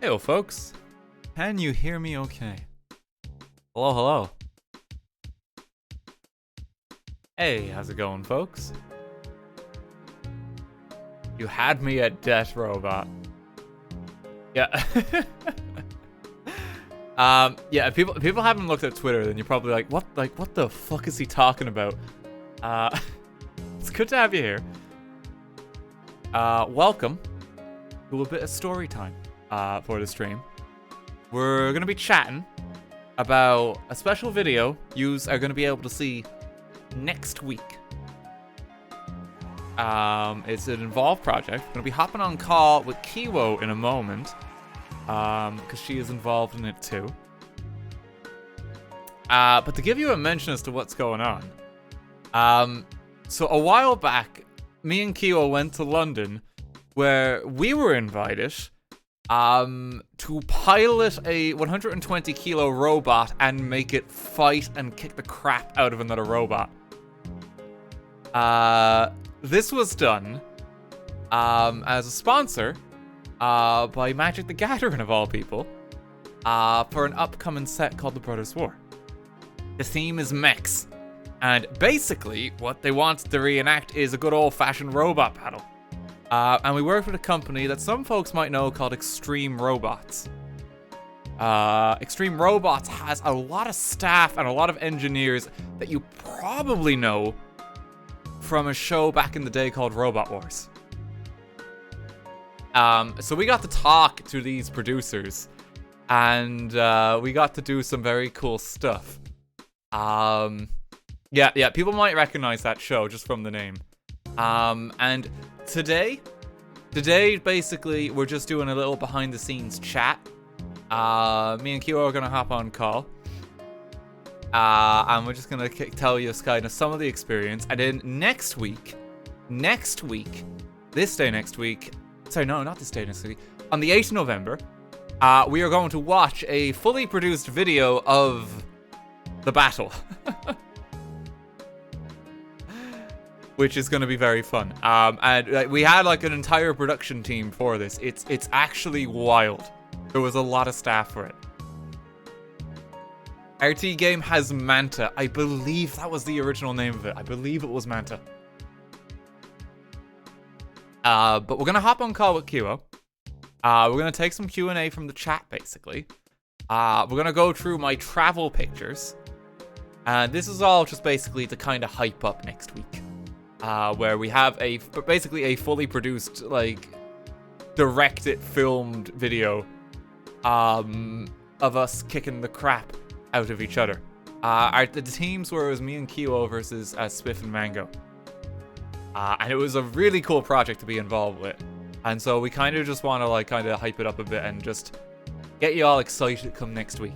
Heyo, folks. Can you hear me okay? Hello, hello. Hey, how's it going, folks? You had me at Death Robot. Yeah. Yeah, people haven't looked at Twitter, then you're probably like, what the fuck is he talking about? It's good to have you here. Welcome to a bit of story time for the stream. We're gonna be chatting about a special video yous are gonna be able to see next week. It's an involved project. I'm gonna be hopping on call with Kiwo in a moment, because she is involved in it too. But to give you a mention as to what's going on, so a while back, me and Kiwo went to London, where we were invited to pilot a 120 kilo robot and make it fight and kick the crap out of another robot. This was done as a sponsor by Magic the Gathering, of all people, for an upcoming set called The Brothers War. The theme is mechs, and basically what they want to reenact is a good old-fashioned robot battle. And we worked with a company that some folks might know called Extreme Robots. Extreme Robots has a lot of staff and a lot of engineers that you probably know from a show back in the day called Robot Wars. So we got to talk to these producers, and we got to do some very cool stuff. Yeah, people might recognize that show just from the name. And today, basically, we're just doing a little behind-the-scenes chat. Me and Kyo are gonna hop on call. And we're just gonna tell you kind of some of the experience. And then next week, this day next week, sorry, no, not this day next week, on the 8th of November, we are going to watch a fully produced video of the battle. Which is going to be very fun. And we had like an entire production team for this. It's actually wild. There was a lot of staff for it. RTGame has Manta. I believe that was the original name of it. I believe it was Manta. But we're going to hop on call with Kiwo. We're going to take some Q&A from the chat, basically. We're going to go through my travel pictures. And this is all just basically to kind of hype up next week. Where we have basically a fully produced, like, directed, filmed video of us kicking the crap out of each other. The teams were, it was me and Kiwo versus Spiff and Mango. And it was a really cool project to be involved with. And so we kind of just want to, like, kind of hype it up a bit and just get you all excited come next week.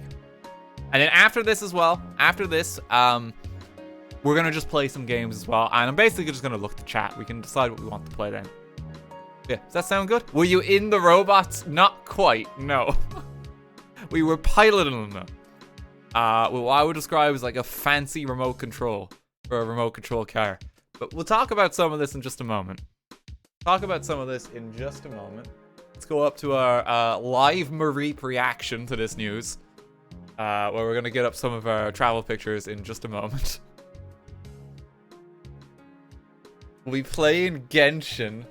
And then after this as well, we're going to just play some games as well. And I'm basically just going to look to chat. We can decide what we want to play then. Yeah, does that sound good? Were you in the robots? Not quite, no. We were piloting them. What I would describe as like a fancy remote control for a remote control car. But we'll talk about some of this in just a moment. Let's go up to our live Mareep reaction to this news. Where we're going to get up some of our travel pictures in just a moment. We playing Genshin.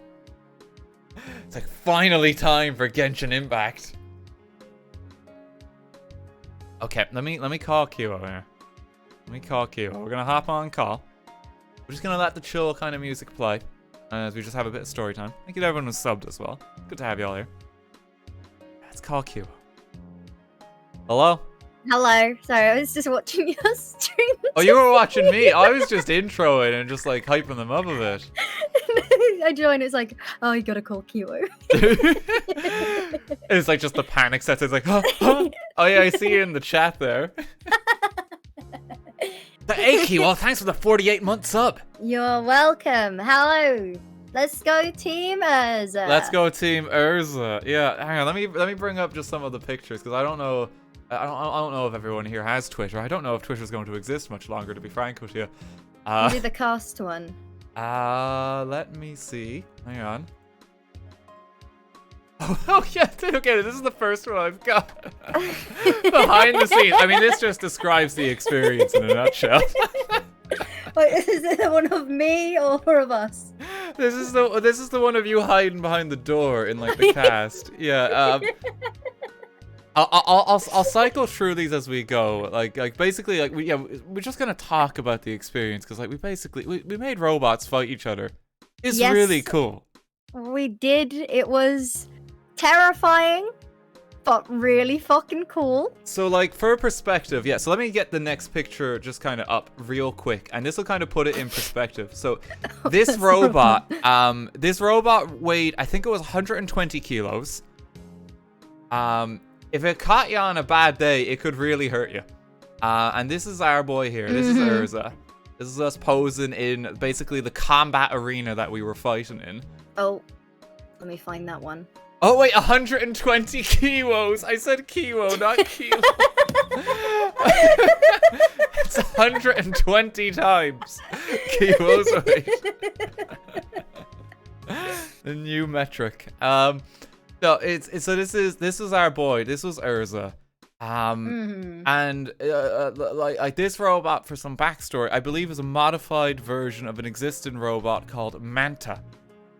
It's like finally time for Genshin Impact. Okay, let me call Kiwo here. We're gonna hop on call. We're just gonna let the chill kind of music play as we just have a bit of story time. Thank you to everyone who's subbed as well. Good to have you all here. Let's call Kiwo. Hello? Hello. Sorry, I was just watching your stream. Oh, you were watching me? I was just introing and just like hyping them up a bit. I joined, it's like, oh, you gotta call Kiwo. It's like just the panic sets. It's like, oh yeah, I see you in the chat there. Hey, Kiwo, thanks for the 48-month sub. You're welcome. Hello. Let's go Team Urza. Let's go Team Urza. Yeah, hang on. Let me bring up just some of the pictures because I don't know. I don't know if everyone here has Twitter. I don't know if Twitter's going to exist much longer, to be frank with you. Do the cast one. Let me see. Hang on. Oh yeah, okay, this is the first one I've got. Behind the scenes. I mean, this just describes the experience in a nutshell. Wait, is it one of me or of us? This is the one of you hiding behind the door in like the cast. Yeah. I'll cycle through these as we go. Like basically like we're just gonna talk about the experience because like we made robots fight each other. It's really cool. We did. It was terrifying, but really fucking cool. So like for perspective, yeah. So let me get the next picture just kind of up real quick, and this will kind of put it in perspective. So this robot weighed, I think it was 120 kilos. If it caught you on a bad day, it could really hurt you. And this is our boy here. This is Urza. This is us posing in basically the combat arena that we were fighting in. Oh, let me find that one. Oh wait, 120 kilos. I said kilo, not kilo. It's 120 times kilos weight. The new metric. No, so this is our boy. This was Urza. And like this robot, for some backstory, I believe is a modified version of an existing robot called Manta.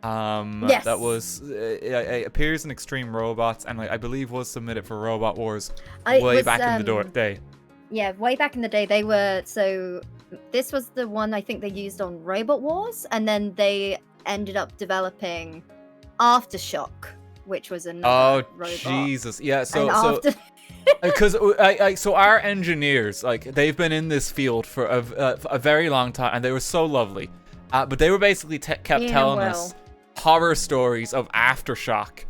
Yes. That was it appears in Extreme Robots, and like I believe was submitted for Robot Wars way back in the day. Yeah, way back in the day they were. So this was the one I think they used on Robot Wars, and then they ended up developing Aftershock, which was another robot. Jesus, yeah. So because so our engineers, like they've been in this field for a very long time, and they were so lovely, but they were basically kept telling us horror stories of Aftershock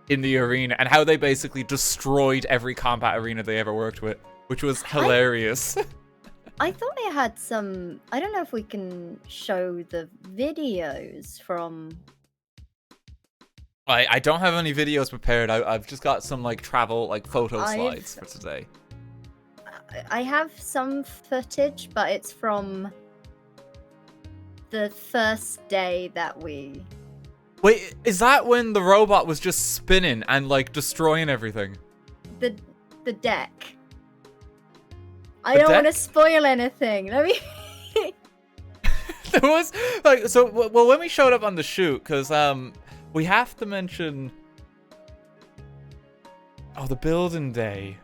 in the arena and how they basically destroyed every combat arena they ever worked with, which was hilarious. I thought I had some. I don't know if we can show the videos from. I don't have any videos prepared. I've just got some like travel like photo slides for today. I have some footage, but it's from the first day that we. Wait, is that when the robot was just spinning and like destroying everything? The deck. I don't want to spoil anything. Let me. There was like well when we showed up on the shoot, because we have to mention the building day.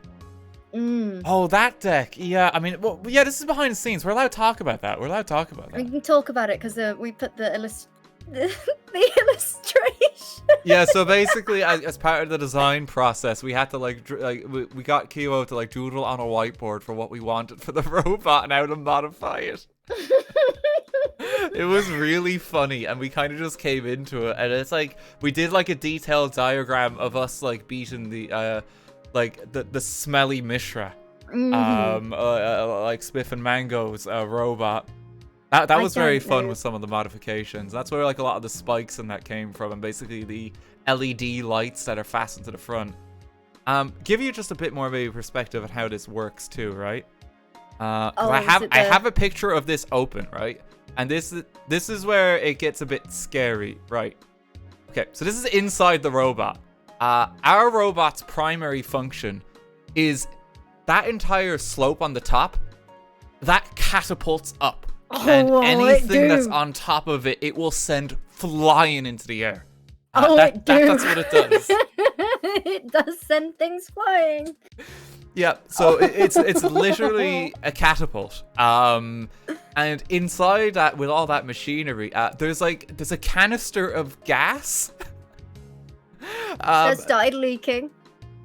Oh, that deck. Yeah, I mean, well, yeah, this is behind the scenes. We're allowed to talk about that. We can talk about it because we put the illustration. Yeah, so basically, as part of the design process, we had to we got Kilo to like doodle on a whiteboard for what we wanted for the robot and how to modify it. It was really funny, and we kind of just came into it, and it's like we did like a detailed diagram of us like beating the the smelly Mishra, like Spiff and Mango's robot. That was very fun with some of the modifications. That's where like a lot of the spikes in that came from, and basically the LED lights that are fastened to the front. Give you just a bit more of a perspective on how this works too, right? I have a picture of this open, right? And this is where it gets a bit scary, right? Okay, so this is inside the robot. Our robot's primary function is that entire slope on the top that catapults up. And anything that's on top of it, it will send flying into the air. That's what it does. It does send things flying. Yeah, so it's literally a catapult. And inside that, with all that machinery, there's a canister of gas. That started leaking.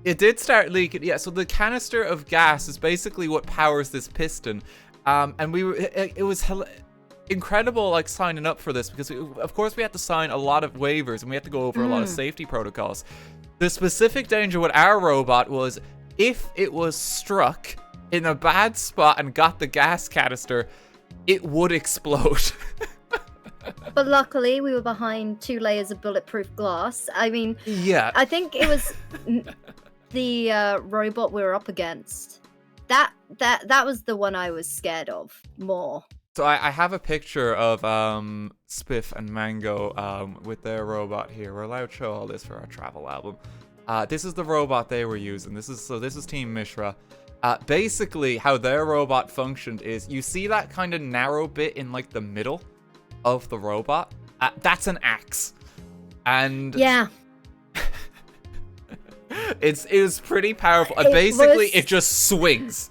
It did start leaking. Yeah, so the canister of gas is basically what powers this piston. And it was incredible like signing up for this, because of course we had to sign a lot of waivers and we had to go over a lot of safety protocols. The specific danger with our robot was if it was struck in a bad spot and got the gas canister, it would explode. But luckily we were behind 2 layers of bulletproof glass. I mean, yeah, I think it was the robot we were up against. That was the one I was scared of more. So I have a picture of Spiff and Mango with their robot here. We're allowed to show all this for our travel album. This is the robot they were using. This is Team Mishra. Basically, how their robot functioned is you see that kind of narrow bit in like the middle of the robot. That's an axe, and Yeah. it was pretty powerful. Basically, it just swings.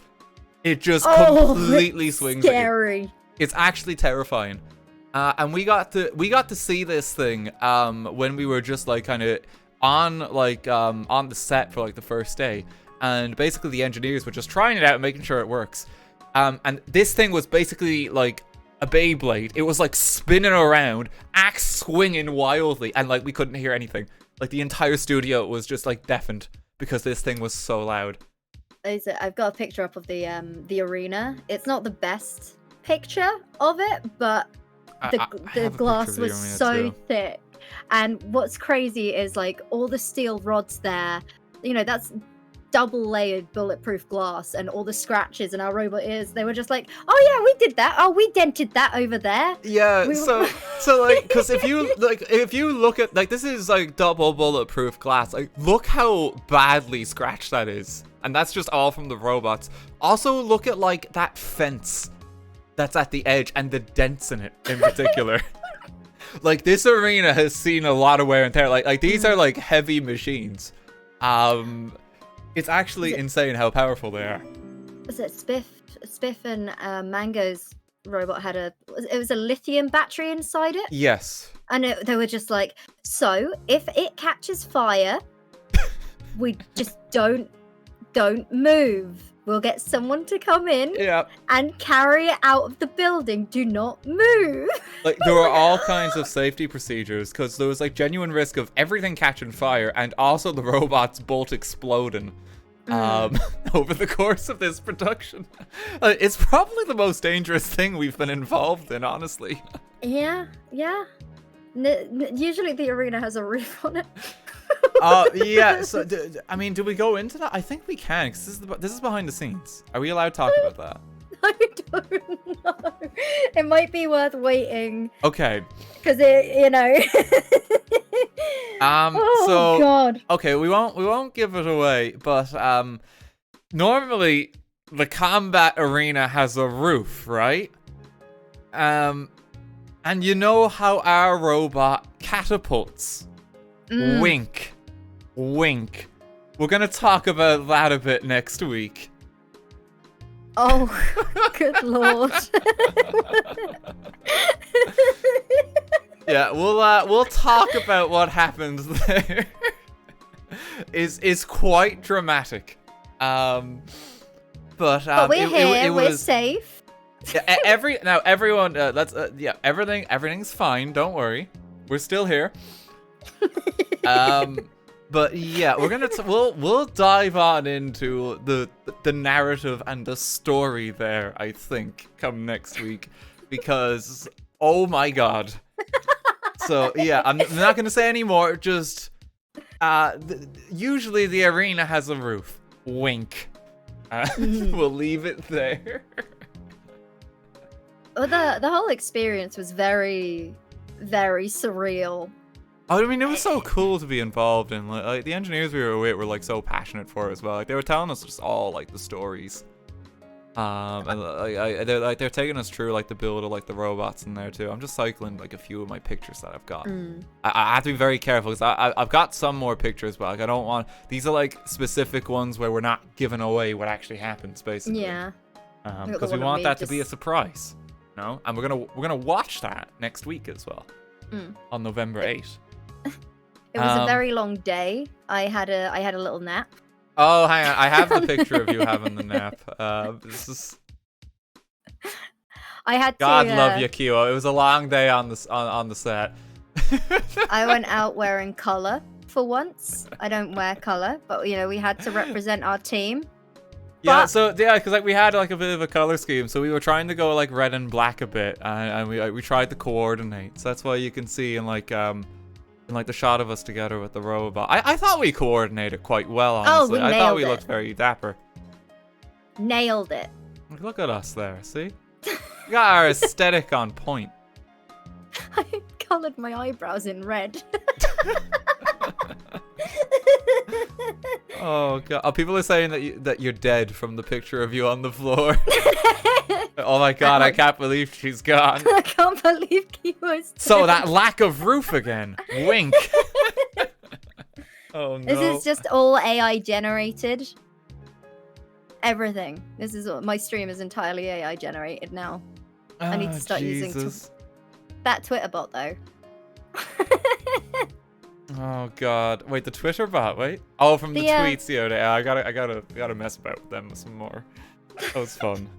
It just completely swings. Scary. It's actually terrifying. And we got to see this thing when we were just like kind of on the set for like the first day, and basically the engineers were just trying it out and making sure it works. And this thing was basically like a Beyblade. It was like spinning around, axe swinging wildly, and like we couldn't hear anything. Like the entire studio was just like deafened because this thing was so loud. I've got a picture up of the arena. It's not the best picture of it, but the glass was so thick. And what's crazy is like all the steel rods there, you know, that's double layered bulletproof glass, and all the scratches in our robot ears, they were just like, oh yeah, we did that. Oh, we dented that over there. Yeah, so like, because if you look at like, this is like double bulletproof glass. Like, look how badly scratched that is, and that's just all from the robots. Also, look at like that fence that's at the edge and the dents in it in particular. Like, this arena has seen a lot of wear and tear. Like these are like heavy machines. It's actually insane how powerful they are. Was it Spiff and Mango's robot had it was a lithium battery inside it? Yes. And they were just like, so if it catches fire, we just don't move. We'll get someone to come in and carry it out of the building. Do not move. Like, there were all kinds of safety procedures because there was like genuine risk of everything catching fire and also the robots both exploding over the course of this production. It's probably the most dangerous thing we've been involved in, honestly. Yeah. Usually the arena has a roof on it. Yeah, so I mean, do we go into that? I think we can, because this is behind the scenes. Are we allowed to talk about that? I don't know. It might be worth waiting. Okay. Because you know. So God. Okay, we won't give it away, but normally the combat arena has a roof, right? And you know how our robot catapults. Wink. Wink. We're gonna talk about that a bit next week. Oh, good lord. Yeah, we'll talk about what happens there. Is quite dramatic. But we're here. It we're was safe. Yeah, everyone. Everything's fine. Don't worry. We're still here. But yeah, we'll dive on into the narrative and the story there, I think, come next week, because oh my god. So yeah, I'm not gonna say any more. Just usually the arena has a roof. Wink. We'll leave it there. Well, the whole experience was very, very surreal. I mean, it was so cool to be involved in. Like the engineers we were with were like so passionate for it as well. Like, they were telling us just all like the stories, and they're taking us through like the build of like the robots in there too. I'm just cycling like a few of my pictures that I've got. I have to be very careful because I've got some more pictures, but like I don't want, these are like specific ones where we're not giving away what actually happens, basically. Yeah. Because we want that to be a surprise, you know. And we're gonna watch that next week as well, on November 8th. It was a very long day. I had a little nap. Oh, hang on. I have the picture of you having the nap. This is. I had God to. Love you, Kyo. It was a long day on the set. I went out wearing color for once. I don't wear color, but you know, we had to represent our team. Yeah, because like we had like a bit of a color scheme, so we were trying to go like red and black a bit, and we tried to coordinate. So that's why you can see in like the shot of us together with the robot. I thought we coordinated quite well, honestly. I thought we looked very dapper. Nailed it. Look at us there, see? We got our aesthetic on point. I coloured my eyebrows in red. Oh god! Oh, people are saying that you're dead from the picture of you on the floor. Oh my god! I can't believe she's gone. I can't believe Kimo's dead. So that lack of roof again. Wink. Oh no. This is just all AI generated. Everything. This is my stream is entirely AI generated now. I need to start using that Twitter bot though. Oh god! Wait, the Twitter bot. Wait. Oh, from the tweets the other day. I gotta mess about with them some more. That was fun.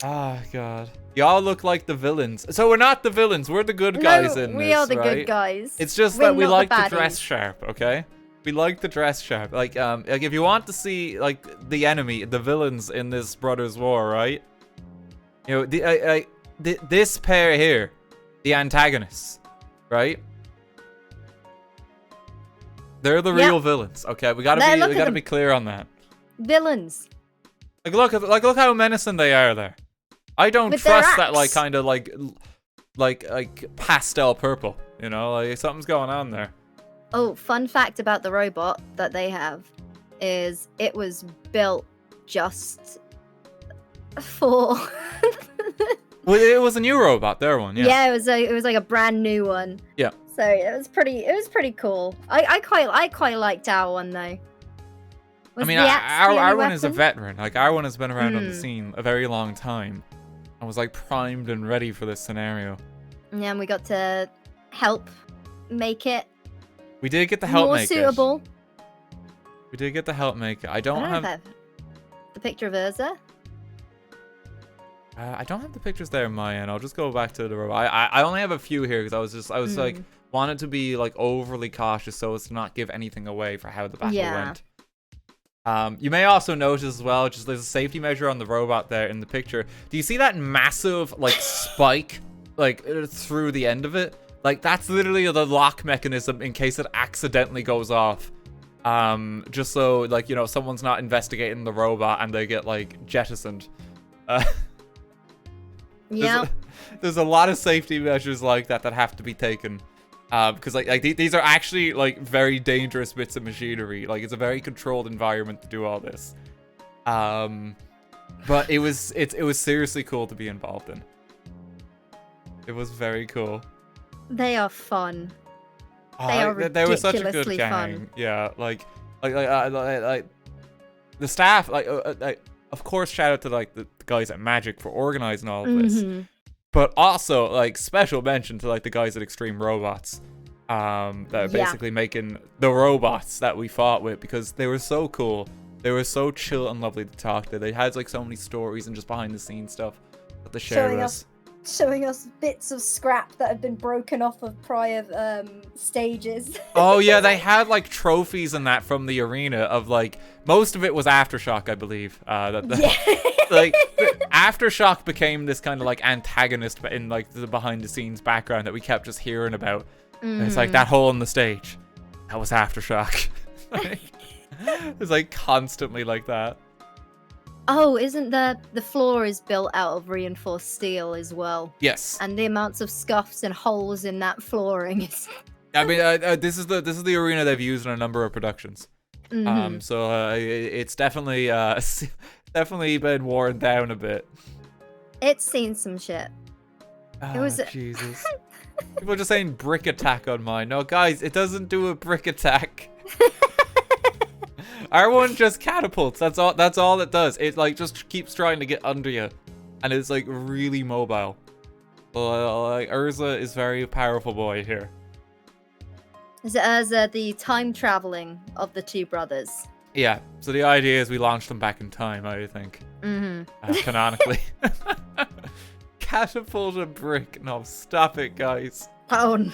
Ah, god. Y'all look like the villains. So we're not the villains. We're the good guys in this, we are the right? good guys. It's just that we like to dress sharp. Okay. We like to dress sharp. Like if you want to see like the enemy, the villains in this Brothers War, right? You know, this pair here, the antagonists, right? They're the real villains. Okay, we gotta be clear on that. Villains. Like look how menacing they are there. I don't trust that like kind of like pastel purple. You know, like something's going on there. Oh, fun fact about the robot that they have is it was built just for. Well, it was a new robot, their one, yeah. Yeah, it was like a brand new one. Yeah. So it was pretty cool. I quite liked our one though. I mean, our one is a veteran. Like our one has been around on the scene a very long time. I was like primed and ready for this scenario. Yeah, and we got to help make it. We did get the help make suitable. We did get the help make it. I don't have the picture of Urza. I don't have the pictures there in my end. I'll just go back to the robot. I only have a few here because I was like wanted to be like overly cautious so as to not give anything away for how the battle went. You may also notice as well, just there's a safety measure on the robot there in the picture. Do you see that massive like spike like through the end of it? Like that's literally the lock mechanism in case it accidentally goes off. Just so like, you know, someone's not investigating the robot and they get like jettisoned. Yeah. There's a lot of safety measures like that have to be taken. Because like these are actually like very dangerous bits of machinery. Like it's a very controlled environment to do all this. But it was seriously cool to be involved in. It was very cool. They are fun. They were such a good gang. Fun. Yeah, like the staff. Like of course, shout out to like the guys at Magic for organizing all of this. But also, like, special mention to, like, the guys at Extreme Robots that are basically making the robots that we fought with because they were so cool. They were so chill and lovely to talk to. They had, like, so many stories and just behind-the-scenes stuff that they shared with us. Showing us bits of scrap that had been broken off of prior stages. Oh, yeah, they had, like, trophies and that from the arena of, like, most of it was Aftershock, I believe. Like, Aftershock became this kind of, like, antagonist in, like, the behind-the-scenes background that we kept just hearing about. It's like, that hole in the stage. That was Aftershock. It's, like, constantly like that. Oh, isn't the floor is built out of reinforced steel as well? Yes. And the amounts of scuffs and holes in that flooring is. I mean, this is the arena they've used in a number of productions. So it's definitely definitely been worn down a bit. It's seen some shit. Oh, it was Jesus. People are just saying brick attack on mine. No, guys, it doesn't do a brick attack. R1 just catapults. That's all it does. It like just keeps trying to get under you, and it's like really mobile. Like Urza is very powerful boy here. Is it Urza the time traveling of the two brothers? Yeah. So the idea is we launch them back in time. I think. Canonically. Catapult a brick. No, stop it, guys. Oh no.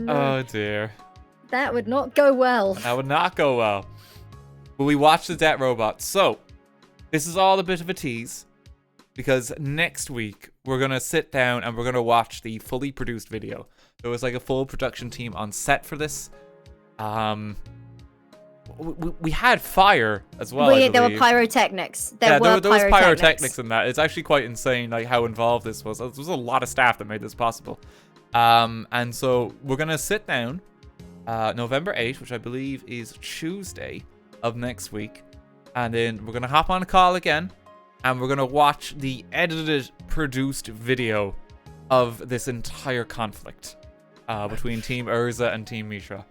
Oh dear. That would not go well. That would not go well. But we watched the Debt Robot. So, this is all a bit of a tease. Because next week, we're going to sit down and we're going to watch the fully produced video. There was like a full production team on set for this. we had fire as well. There were pyrotechnics. There was pyrotechnics in that. It's actually quite insane, like how involved this was. There was a lot of staff that made this possible. And so we're gonna sit down, November 8th, which I believe is Tuesday of next week, and then we're gonna hop on a call again, and we're gonna watch the edited, produced video of this entire conflict between Team Urza and Team Mishra.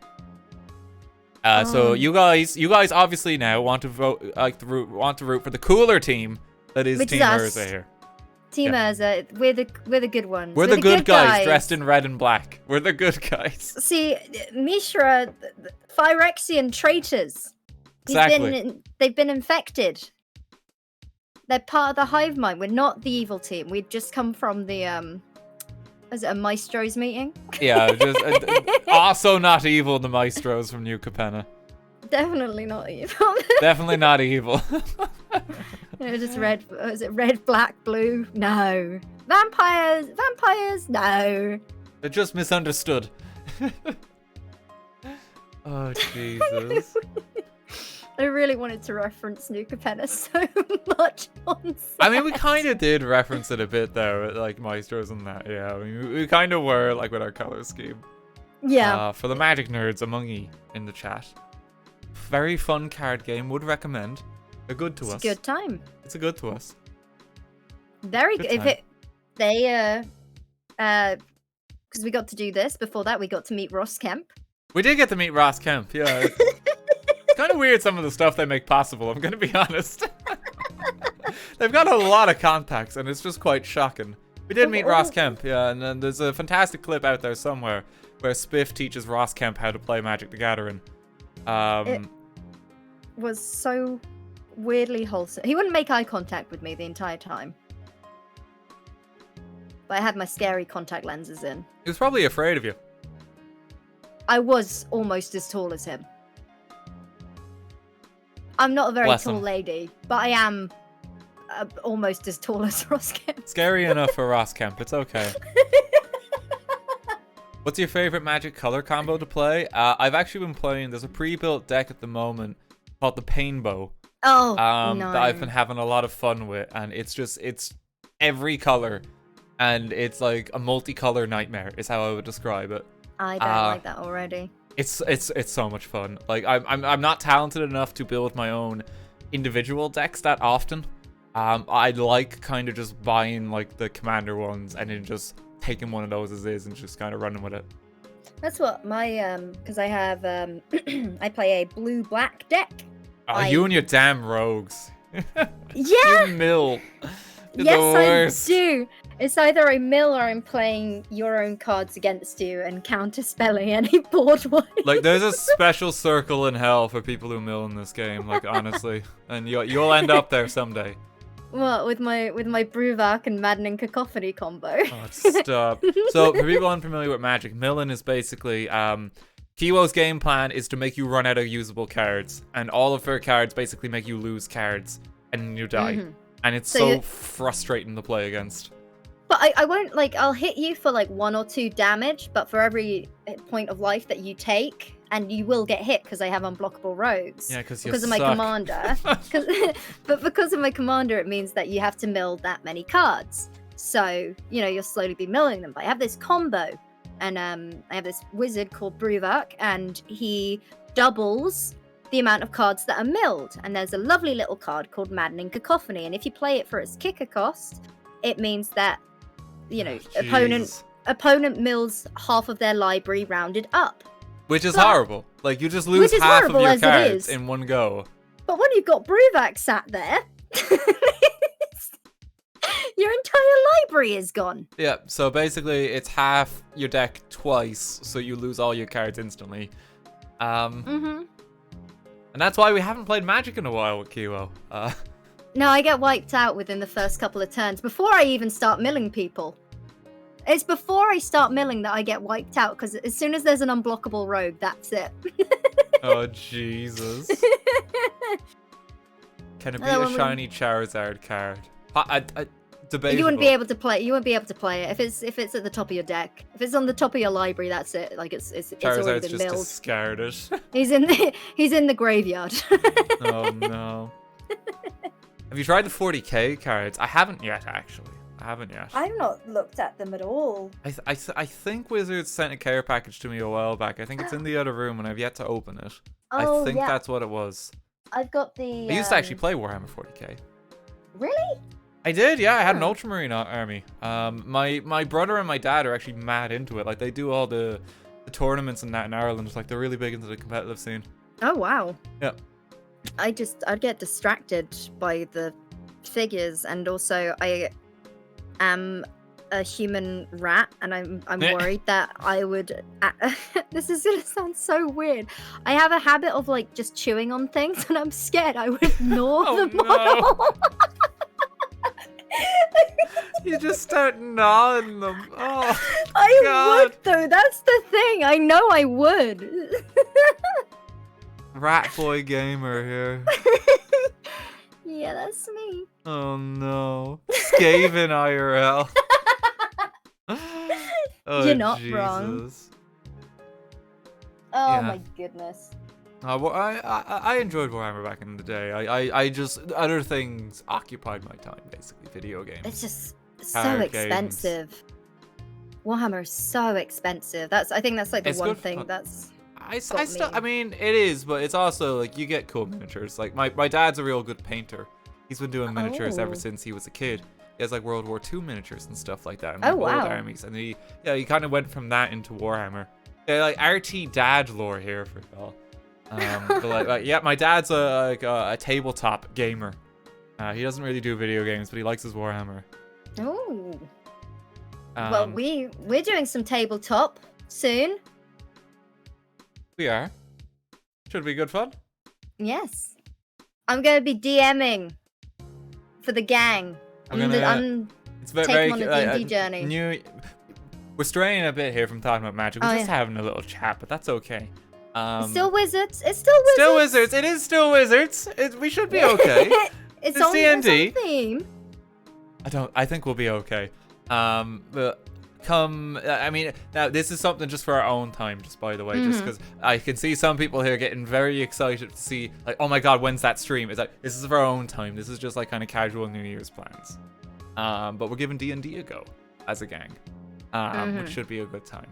So you guys obviously now want to vote, want to root for the cooler team that is Team Urza here. Team Urza, we're the good ones. We're the good guys dressed in red and black. We're the good guys. See, Mishra, Phyrexian traitors. Exactly. They've been infected. They're part of the hive mind. We're not the evil team. We've just come from the is it a Maestro's meeting? Yeah, just also not evil, the Maestros from New Capenna. Definitely not evil. Definitely not evil. They're just red. Is it red, black, blue? No. Vampires? No. They're just misunderstood. Oh, Jesus. I really wanted to reference New Capenna so much on set. I mean, we kind of did reference it a bit there, like Maestros and that. Yeah, I mean, we kind of were, like, with our color scheme. Yeah. For the Magic nerds among ye in the chat. Very fun card game. Would recommend. They're good to us. It's a good time. It's a good to us. Very good. Because we got to do this. Before that, we got to meet Ross Kemp. We did get to meet Ross Kemp, yeah. It's kind of weird some of the stuff they make possible, I'm going to be honest. They've got a lot of contacts, and it's just quite shocking. We did meet Ross Kemp, yeah, and then there's a fantastic clip out there somewhere where Spiff teaches Ross Kemp how to play Magic the Gathering. It was so weirdly wholesome. He wouldn't make eye contact with me the entire time. But I had my scary contact lenses in. He was probably afraid of you. I was almost as tall as him. I'm not a very tall lady, but I am almost as tall as Ross Kemp. Scary enough for Ross Kemp, it's okay. What's your favorite Magic color combo to play? I've actually been playing, there's a pre-built deck at the moment called the Painbow. Oh, no. That I've been having a lot of fun with, and it's every color, and it's like a multicolor nightmare is how I would describe it. I don't like that already. It's so much fun. Like I'm not talented enough to build my own individual decks that often. I like kind of just buying like the commander ones and then just taking one of those as is and just kind of running with it. That's what my because I have I play a blue-black deck. You and your damn rogues. Yeah. You mill. Yes, I do. It's either I mill or I'm playing your own cards against you and counterspelling any board wipe. Like, there's a special circle in hell for people who mill in this game, like, honestly. And you'll end up there someday. What, with my Bruvark and Maddening Cacophony combo? Oh, stop. So, for people unfamiliar with Magic, milling is basically, Kiwo's game plan is to make you run out of usable cards. And all of her cards basically make you lose cards. And you die. Mm-hmm. And it's so frustrating to play against. But I won't, like, I'll hit you for, like, 1 or 2 damage, but for every point of life that you take, and you will get hit because I have unblockable rogues. Yeah, because of my commander. But because of my commander, it means that you have to mill that many cards. So, you know, you'll slowly be milling them. But I have this combo, and I have this wizard called Bruvark, and he doubles the amount of cards that are milled. And there's a lovely little card called Maddening Cacophony, and if you play it for its kicker cost, it means that, you know, opponent mills half of their library rounded up. Which is horrible. Like, you just lose half of your cards in one go. But when you've got Bruvark sat there, your entire library is gone. Yeah, so basically it's half your deck twice, so you lose all your cards instantly. And that's why we haven't played Magic in a while with Kiwo. No, I get wiped out within the first couple of turns before I even start milling people. It's before I start milling that I get wiped out, because as soon as there's an unblockable rogue, that's it. Oh, Jesus. Can it be a shiny Charizard card? debatable. You wouldn't be able to play. You wouldn't be able to play it if it's at the top of your deck. If it's on the top of your library, that's it. Like it's already Charizard's been just milled. discarded. He's in the graveyard. Oh no. Have you tried the 40k cards? I haven't yet, actually. I haven't yet. I've not looked at them at all. I think Wizards sent a care package to me a while back. I think it's in the other room and I've yet to open it. Oh, I think yeah. that's what it was. I've got the. I used to actually play Warhammer 40k. Really? I did, yeah. I had an Ultramarine army. My brother and my dad are actually mad into it. Like they do all the tournaments and that in Ireland. Like they're really big into the competitive scene. Oh wow. Yeah. I'd get distracted by the figures, and also I am a human rat, and I'm worried that I would. This is gonna sound so weird. I have a habit of like just chewing on things, and I'm scared I would gnaw them all. You just start gnawing them. Oh, I God. would though. That's the thing. I know I would. Rat boy gamer here. Yeah, that's me. Oh no. Skaven IRL. Oh, You're not Jesus. wrong. Oh Yeah. my goodness. Well, I enjoyed Warhammer back in the day. I just other things occupied my time, basically video games. It's just so Card expensive. Warhammer is so expensive. I think that's like the It's one good thing fun. that's. I mean, it is, but it's also like you get cool miniatures. Like my dad's a real good painter. He's been doing miniatures ever Oh. since he was a kid. He has like World War II miniatures and stuff like that. And, Oh, like, old wow. armies, and he kind of went from that into Warhammer. Yeah, like RT dad lore here for y'all. But like, yeah, my dad's a tabletop gamer. He doesn't really do video games, but he likes his Warhammer. Oh. Well, Um, we're doing some tabletop soon. we are. Should be good fun. Yes. I'm gonna be DMing for the gang. I'm It's taking on a D&D journey. We're straying a bit here from talking about magic. We're Oh, just yeah. having a little chat, but that's okay. It's still wizards. It's still wizards. Still wizards. It is still wizards. We should be okay. It's It's on D&D. theme. I think we'll be okay. But I mean, now this is something just for our own time, just by the way, just because I can see some people here getting very excited to see, like, oh my god, when's that stream? It's like, this is for our own time. This is just like kind of casual New Year's plans. But we're giving D&D a go as a gang, which should be a good time.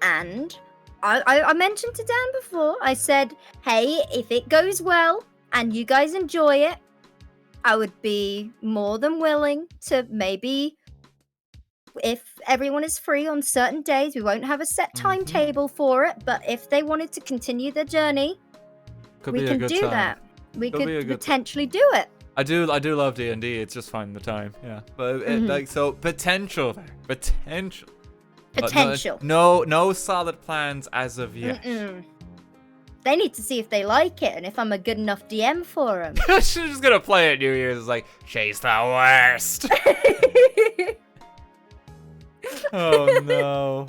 And I mentioned to Dan before, I said, hey, if it goes well and you guys enjoy it, I would be more than willing to maybe, if everyone is free on certain days, we won't have a set timetable for it, but if they wanted to continue their journey, Could we be a can good do time. that. We Could be a could good potentially do it. I do love D&D. It's just finding the time. Yeah, but like, so potential there. Potential. But Potential. No solid plans as of yet. They need to see if they like it and if I'm a good enough DM for them. She's just gonna play it New Year's. It's like, she's the worst. Oh no.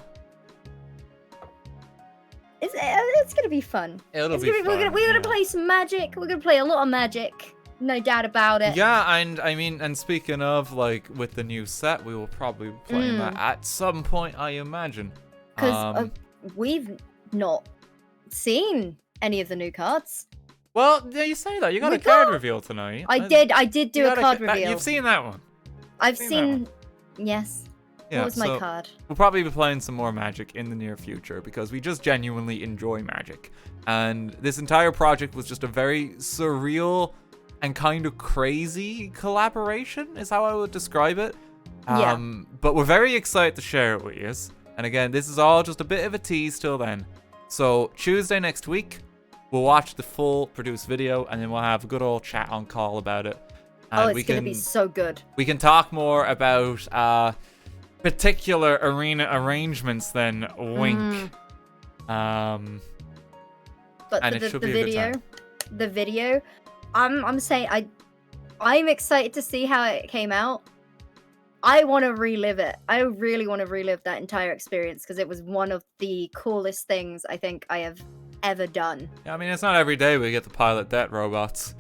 It's gonna be fun. It'll be fun. We're gonna play some magic. We're gonna play a lot of magic. No doubt about it. Yeah, and I mean, and speaking of, like, with the new set, we will probably be playing that at some point, I imagine. Because we've not seen any of the new cards. Well, yeah, you say that. You got We a card got- reveal tonight. I did do You a got card that- reveal. You've seen that one. I've seen that seen. Yes. Yeah, What was my so card? We'll probably be playing some more Magic in the near future because we just genuinely enjoy Magic. And this entire project was just a very surreal and kind of crazy collaboration, is how I would describe it. Yeah. But we're very excited to share it with you. And again, this is all just a bit of a tease till then. So Tuesday next week, we'll watch the full produced video and then we'll have a good old chat on call about it. And It's gonna be so good. we can talk more about particular arena arrangements then, wink. But And it should be a good the video, I'm saying I'm excited to see how it came out. I want to relive it. I really want to relive that entire experience because it was one of the coolest things I think I have ever done. Yeah, I mean, it's not every day we get to pilot debt robots.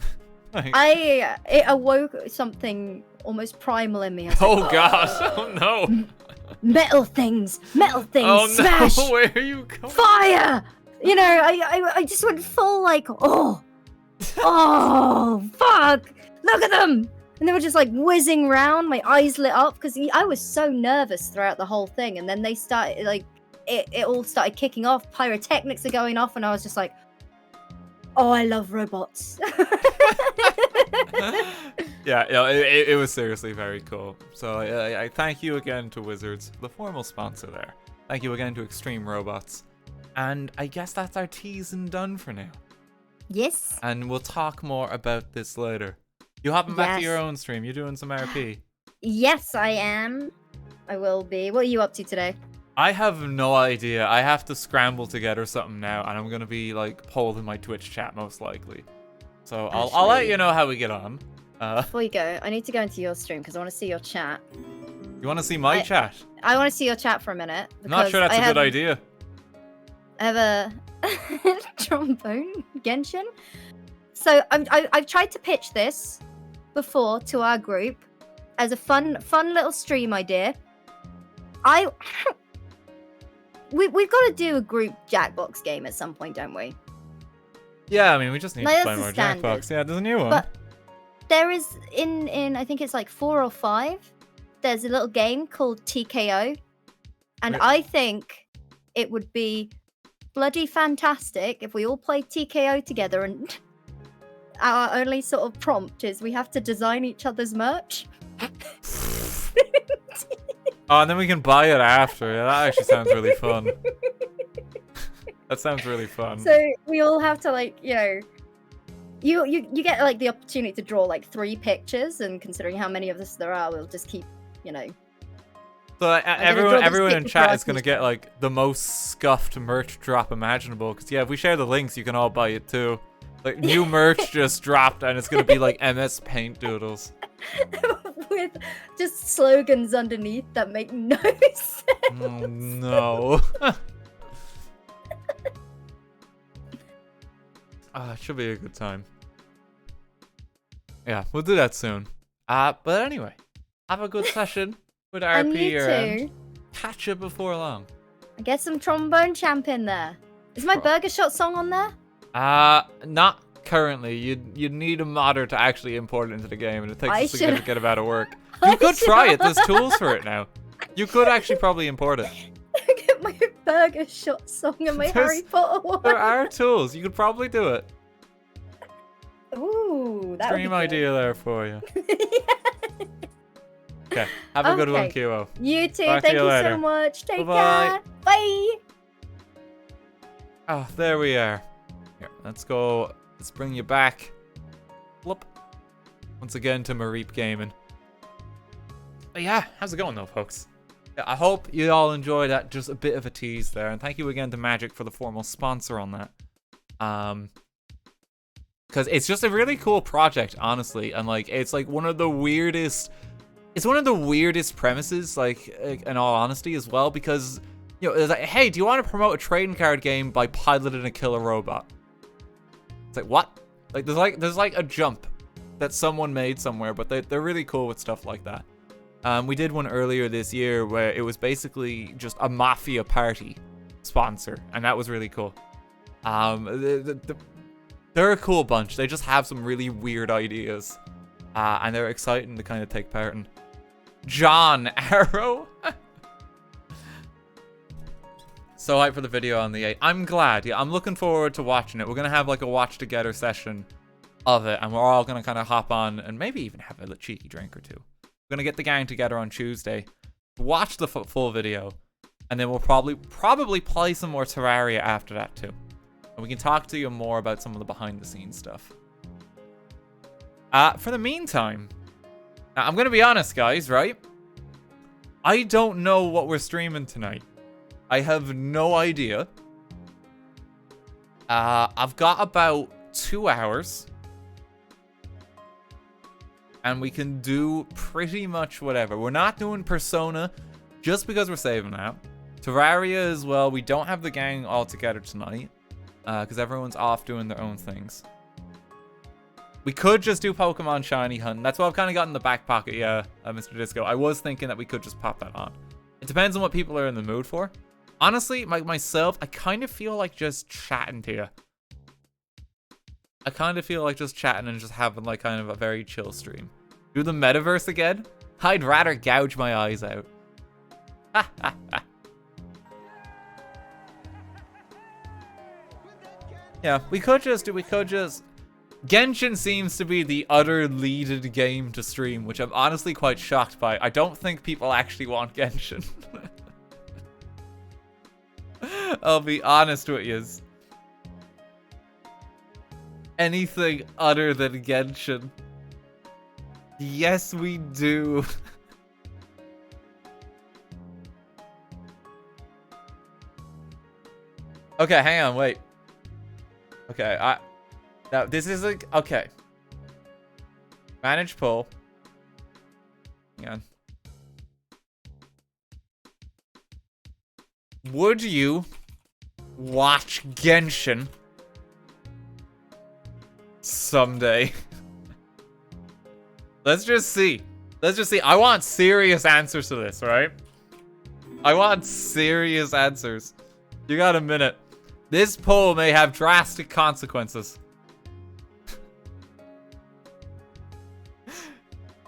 Like, It awoke something almost primal in me. I was Oh like, gosh! Oh no! Metal things, Oh smash, no! Where are you going? fire! You know, I just went full like, oh, fuck! Look at them! And they were just like whizzing round. My eyes lit up because I was so nervous throughout the whole thing. And then they started like, it all started kicking off. Pyrotechnics are going off, and I was just like, oh, I love robots. Yeah, it was seriously very cool. So I thank you again to Wizards, the formal sponsor there. Thank you again to Extreme Robots. And I guess that's our tease and done for now. Yes. And we'll talk more about this later. You hopping back to your own stream? You doing some RP? Yes, I am. I will be. What are you up to today? I have no idea. I have to scramble together something now, and I'm gonna be like polling my Twitch chat most likely. So I'll let you know how we get on. Before you go, I need to go into your stream because I want to see your chat. You want to see my chat? I want to see your chat for a minute. I'm not sure that's a good idea. I have a trombone Genshin. So I've tried to pitch this before to our group as a fun little stream idea. We've got to do a group Jackbox game at some point, don't we? Yeah, I mean, we just need Like, to play that's more the standard. Jackbox. Yeah, there's a new one. But there is in I think it's like 4 or 5. There's a little game called TKO, and I think it would be bloody fantastic if we all played TKO together. And our only sort of prompt is we have to design each other's merch. Oh, and then we can buy it after. Yeah, that actually sounds really fun. That sounds really fun. So we all have to, like, you know, you get like the opportunity to draw like 3 pictures, and considering how many of us there are, we'll just keep, you know. So everyone in chat is gonna get like the most scuffed merch drop imaginable. Because yeah, if we share the links, you can all buy it too. Like new merch just dropped, and it's gonna be like MS Paint doodles with just slogans underneath that make no sense. Oh no. It should be a good time. Yeah, we'll do that soon. But anyway, have a good session with RP. And you too. Catch you before long. I get some trombone champ in there. Is my Burger Shot song on there? Not currently. You'd need a modder to actually import it into the game, and it takes a significant amount of work. You could try it. There's tools for it now. You could actually probably import it. Get my Burger Shot song and my Harry Potter one. There are tools. You could probably do it. Ooh, that Dream would be idea there for you. Yeah. Okay, have a good one, QO. You too. Talk to Thank you you later. so much. Take Bye-bye. care. Bye. Oh, there we are. Here, let's go. Let's bring you back. Whoop. Once again to Mareep Gaming. But yeah, how's it going though, folks? Yeah, I hope you all enjoyed that. Just a bit of a tease there, and thank you again to Magic for the formal sponsor on that. Because it's just a really cool project, honestly, and like it's like one of the weirdest. It's one of the weirdest premises, like in all honesty, as well, because you know, it's like, hey, do you want to promote a trading card game by piloting a killer robot? It's like, what? Like there's like a jump that someone made somewhere, but they're really cool with stuff like that. We did one earlier this year where it was basically just a mafia party sponsor, and that was really cool. They're a cool bunch. They just have some really weird ideas, and they're exciting to kind of take part in. John Arrow. So hyped for the video on the 8th. I'm glad. Yeah, I'm looking forward to watching it. We're gonna have like a watch together session of it, and we're all gonna kind of hop on and maybe even have a cheeky drink or two. We're gonna get the gang together on Tuesday, watch the full video, and then we'll probably play some more Terraria after that too. And we can talk to you more about some of the behind the scenes stuff. For the meantime, now, I'm gonna be honest, guys, right? I don't know what we're streaming tonight. I have no idea. I've got about 2 hours. And we can do pretty much whatever. We're not doing Persona just because we're saving that. Terraria as well. We don't have the gang all together tonight. Because everyone's off doing their own things. We could just do Pokemon Shiny Hunt. That's what I've kind of got in the back pocket, yeah, Mr. Disco. I was thinking that we could just pop that on. It depends on what people are in the mood for. Honestly, myself, I kind of feel like just chatting to you. I kind of feel like just chatting and just having like kind of a very chill stream. Do the metaverse again? I'd rather gouge my eyes out. Ha ha ha. Yeah, we could just. Genshin seems to be the utter leaded game to stream, which I'm honestly quite shocked by. I don't think people actually want Genshin. I'll be honest with you. Anything other than Genshin. Yes, we do. Okay, hang on, wait. Okay, now this is like, okay. Manage poll. Hang on. Would you watch Genshin someday? Let's just see. Let's just see. I want serious answers to this, right? I want serious answers. You got a minute. This poll may have drastic consequences.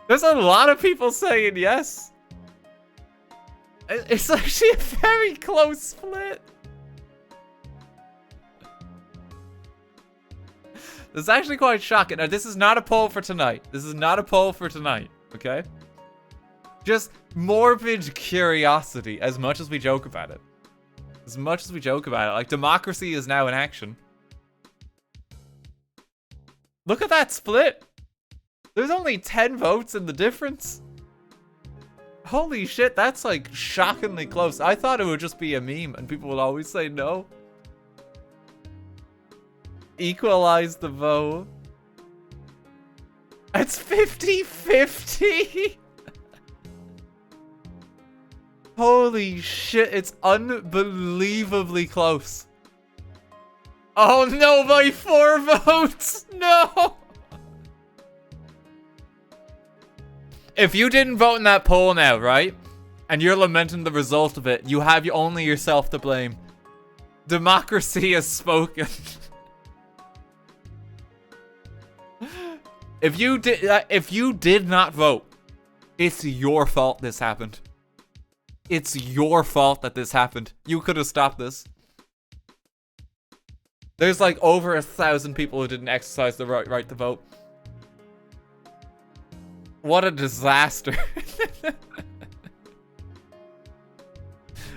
There's a lot of people saying yes. It's actually a very close split. This is actually quite shocking. Now, this is not a poll for tonight. This is not a poll for tonight, okay? Just morbid curiosity, as much as we joke about it. As much as we joke about it. Like, democracy is now in action. Look at that split. There's only 10 votes in the difference. Holy shit, that's like shockingly close. I thought it would just be a meme and people would always say no. Equalize the vote. It's 50-50. Holy shit, it's unbelievably close. Oh no, by 4 votes. No. If you didn't vote in that poll now, right? And you're lamenting the result of it, you have only yourself to blame. Democracy has spoken. If you did not vote, it's your fault this happened. It's your fault that this happened. You could have stopped this. There's like over 1,000 people who didn't exercise the right to vote. What a disaster.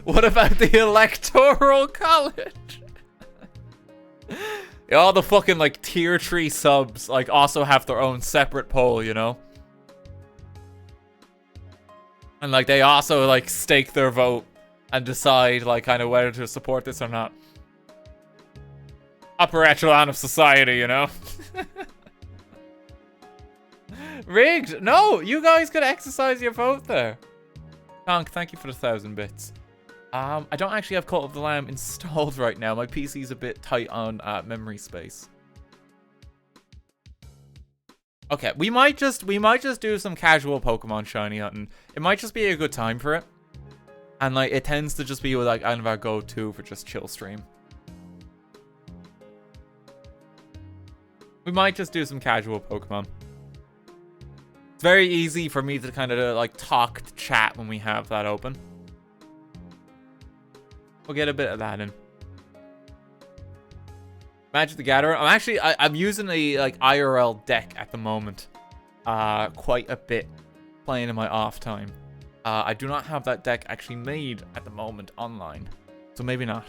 What about the Electoral College? All the fucking like tier 3 subs like also have their own separate poll, you know? And like they also like stake their vote and decide like kind of whether to support this or not. Upper echelon of society, you know? Rigged! No! You guys could exercise your vote there. Conk, thank you for the 1,000 bits. I don't actually have Cult of the Lamb installed right now. My PC's a bit tight on memory space. Okay, we might just do some casual Pokemon shiny hunting. It might just be a good time for it. And like it tends to just be like kind of our go-to for just chill stream. We might just do some casual Pokemon. It's very easy for me to kind of like talk to chat when we have that open. We'll get a bit of that in. Magic the Gathering. I'm using a like IRL deck at the moment. Quite a bit. Playing in my off time. I do not have that deck actually made at the moment online. So maybe not.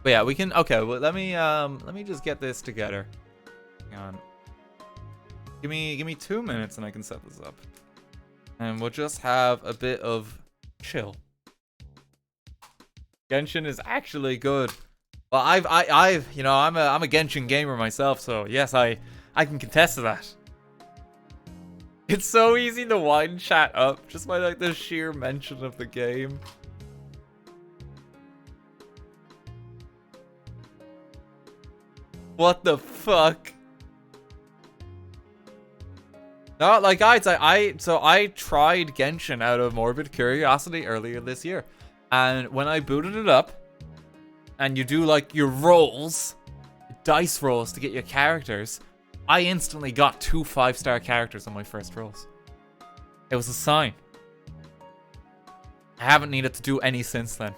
But yeah, we can okay, well let me just get this together. Hang on. Give me 2 minutes and I can set this up. And we'll just have a bit of chill. Genshin is actually good. Well, I've you know, I'm a Genshin gamer myself, so yes, I can contest to that. It's so easy to wind chat up just by like the sheer mention of the game. What the fuck? No, like guys, I tried Genshin out of morbid curiosity earlier this year, and when I booted it up, and you do like your rolls, dice rolls to get your characters, I instantly got 2 5-star characters on my first rolls. It was a sign. I haven't needed to do any since then.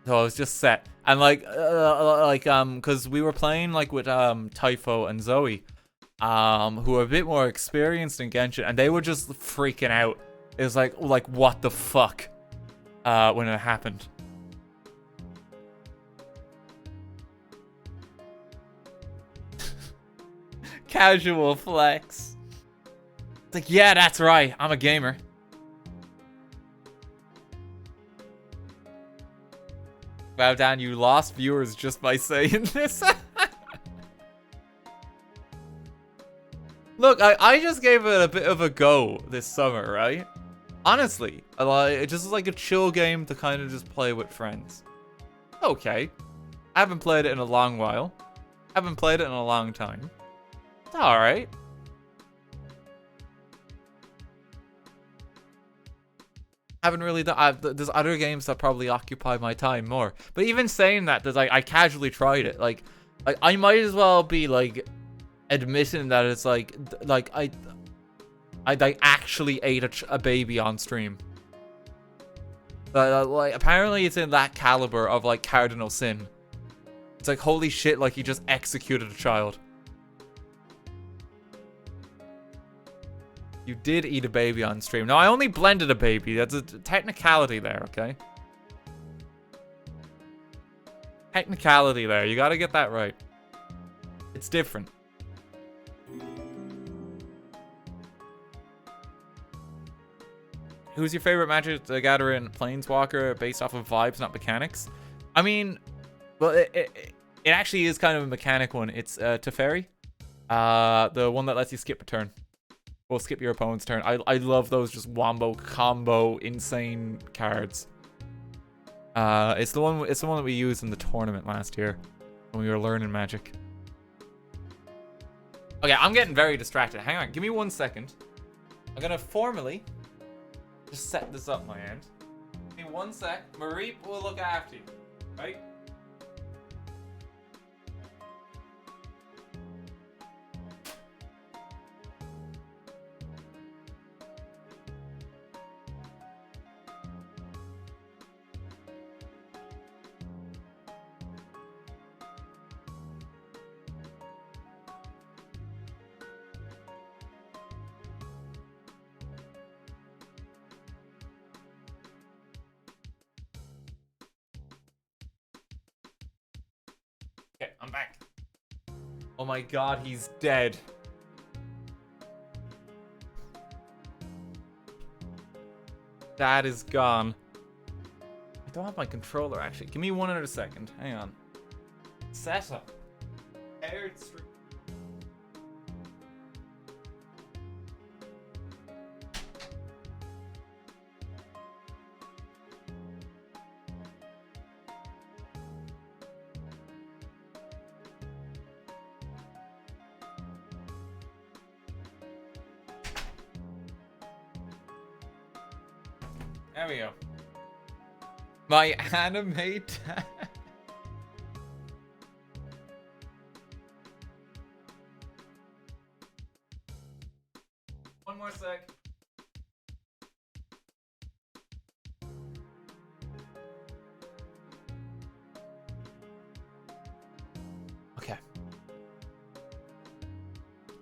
So I was just set, and cause we were playing like with Typho and Zoe, who are a bit more experienced in Genshin, and they were just freaking out. It was like what the fuck, when it happened. Casual flex. It's like, yeah, that's right. I'm a gamer. Wow, Dan, you lost viewers just by saying this. Look, I just gave it a bit of a go this summer, right? Honestly, it just is like a chill game to kind of just play with friends. Okay. I haven't played it in a long while. Haven't played it in a long time. It's alright. Haven't really done. There's other games that probably occupy my time more. But even saying that, there's like I casually tried it. Like I might as well be like admitting that it's like I actually ate a baby on stream. Like apparently it's in that caliber of like cardinal sin. It's like holy shit, like he just executed a child. You did eat a baby on stream. No, I only blended a baby. That's a technicality there, okay? Technicality there. You gotta get that right. It's different. Who's your favorite Magic the Gathering Planeswalker based off of vibes, not mechanics? I mean, well, it actually is kind of a mechanic one. It's Teferi. The one that lets you skip a turn. Well, skip your opponent's turn. I love those just wombo combo insane cards. It's the one that we used in the tournament last year when we were learning Magic. Okay, I'm getting very distracted. Hang on, give me 1 second. I'm gonna formally just set this up my end. Give me 1 sec. Mareep will look after you, right? Okay, I'm back. Oh my god, he's dead. That is gone. I don't have my controller, actually. Give me 1 other second. Hang on. Setup. Paired stream. There we go. My anime tag. One more sec. Okay.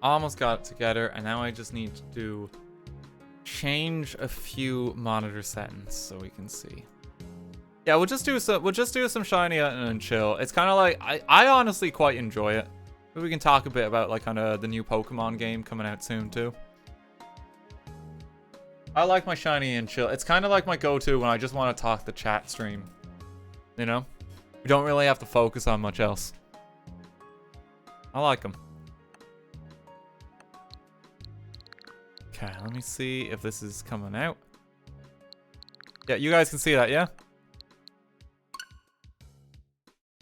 Almost got it together, and now I just need to change a few monitor settings so we can see. Yeah, we'll just do some shiny and chill. It's kind of like I honestly quite enjoy it. Maybe we can talk a bit about like kind of the new Pokemon game coming out soon too. I like my shiny and chill. It's kind of like my go-to when I just want to talk the chat stream. You know, we don't really have to focus on much else. I like them. Okay, let me see if this is coming out. Yeah, you guys can see that, yeah?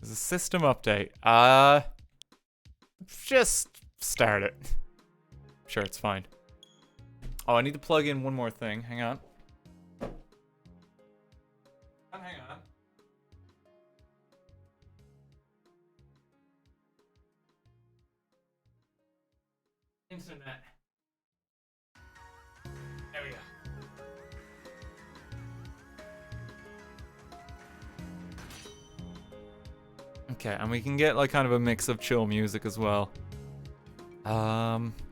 Is the System update. Just start it. Sure, it's fine. Oh, I need to plug in one more thing. Hang on. Hang on. Internet. There we go. Okay, and we can get like kind of a mix of chill music as well.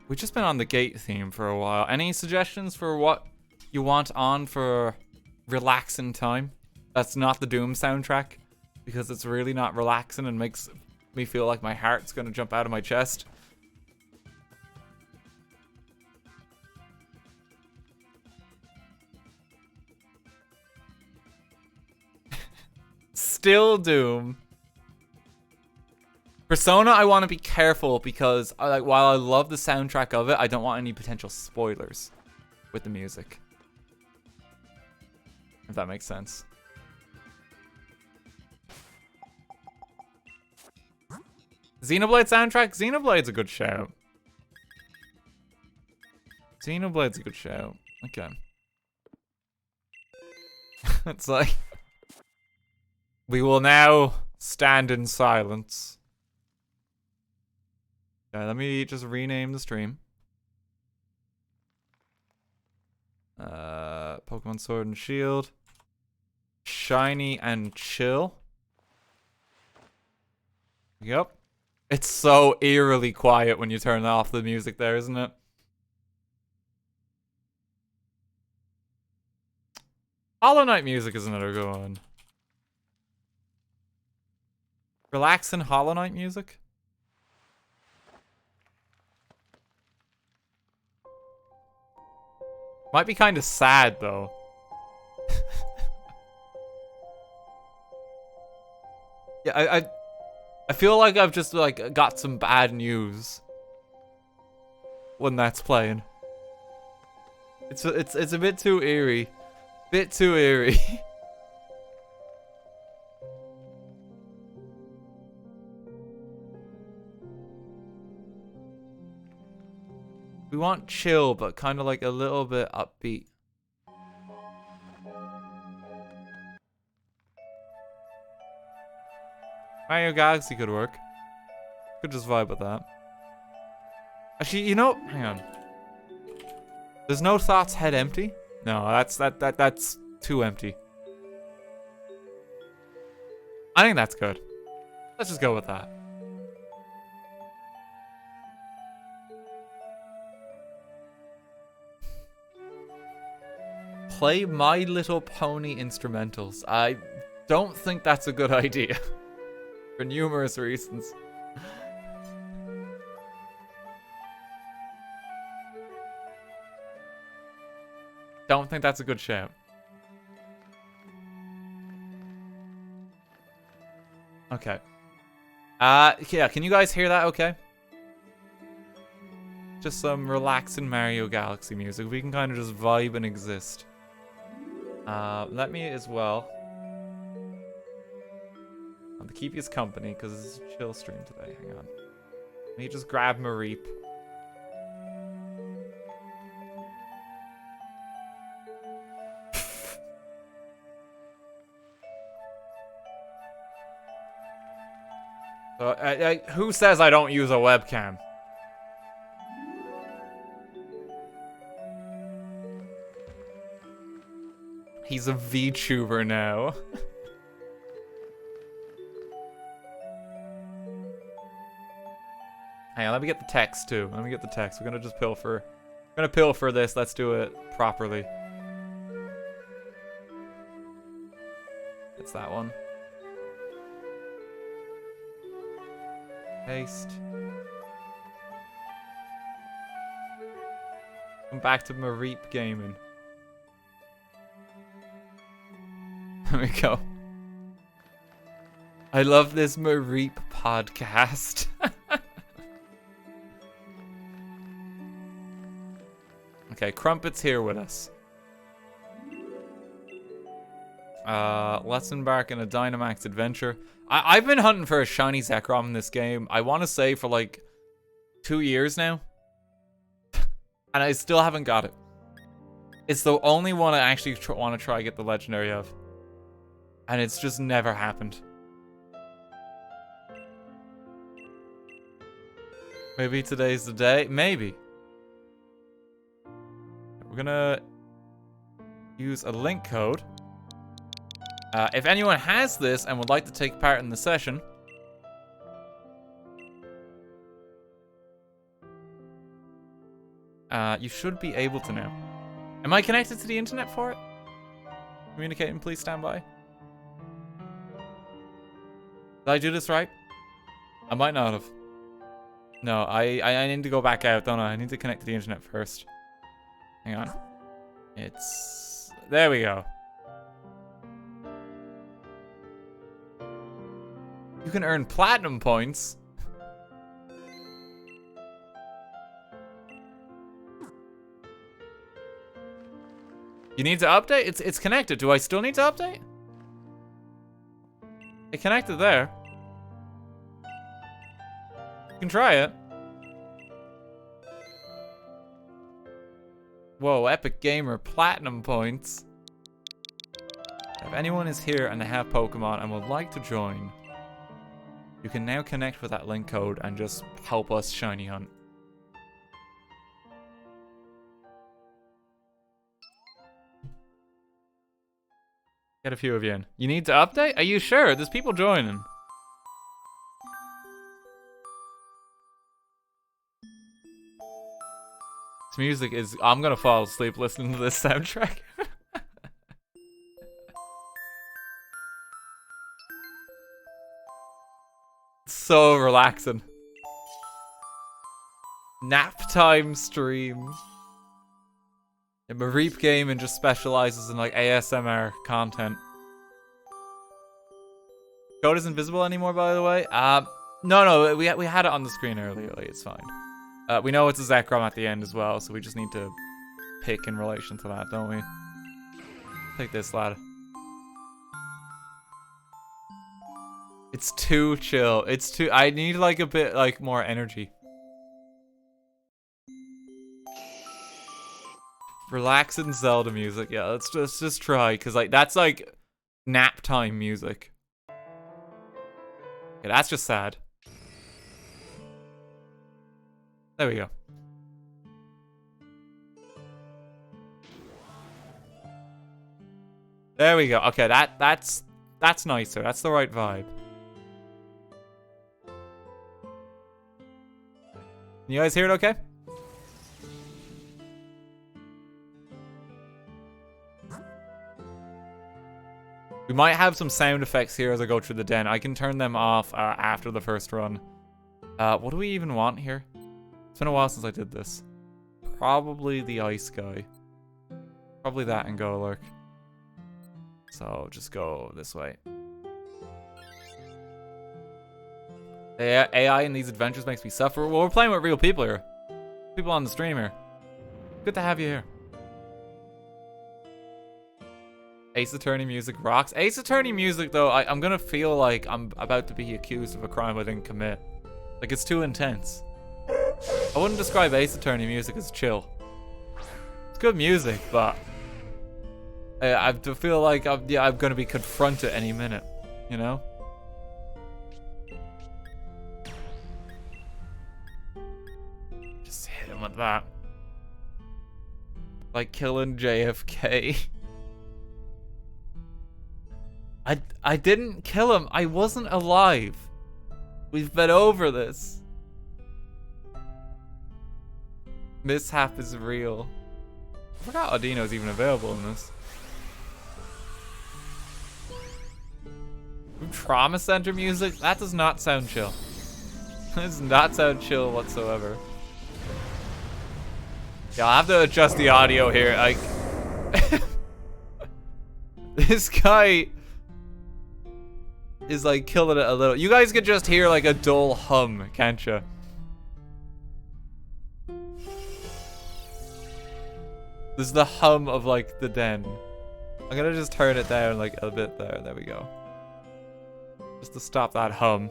We've just been on the Gate theme for a while. Any suggestions for what you want on for relaxing time? That's not the Doom soundtrack, because it's really not relaxing and makes me feel like my heart's gonna jump out of my chest. Still Doom. Persona, I want to be careful because while I love the soundtrack of it, I don't want any potential spoilers with the music. If that makes sense. Xenoblade soundtrack? Xenoblade's a good shout. Xenoblade's a good shout. Okay. It's like... We will now stand in silence. Okay, let me just rename the stream. Pokemon Sword and Shield. Shiny and Chill. Yep. It's so eerily quiet when you turn off the music there, isn't it? Hollow Knight music is another good one. Relaxing Hollow Knight music? Might be kind of sad, though. Yeah, I feel like I've just, like, got some bad news when that's playing. It's a bit too eerie. Bit too eerie. We want chill, but kind of like a little bit upbeat. Mario Galaxy could work. Could just vibe with that. Actually, you know, hang on. There's no thoughts head empty? No, that's too empty. I think that's good. Let's just go with that. Play My Little Pony instrumentals. I don't think that's a good idea. For numerous reasons. Don't think that's a good shout. Okay. Yeah, can you guys hear that okay? Just some relaxing Mario Galaxy music. We can kind of just vibe and exist. Let me as well. I'm to keep his company because it's a chill stream today. Hang on. Let me just grab Mareep. Who says I don't use a webcam? He's a VTuber now. Hang on, let me get the text too. Let me get the text. We're gonna just pilfer. We're gonna pilfer this. Let's do it properly. It's that one. Paste. Come back to Mareep Gaming. There we go. I love this Mareep podcast. Okay, Crumpet's here with us. Let's embark on a Dynamax adventure. I've been hunting for a shiny Zekrom in this game. I want to say for like 2 years now. And I still haven't got it. It's the only one I actually want to try get the legendary of. And it's just never happened. Maybe today's the day. Maybe. We're gonna use a link code. If anyone has this and would like to take part in the session, you should be able to now. Am I connected to the internet for it? Communicating, please stand by. Did I do this right? I might not have. No, I need to go back out, don't I? I need to connect to the internet first. Hang on. It's... There we go. You can earn platinum points. You need to update? It's connected. Do I still need to update? It connected there. You can try it. Whoa, Epic Gamer platinum points. If anyone is here and they have Pokemon and would like to join, you can now connect with that link code and just help us shiny hunt. Get a few of you in. You need to update? Are you sure? There's people joining. This music is... I'm gonna fall asleep listening to this soundtrack. So relaxing. Nap time stream. Yeah, Mareep Gaming just specializes in like ASMR content. Code isn't visible anymore, by the way. No, we had it on the screen earlier. Like, it's fine. We know it's a Zekrom at the end as well, so we just need to pick in relation to that, don't we? Take this, lad. It's too chill. It's too... I need like a bit like more energy. Relaxing Zelda music. Yeah, let's just try, because like that's like nap time music. Okay, that's just sad. There we go. There we go. Okay, that's nicer. That's the right vibe. You guys hear it okay? We might have some sound effects here as I go through the den. I can turn them off after the first run. What do we even want here? It's been a while since I did this. Probably the ice guy. Probably that and Golurk. So just go this way. The AI in these adventures makes me suffer. Well, we're playing with real people here. People on the stream here. Good to have you here. Ace Attorney music rocks. Ace Attorney music, though, I'm gonna feel like I'm about to be accused of a crime I didn't commit. Like, it's too intense. I wouldn't describe Ace Attorney music as chill. It's good music, but I feel like I'm gonna be confronted any minute, you know? Just hit him with that. Like killing JFK. I didn't kill him. I wasn't alive. We've been over this. Mishap is real. I forgot Audino's even available in this. Trauma Center music? That does not sound chill. That does not sound chill whatsoever. Yeah, I'll have to adjust the audio here. Like, this guy is like killing it a little. You guys could just hear like a dull hum, can't you? This is the hum of like the den. I'm gonna just turn it down like a bit there. There we go. Just to stop that hum.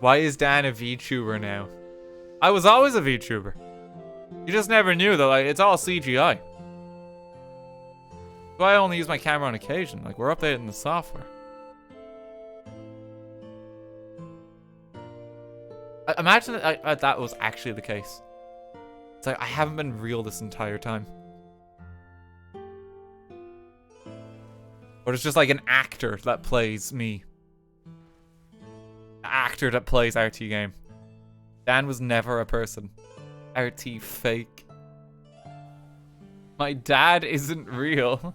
Why is Dan a VTuber now? I was always a VTuber. You just never knew that, like, it's all CGI. So I only use my camera on occasion. Like, we're updating the software. Imagine that that was actually the case. It's like, I haven't been real this entire time. Or it's just like an actor that plays me. An actor that plays RTGame. Dan was never a person. RT fake. My dad isn't real.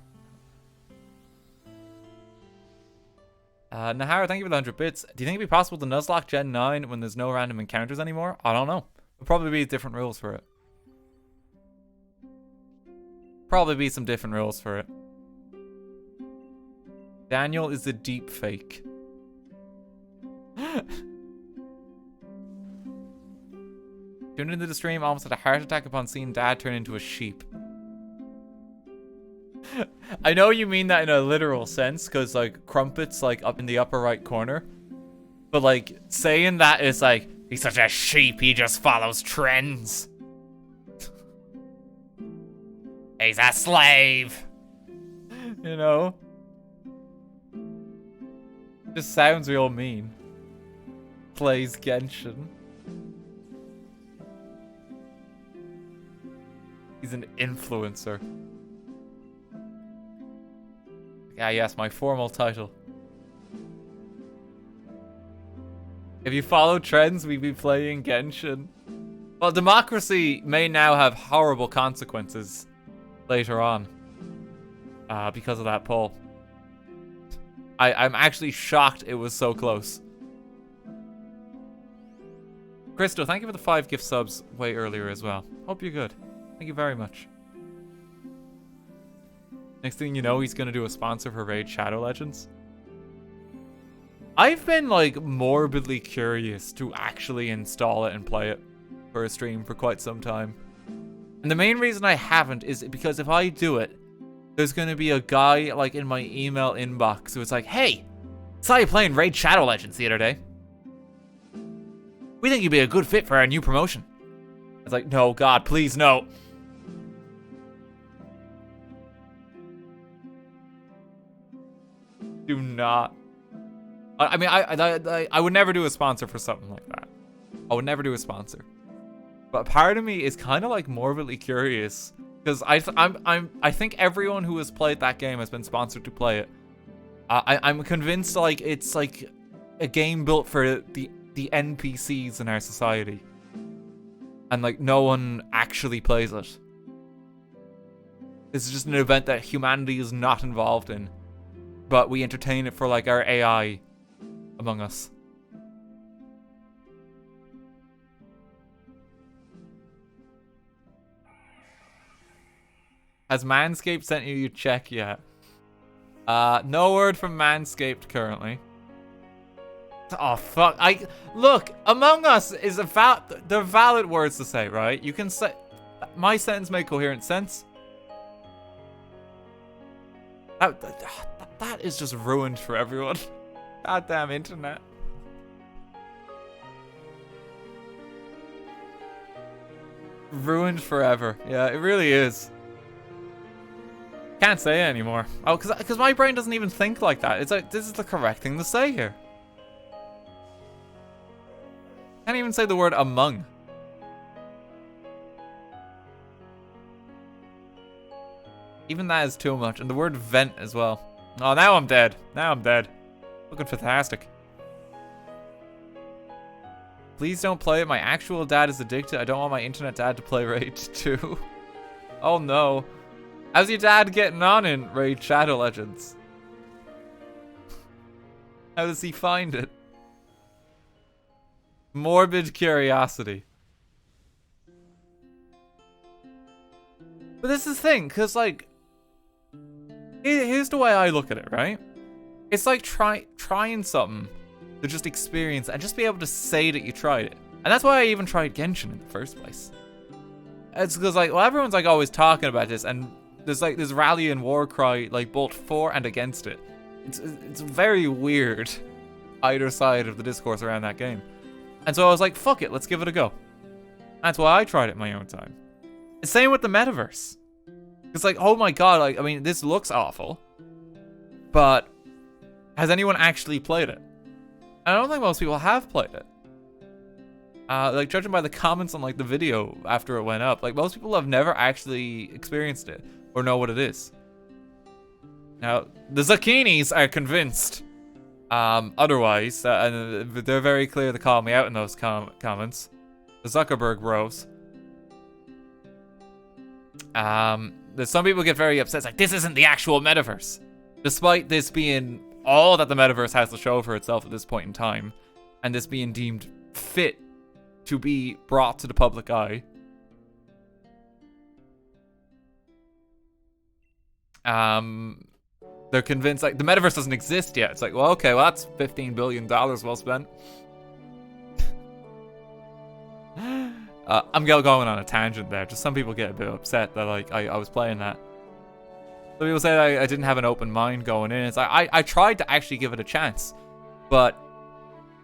Nahara, thank you for the 100 bits. Do you think it'd be possible to Nuzlocke Gen 9 when there's no random encounters anymore? I don't know. There'll probably be different rules for it. Probably be some different rules for it. Daniel is a deep fake. Tuned into the stream, almost had a heart attack upon seeing Dad turn into a sheep. I know you mean that in a literal sense, because, like, Crumpet's, like, up in the upper right corner. But, like, saying that is, like, he's such a sheep, he just follows trends. He's a slave. You know? Just sounds real mean. Plays Genshin. He's an influencer. Ah, yes, my formal title. If you follow trends, we'd be playing Genshin. Well, democracy may now have horrible consequences later on. Because of that poll. I'm actually shocked it was so close. Crystal, thank you for the 5 gift subs way earlier as well. Hope you're good. Thank you very much. Next thing you know, he's gonna do a sponsor for Raid Shadow Legends. I've been, like, morbidly curious to actually install it and play it for a stream for quite some time. And the main reason I haven't is because if I do it, there's gonna be a guy, like, in my email inbox who was like, hey, saw you playing Raid Shadow Legends the other day. We think you'd be a good fit for our new promotion. I was like, no, God, please, no. Do not. I mean, I would never do a sponsor for something like that. I would never do a sponsor. But part of me is kind of, like, morbidly curious. Because I think everyone who has played that game has been sponsored to play it. I'm convinced, like, it's like a game built for the NPCs in our society, and, like, no one actually plays it. This is just an event that humanity is not involved in, but we entertain it for, like, our AI among us. Has Manscaped sent you your check yet? No word from Manscaped currently. Oh, fuck. Look, Among Us is they're valid words to say, right? You can say... My sentence make coherent sense. That is just ruined for everyone. Goddamn internet. Ruined forever. Yeah, it really is. Can't say it anymore. Oh, because my brain doesn't even think like that. It's like, this is the correct thing to say here. Can't even say the word among. Even that is too much. And the word vent as well. Oh, now I'm dead. Now I'm dead. Looking fantastic. Please don't play it. My actual dad is addicted. I don't want my internet dad to play Raid 2. Oh no. How's your dad getting on in Raid Shadow Legends? How does he find it? Morbid curiosity. But this is the thing, because, like, here's the way I look at it, right? It's like trying something to just experience and just be able to say that you tried it. And that's why I even tried Genshin in the first place. It's because, like, well, everyone's, like, always talking about this, and there's like this rally and war cry, like both for and against it. It's very weird, either side of the discourse around that game. And so I was like, fuck it, let's give it a go. That's why I tried it in my own time. Same with the metaverse. It's like, oh my god, like, I mean, this looks awful, but has anyone actually played it? I don't think most people have played it. Like, judging by the comments on, like, the video after it went up, like, most people have never actually experienced it or know what it is. Now, the Zucchinis are convinced otherwise, and they're very clear to call me out in those comments. The Zuckerberg bros. Some people get very upset. It's like, this isn't the actual metaverse. Despite this being all that the metaverse has to show for itself at this point in time, and this being deemed fit to be brought to the public eye. They're convinced, like, the metaverse doesn't exist yet. It's like, well, okay, well, that's $15 billion well spent. I'm going on a tangent there. Just some people get a bit upset that, like, I was playing that. Some people say I didn't have an open mind going in. It's like, I tried to actually give it a chance. But,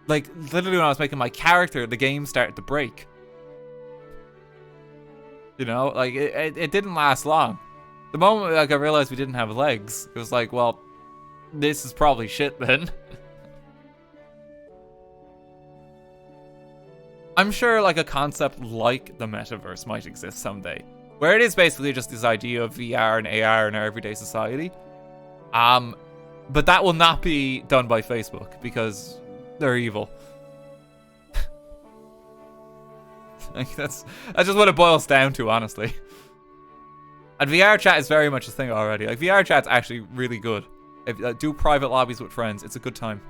like, literally when I was making my character, the game started to break. You know? Like, it didn't last long. The moment, like, I realized we didn't have legs, it was like, well, this is probably shit then. I'm sure, like, a concept like the metaverse might exist someday, where it is basically just this idea of VR and AR in our everyday society. But that will not be done by Facebook, because they're evil. Like, that's just what it boils down to, honestly. And VR chat is very much a thing already. Like, VR chat's actually really good. If do private lobbies with friends, it's a good time.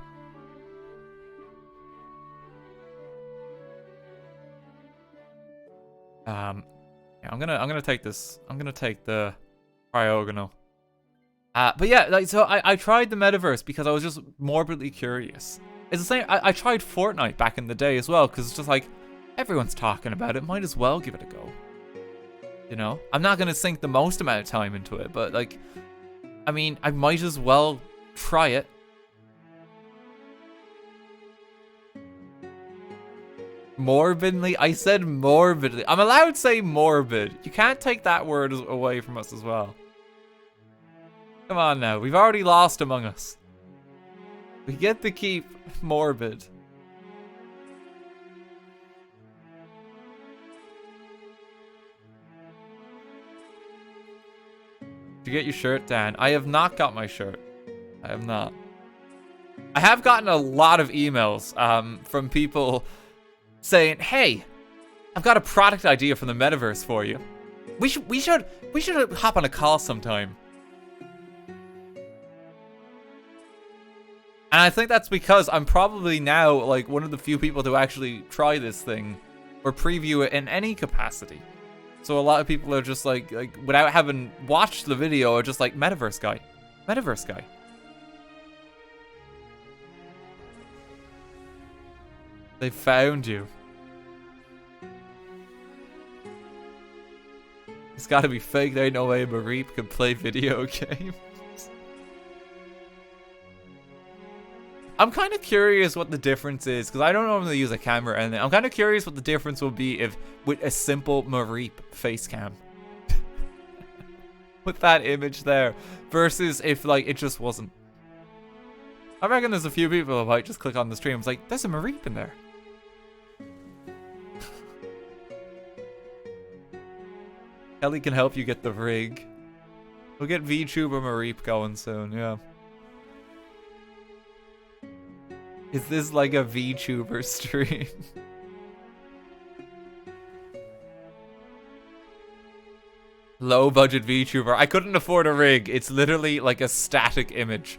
Yeah, I'm gonna take this. I'm gonna take the Cryogonal. But yeah, like, so I tried the metaverse because I was just morbidly curious. It's the same. I tried Fortnite back in the day as well, because it's just like, everyone's talking about it, might as well give it a go. You know, I'm not gonna sink the most amount of time into it, but, like, I mean, I might as well try it. Morbidly? I said morbidly. I'm allowed to say morbid. You can't take that word away from us as well. Come on now, we've already lost Among Us. We get to keep morbid. Did you get your shirt, Dan? I have not got my shirt. I have not. I have gotten a lot of emails from people saying, "Hey, I've got a product idea for the metaverse for you. We should hop on a call sometime." And I think that's because I'm probably now, like, one of the few people to actually try this thing or preview it in any capacity. So a lot of people are just like without having watched the video, are just like, metaverse guy. Metaverse guy. They found you. It's gotta be fake. There ain't no way Mareep can play video games. I'm kind of curious what the difference is, because I don't normally use a camera or anything. I'm kind of curious what the difference will be if with a simple Mareep face cam. With that image there, versus if, like, it just wasn't. I reckon there's a few people who might just click on the stream. It's like, there's a Mareep in there. Kelly can help you get the rig. We'll get VTuber Mareep going soon, yeah. Is this like a VTuber stream? Low budget VTuber. I couldn't afford a rig. It's literally like a static image.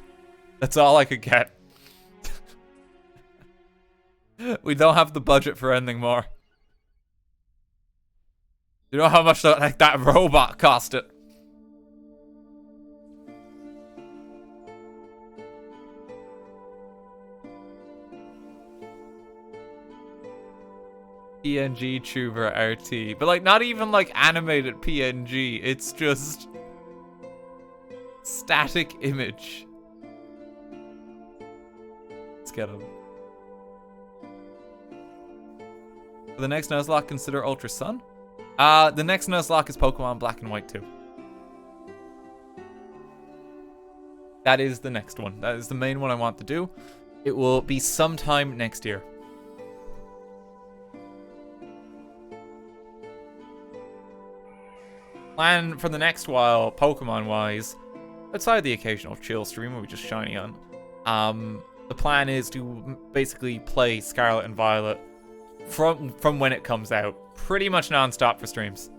That's all I could get. We don't have the budget for anything more. You know how much that robot costed? PNG tuber RT, but like not even like animated PNG. It's just Static image. Let's get him. For the next Nuzlocke, consider Ultra Sun. The next Nuzlocke is Pokemon Black and White 2. That is the next one. That is the main one I want to do. It will be sometime next year. Plan for the next while, Pokemon-wise, outside the occasional chill stream where we just shiny on, the plan is to basically play Scarlet and Violet from when it comes out, pretty much non-stop for streams.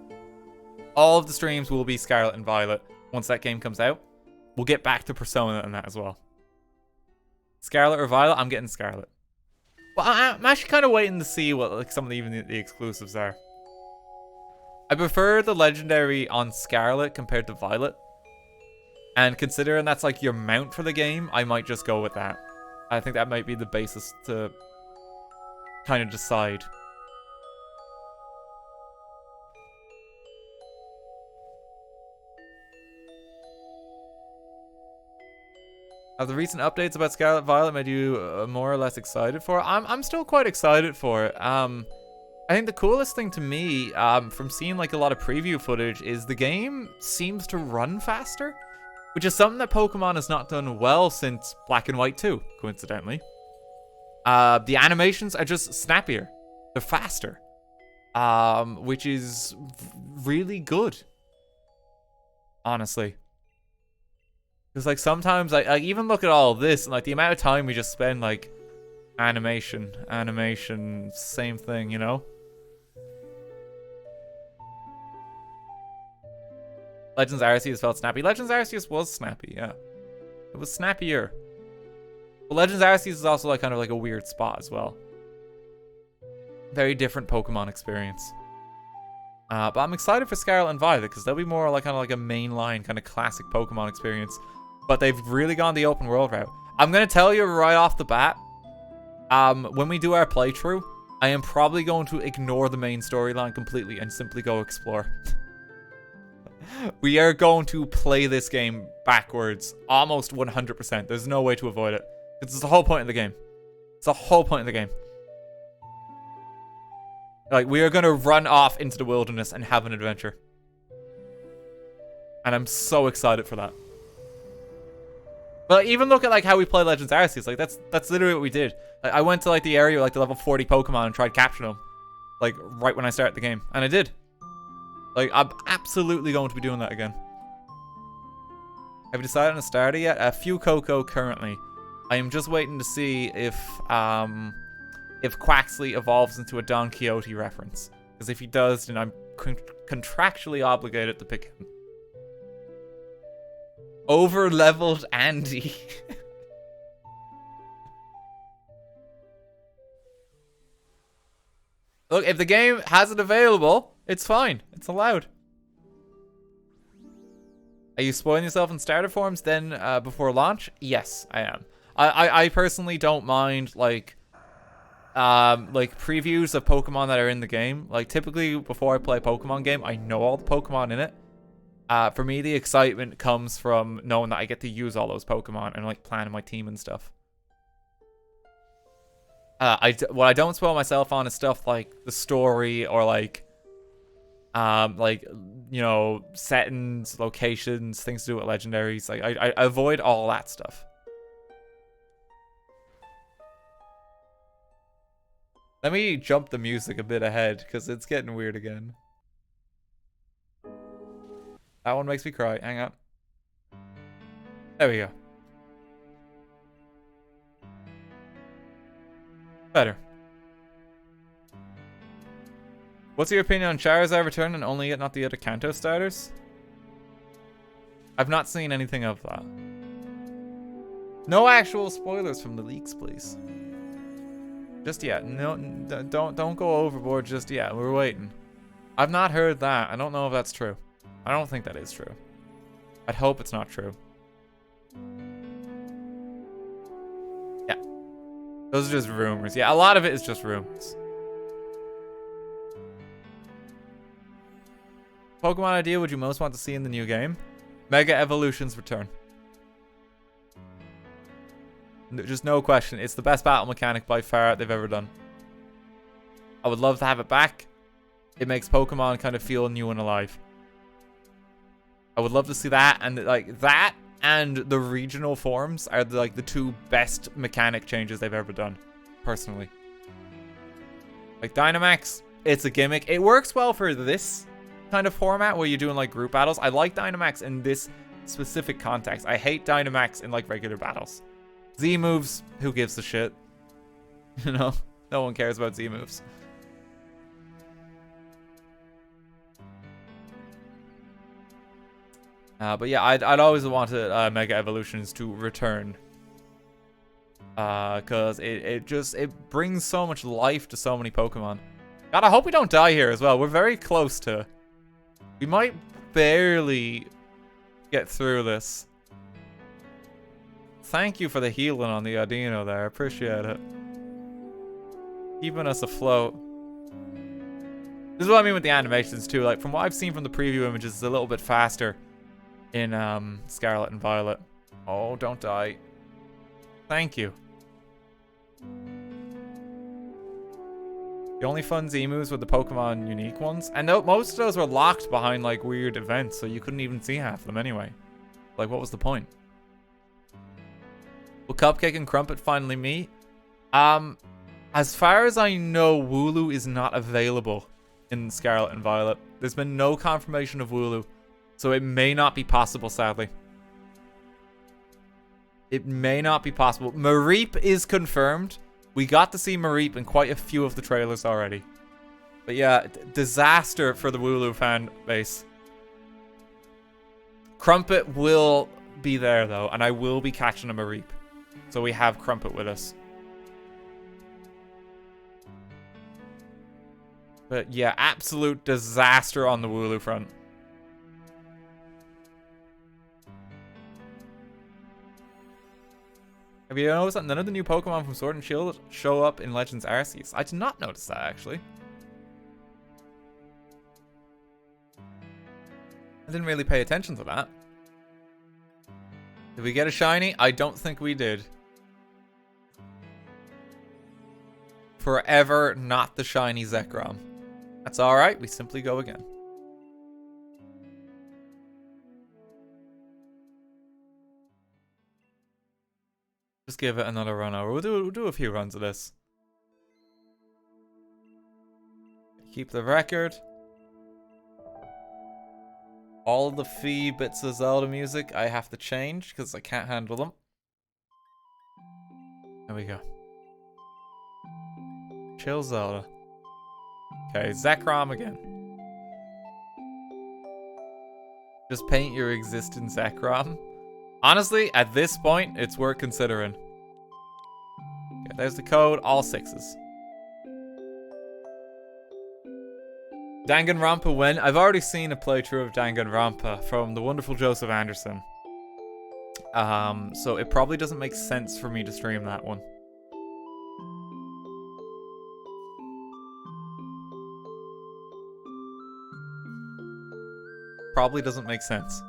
All of the streams will be Scarlet and Violet once that game comes out. We'll get back to Persona and that as well. Scarlet or Violet? I'm getting Scarlet. Well, I'm actually kind of waiting to see what like some of the exclusives are. I prefer the legendary on Scarlet compared to Violet. And considering that's like your mount for the game, I might just go with that. I think that might be the basis to kind of decide. Have the recent updates about Scarlet Violet made you more or less excited for it? I'm still quite excited for it. I think the coolest thing to me, from seeing like a lot of preview footage, is the game seems to run faster, which is something that Pokemon has not done well since Black and White 2, coincidentally. The animations are just snappier. They're faster. Which is really good. Honestly. Because like sometimes I even look at all of this and like the amount of time we just spend like animation, same thing, you know? Legends Arceus felt snappy. Legends Arceus was snappy, yeah. It was snappier. But Legends Arceus is also like kind of like a weird spot as well. Very different Pokemon experience. But I'm excited for Scarlet and Violet because they'll be more like kind of like a mainline kind of classic Pokemon experience. But they've really gone the open world route. I'm gonna tell you right off the bat, when we do our playthrough, I am probably going to ignore the main storyline completely and simply go explore. We are going to play this game backwards, almost 100%. There's no way to avoid it. It's the whole point of the game. It's the whole point of the game. Like, we are going to run off into the wilderness and have an adventure. And I'm so excited for that. But even look at like how we play Legends Arceus. Like that's literally what we did. Like, I went to like the area like the level 40 Pokemon and tried capturing them. Like right when I started the game. And I did. Like I'm absolutely going to be doing that again. Have you decided on a starter yet? A few Coco currently. I am just waiting to see if Quaxley evolves into a Don Quixote reference. Because if he does, then I'm contractually obligated to pick him. Over-leveled Andy. Look, if the game has it available, it's fine. It's allowed. Are you spoiling yourself in starter forms then before launch? Yes, I am. I personally don't mind like previews of Pokemon that are in the game. Like typically before I play a Pokemon game, I know all the Pokemon in it. For me, the excitement comes from knowing that I get to use all those Pokemon and like planning my team and stuff. What I don't spoil myself on is stuff like the story or like you know, settings, locations, things to do with legendaries. Like I avoid all that stuff. Let me jump the music a bit ahead because it's getting weird again. That one makes me cry. Hang on. There we go. Better. What's your opinion on Charizard return and only yet not the other Kanto starters? I've not seen anything of that. No actual spoilers from the leaks, please. Just yet. No, don't go overboard just yet. We're waiting. I've not heard that. I don't know if that's true. I don't think that is true. I'd hope it's not true. Yeah. Those are just rumors. Yeah, a lot of it is just rumors. Pokemon idea would you most want to see in the new game? Mega Evolution's return. Just no question. It's the best battle mechanic by far they've ever done. I would love to have it back. It makes Pokemon kind of feel new and alive. I would love to see that, and like that and the regional forms are like the two best mechanic changes they've ever done, personally. Like Dynamax, it's a gimmick. It works well for this kind of format where you're doing like group battles. I like Dynamax in this specific context. I hate Dynamax in like regular battles. Z moves, who gives a shit? You know, no one cares about Z moves. But yeah, I'd always wanted Mega Evolutions to return. Cause it brings so much life to so many Pokemon. God, I hope we don't die here as well. We're very close to. We might barely get through this. Thank you for the healing on the Audino there. I appreciate it. Keeping us afloat. This is what I mean with the animations too. Like from what I've seen from the preview images, it's a little bit faster in Scarlet and Violet. Oh, don't die. Thank you. The only fun Z moves were the Pokemon unique ones. And most of those were locked behind like weird events, so you couldn't even see half of them anyway. Like, what was the point? Will Cupcake and Crumpet finally meet? As far as I know, Wooloo is not available in Scarlet and Violet. There's been no confirmation of Wooloo, so it may not be possible, sadly. It may not be possible. Mareep is confirmed. We got to see Mareep in quite a few of the trailers already. But yeah, disaster for the Wooloo fan base. Crumpet will be there though, and I will be catching a Mareep. So we have Crumpet with us. But yeah, absolute disaster on the Wooloo front. Have you noticed that none of the new Pokemon from Sword and Shield show up in Legends Arceus? I did not notice that, actually. I didn't really pay attention to that. Did we get a shiny? I don't think we did. Forever not the shiny Zekrom. That's alright, we simply go again. Just give it another run over. We'll do a few runs of this. Keep the record. All of the Fee bits of Zelda music I have to change because I can't handle them. There we go. Chill Zelda. Okay, Zekrom again. Just paint your existing Zekrom. Honestly, at this point, it's worth considering. Okay, there's the code, all 6s. Danganronpa when? I've already seen a playthrough of Danganronpa from the wonderful Joseph Anderson. So it probably doesn't make sense for me to stream that one. Probably doesn't make sense.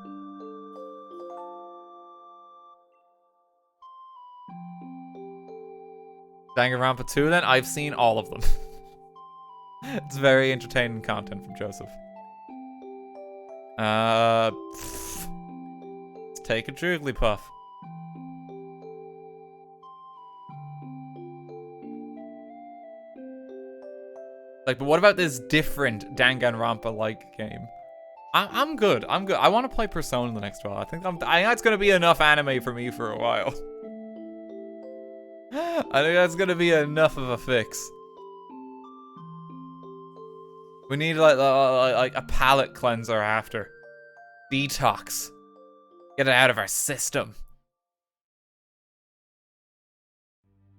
Danganronpa 2 then? I've seen all of them. It's very entertaining content from Joseph. Let's take a Jigglypuff. Like, but what about this different Danganronpa-like game? I'm good. I'm good. I want to play Persona the next while. I think that's gonna be enough anime for me for a while. I think that's gonna be enough of a fix. We need like a palate cleanser after. Detox. Get it out of our system.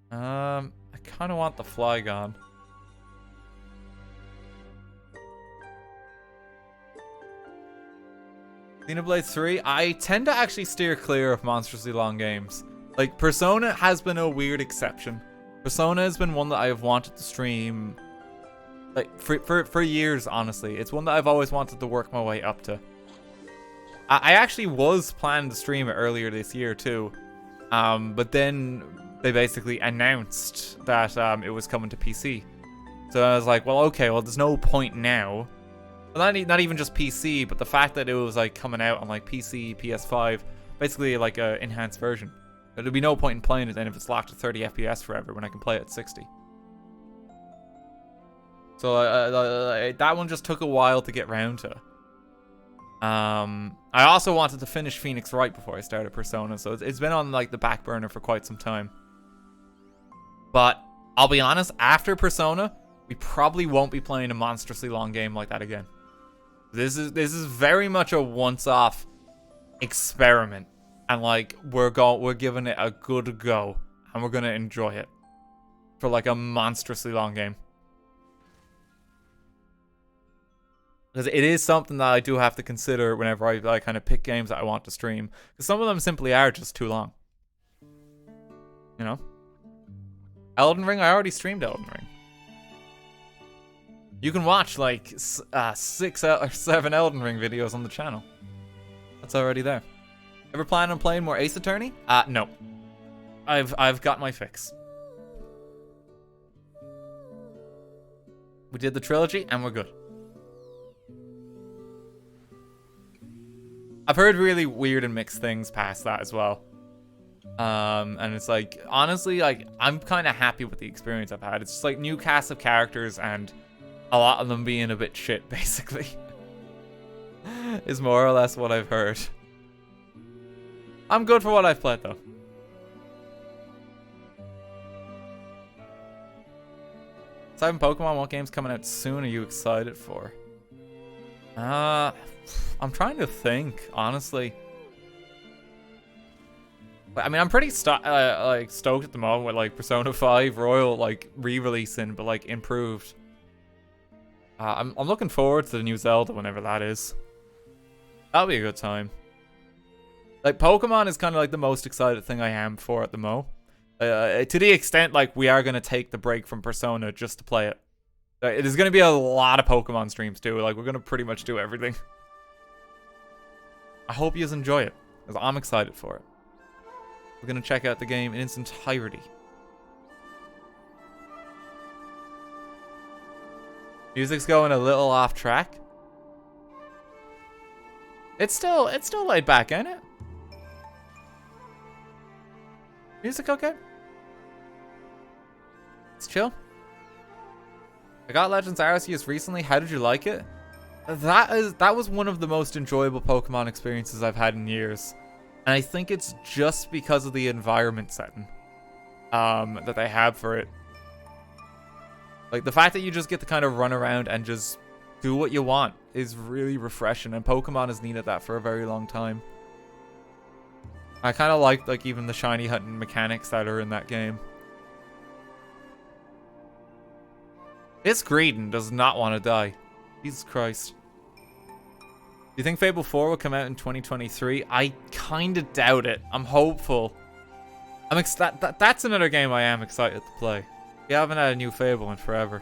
I kind of want the Flygon. Xenoblade 3, I tend to actually steer clear of monstrously long games. Like, Persona has been a weird exception. Persona has been one that I have wanted to stream, like, for years, honestly. It's one that I've always wanted to work my way up to. I actually was planning to stream it earlier this year, too. But then they basically announced that it was coming to PC. So I was like, well, okay, well, there's no point now. Well, not even just PC, but the fact that it was like coming out on like PC, PS5, basically like a enhanced version. There'd be no point in playing it then if it's locked at 30 FPS forever when I can play it at 60. So that one just took a while to get round to. I also wanted to finish Phoenix Wright before I started Persona, so it's been on like the back burner for quite some time. But I'll be honest, after Persona, we probably won't be playing a monstrously long game like that again. This is very much a once-off experiment, and like we're giving it a good go, and we're gonna enjoy it for like a monstrously long game. Because it is something that I do have to consider whenever I kind of pick games that I want to stream. Because some of them simply are just too long. You know? Elden Ring, I already streamed Elden Ring. You can watch like 6 or 7 Elden Ring videos on the channel. That's already there. Ever plan on playing more Ace Attorney? No. I've got my fix. We did the trilogy and we're good. I've heard really weird and mixed things past that as well. And it's like, honestly, like, I'm kind of happy with the experience I've had. It's just like new cast of characters and a lot of them being a bit shit, basically. Is more or less what I've heard. I'm good for what I've played, though. Aside from Pokemon, what game's coming out soon are you excited for? I'm trying to think, honestly. I mean, I'm pretty stoked at the moment with like Persona 5 Royal like re-releasing, but like improved. I'm looking forward to the new Zelda whenever that is. That'll be a good time. Like Pokemon is kind of like the most excited thing I am for at the mo. To the extent like we are gonna take the break from Persona just to play it. There's gonna be a lot of Pokemon streams too. Like we're gonna pretty much do everything. I hope you enjoy it, because I'm excited for it. We're gonna check out the game in its entirety. Music's going a little off track. It's still laid back, ain't it? Music okay? It's chill. I got Legends Arceus recently. How did you like it? That was one of the most enjoyable Pokemon experiences I've had in years. And I think it's just because of the environment setting that they have for it. Like, the fact that you just get to kind of run around and just do what you want is really refreshing. And Pokemon has needed that for a very long time. I kind of like even the shiny hunting mechanics that are in that game. This Greedon does not want to die. Jesus Christ. Do you think Fable 4 will come out in 2023? I kind of doubt it. I'm hopeful. That's another game I am excited to play. We haven't had a new Fable in forever.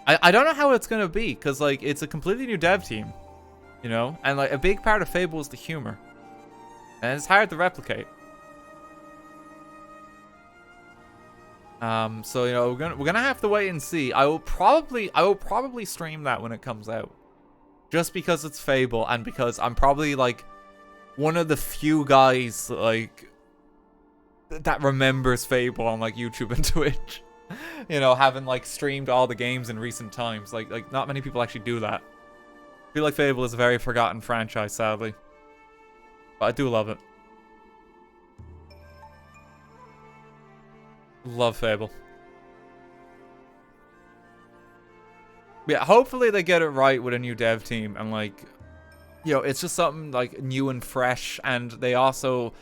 I don't know how it's going to be, because like it's a completely new dev team. You know? And like a big part of Fable is the humor. And it's hard to replicate. So you know, we're gonna have to wait and see. I will probably stream that when it comes out. Just because it's Fable and because I'm probably like one of the few guys like that remembers Fable on like YouTube and Twitch. You know, having like streamed all the games in recent times. Like not many people actually do that. I feel like Fable is a very forgotten franchise, sadly. But I do love it. Love Fable. Yeah, hopefully they get it right with a new dev team and like, you know, it's just something like new and fresh. And they also,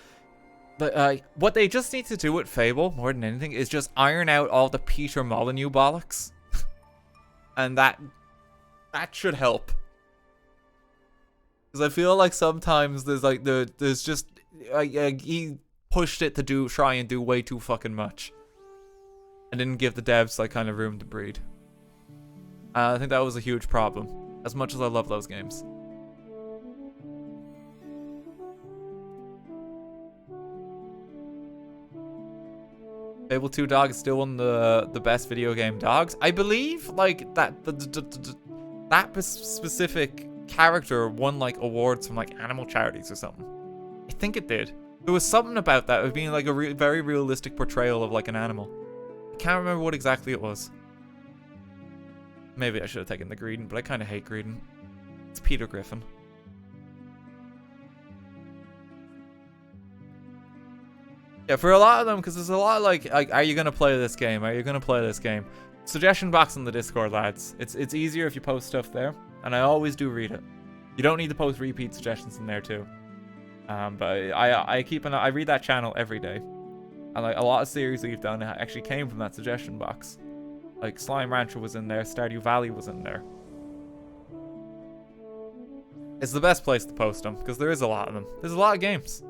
what they just need to do with Fable more than anything is just iron out all the Peter Molyneux bollocks, and that should help. Because I feel like sometimes there's like there's just he pushed it to try and do way too fucking much, and didn't give the devs like kind of room to breathe. I think that was a huge problem, as much as I love those games. Fable 2 dog is still one of the best video game dogs. I believe like that that specific character won like awards from like animal charities or something. I think it did. There was something about that of being like a very realistic portrayal of like an animal. I can't remember what exactly it was. Maybe I should have taken the Greedon, but I kind of hate Greedon. It's Peter Griffin. Yeah, for a lot of them, because there's a lot of like, are you going to play this game? Are you going to play this game? Suggestion box in the Discord, lads. It's easier if you post stuff there, and I always do read it. You don't need to post repeat suggestions in there too. But I read that channel every day. And like a lot of series we've done actually came from that suggestion box. Like Slime Rancher was in there, Stardew Valley was in there. It's the best place to post them, because there is a lot of them. There's a lot of games.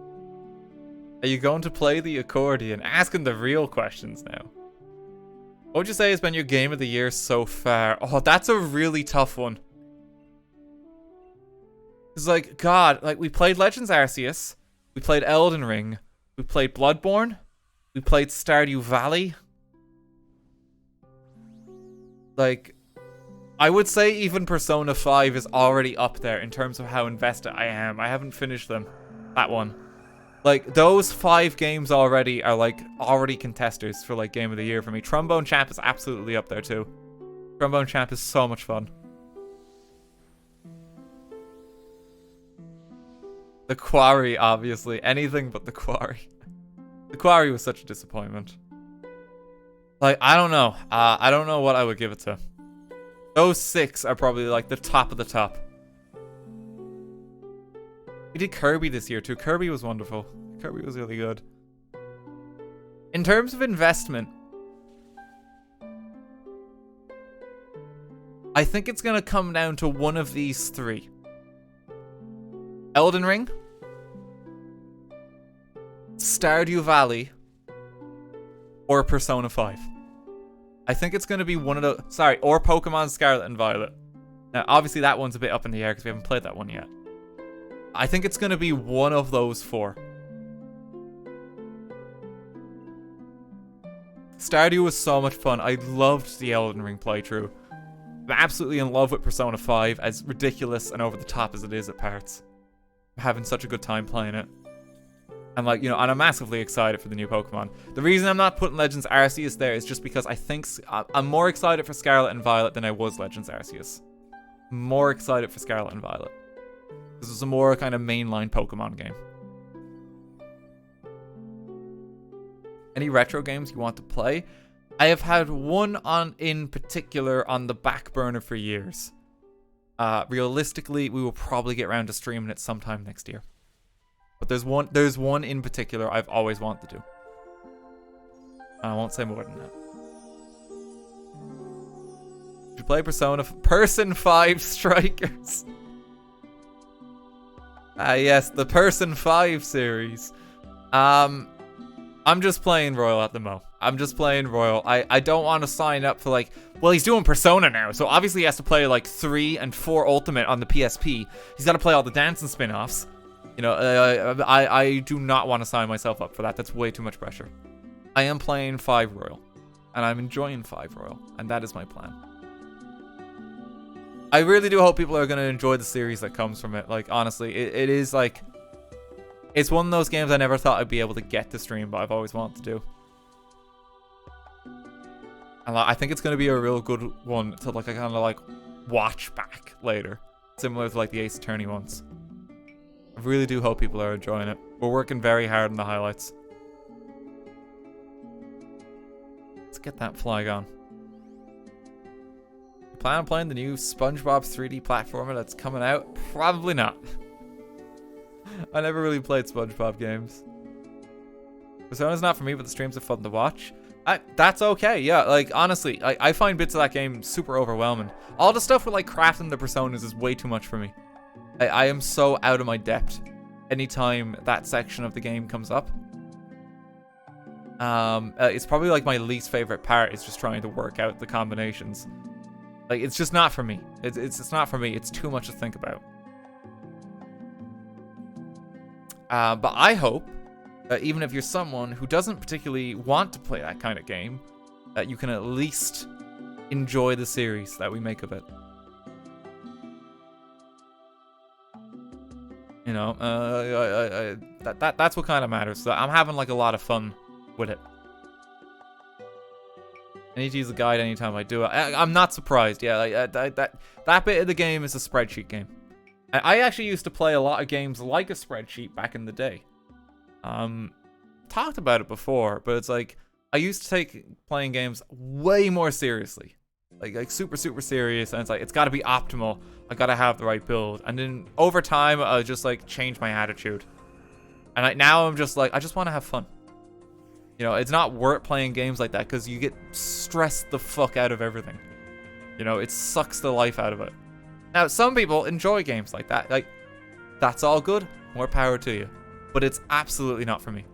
Are you going to play the accordion? Asking the real questions now. What would you say has been your game of the year so far? Oh, that's a really tough one. It's like, God, like we played Legends Arceus, we played Elden Ring, we played Bloodborne, we played Stardew Valley. Like, I would say even Persona 5 is already up there in terms of how invested I am. I haven't finished them. That one. Like, those 5 games already are, like, already contesters for, like, Game of the Year for me. Trombone Champ is absolutely up there, too. Trombone Champ is so much fun. The Quarry, obviously. Anything but The Quarry. The Quarry was such a disappointment. Like, I don't know. I don't know what I would give it to. Those 6 are probably, like, the top of the top. We did Kirby this year, too. Kirby was wonderful. Kirby was really good. In terms of investment, I think it's going to come down to one of these 3. Elden Ring, Stardew Valley, or Persona 5. I think it's going to be one of the... Sorry, or Pokemon Scarlet and Violet. Now, obviously that one's a bit up in the air because we haven't played that one yet. I think it's going to be one of those 4. Stardew was so much fun. I loved the Elden Ring playthrough. I'm absolutely in love with Persona 5, as ridiculous and over the top as it is at parts. I'm having such a good time playing it. And like, you know, and I'm massively excited for the new Pokemon. The reason I'm not putting Legends Arceus there is just because I think I'm more excited for Scarlet and Violet than I was Legends Arceus. More excited for Scarlet and Violet. This is a more kind of mainline Pokemon game. Any retro games you want to play? I have had one in particular on the back burner for years. Realistically, we will probably get around to streaming it sometime next year. But there's one in particular I've always wanted to do. I won't say more than that. Did you play Person 5 Strikers? Yes, the Person 5 series. I'm just playing Royal at the mo. I'm just playing Royal. I don't want to sign up for like... Well, he's doing Persona now, so obviously he has to play like 3 and 4 Ultimate on the PSP. He's got to play all the dancing spin-offs. You know, I do not want to sign myself up for that. That's way too much pressure. I am playing 5 Royal, and I'm enjoying 5 Royal, and that is my plan. I really do hope people are going to enjoy the series that comes from it. Like, honestly, it is like... It's one of those games I never thought I'd be able to get to stream, but I've always wanted to do. And I think it's going to be a real good one to like kind of like watch back later. Similar to like the Ace Attorney ones. I really do hope people are enjoying it. We're working very hard on the highlights. Let's get that flag on. You plan on playing the new SpongeBob 3D platformer that's coming out? Probably not. I never really played SpongeBob games. Persona's not for me, but the streams are fun to watch. That's okay, yeah. Like, honestly, I find bits of that game super overwhelming. All the stuff with, like, crafting the personas is way too much for me. I am so out of my depth anytime that section of the game comes up. It's probably, like, my least favorite part is just trying to work out the combinations. Like, it's just not for me. It's not for me. It's too much to think about. But I hope even if you're someone who doesn't particularly want to play that kind of game, that you can at least enjoy the series that we make of it. You know, that's what kind of matters. So I'm having like a lot of fun with it. I need to use the guide anytime I do it. I'm not surprised. Yeah, that bit of the game is a spreadsheet game. I actually used to play a lot of games like a spreadsheet back in the day. Talked about it before, but it's like I used to take playing games way more seriously. Like super serious, and it's like it's got to be optimal. I got to have the right build, and then over time I just like changed my attitude. And now I'm just like I just want to have fun. You know, it's not worth playing games like that because you get stressed the fuck out of everything. You know, it sucks the life out of it. Now, some people enjoy games like that. Like, that's all good. More power to you. But it's absolutely not for me.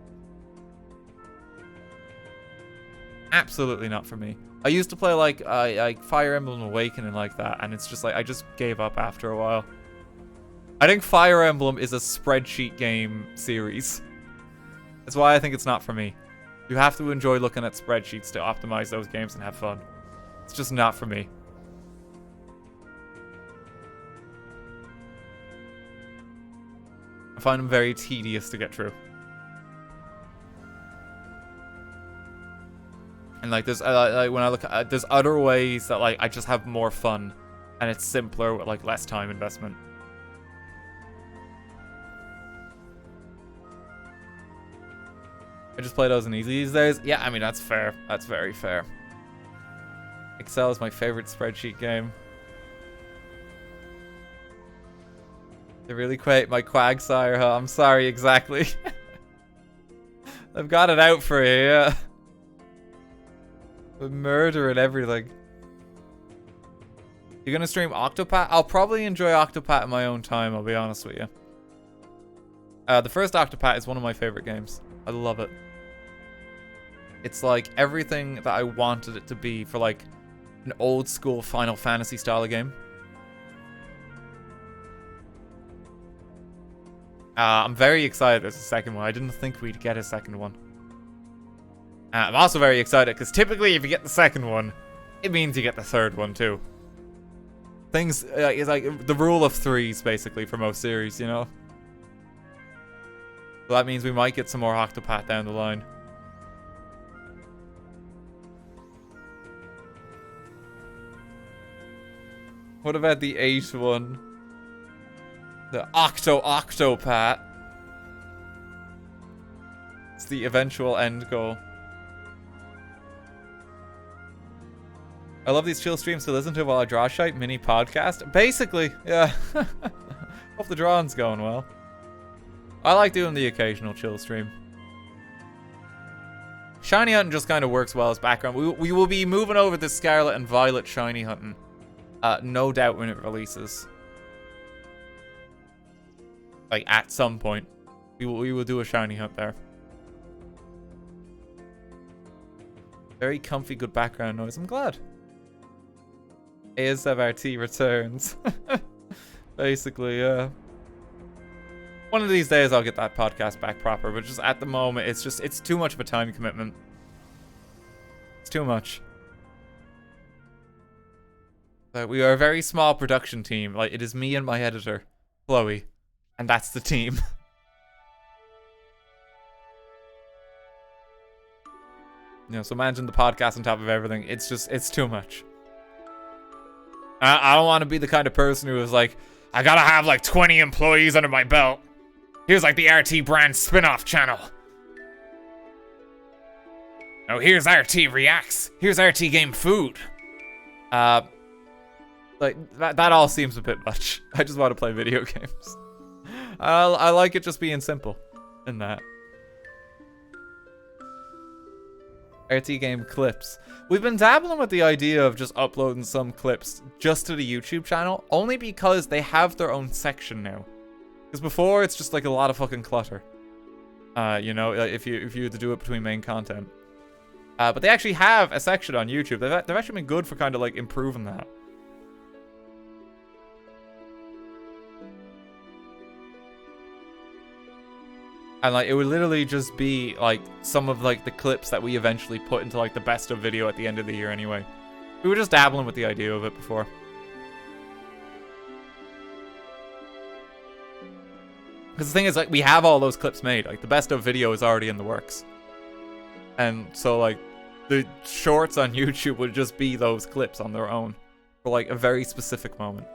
Absolutely not for me. I used to play like Fire Emblem Awakening like that, and it's just like I just gave up after a while. I think Fire Emblem is a spreadsheet game series. That's why I think it's not for me. You have to enjoy looking at spreadsheets to optimize those games and have fun. It's just not for me. I find them very tedious to get through. And like there's like when I look at there's other ways that like I just have more fun and it's simpler with like less time investment. I just play those in easy these days. Yeah, I mean that's fair. That's very fair. Excel is my favorite spreadsheet game. They really create my Quagsire, huh? I'm sorry, exactly. I've got it out for you, yeah. With murder and everything. You're gonna stream Octopath? I'll probably enjoy Octopath in my own time, I'll be honest with you. The first Octopath is one of my favorite games. I love it. It's like everything that I wanted it to be for like an old school Final Fantasy style of game. I'm very excited there's a second one. I didn't think we'd get a second one. I'm also very excited because typically if you get the second one, it means you get the third one too. Things, it's like the rule of threes basically for most series, you know? So that means we might get some more Octopath down the line. What about the 8th one? The Octopath. It's the eventual end goal. I love these chill streams to listen to while I draw shite. Mini podcast. Basically, yeah. Hope the drawing's going well. I like doing the occasional chill stream. Shiny hunting just kind of works well as background. We will be moving over to Scarlet and Violet shiny hunting. No doubt when it releases. Like, at some point. We will do a shiny hunt there. Very comfy, good background noise. I'm glad. ASMRT returns. Basically, yeah. One of these days I'll get that podcast back proper, but just at the moment, it's too much of a time commitment. It's too much. But we are a very small production team. Like, it is me and my editor, Chloe. And that's the team. You know, so managing the podcast on top of everything, it's too much. I don't want to be the kind of person who is like, I gotta have like 20 employees under my belt. Here's like the RT brand spin-off channel. Oh, here's RT Reacts. Here's RTGame Food. Like, that all seems a bit much. I just want to play video games. I like it just being simple in that. RTGame clips. We've been dabbling with the idea of just uploading some clips just to the YouTube channel, only because they have their own section now. Because before, it's just like a lot of fucking clutter. You know, if you had to do it between main content. But they actually have a section on YouTube. They've actually been good for kind of like improving that. And like, it would literally just be like some of like the clips that we eventually put into like the best of video at the end of the year anyway. We were just dabbling with the idea of it before. Because the thing is, like, we have all those clips made. Like, the best of video is already in the works. And so, like, the shorts on YouTube would just be those clips on their own. For, like, a very specific moment.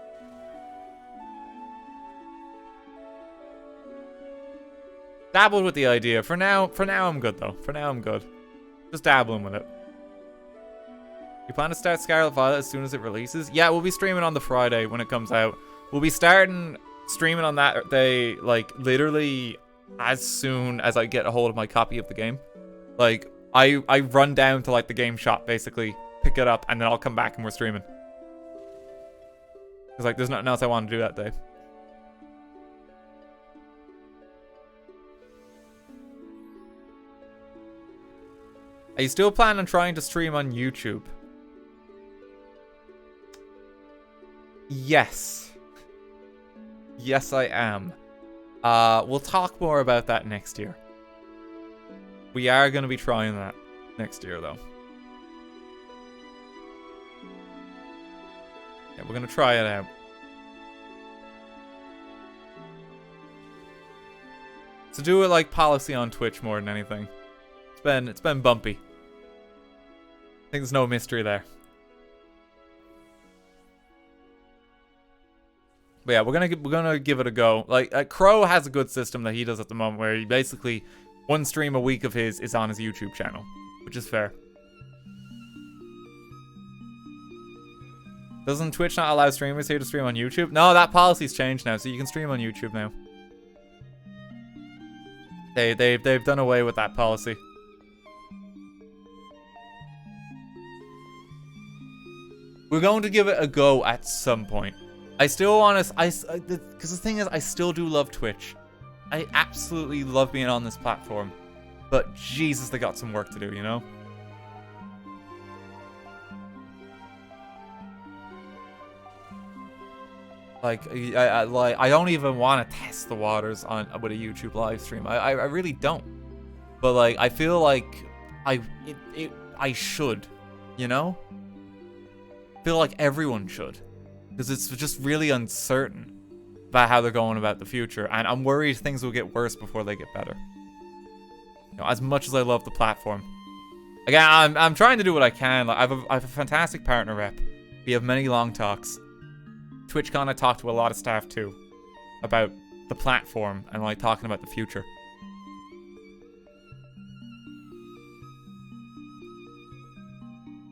Dabbled with the idea. For now I'm good, though. For now, I'm good. Just dabbling with it. You plan to start Scarlet Violet as soon as it releases? Yeah, we'll be streaming on the Friday when it comes out. We'll be starting streaming on that day, like, literally as soon as I get a hold of my copy of the game. Like, I run down to, like, the game shop, basically, pick it up, and then I'll come back and we're streaming. Because, like, there's nothing else I want to do that day. Are you still planning on trying to stream on YouTube? Yes. Yes, I am. We'll talk more about that next year. We are going to be trying that next year, though. Yeah, we're going to try it out. So do it like policy on Twitch more than anything. It's been bumpy. I think there's no mystery there. But yeah, we're gonna give it a go. Like, Crow has a good system that he does at the moment, where he basically one stream a week of his is on his YouTube channel, which is fair. Doesn't Twitch not allow streamers here to stream on YouTube? No, that policy's changed now, so you can stream on YouTube now. They've done away with that policy. We're going to give it a go at some point. I still want to, because the thing is, I still do love Twitch. I absolutely love being on this platform. But Jesus, they got some work to do, you know? Like, I don't even want to test the waters with a YouTube live stream. I really don't. But like, I feel like I should, you know? I feel like everyone should. Because it's just really uncertain about how they're going about the future. And I'm worried things will get worse before they get better. You know, as much as I love the platform. Again, I'm trying to do what I can. Like, I have a fantastic partner rep. We have many long talks. TwitchCon, I talk to a lot of staff too. About the platform and like talking about the future.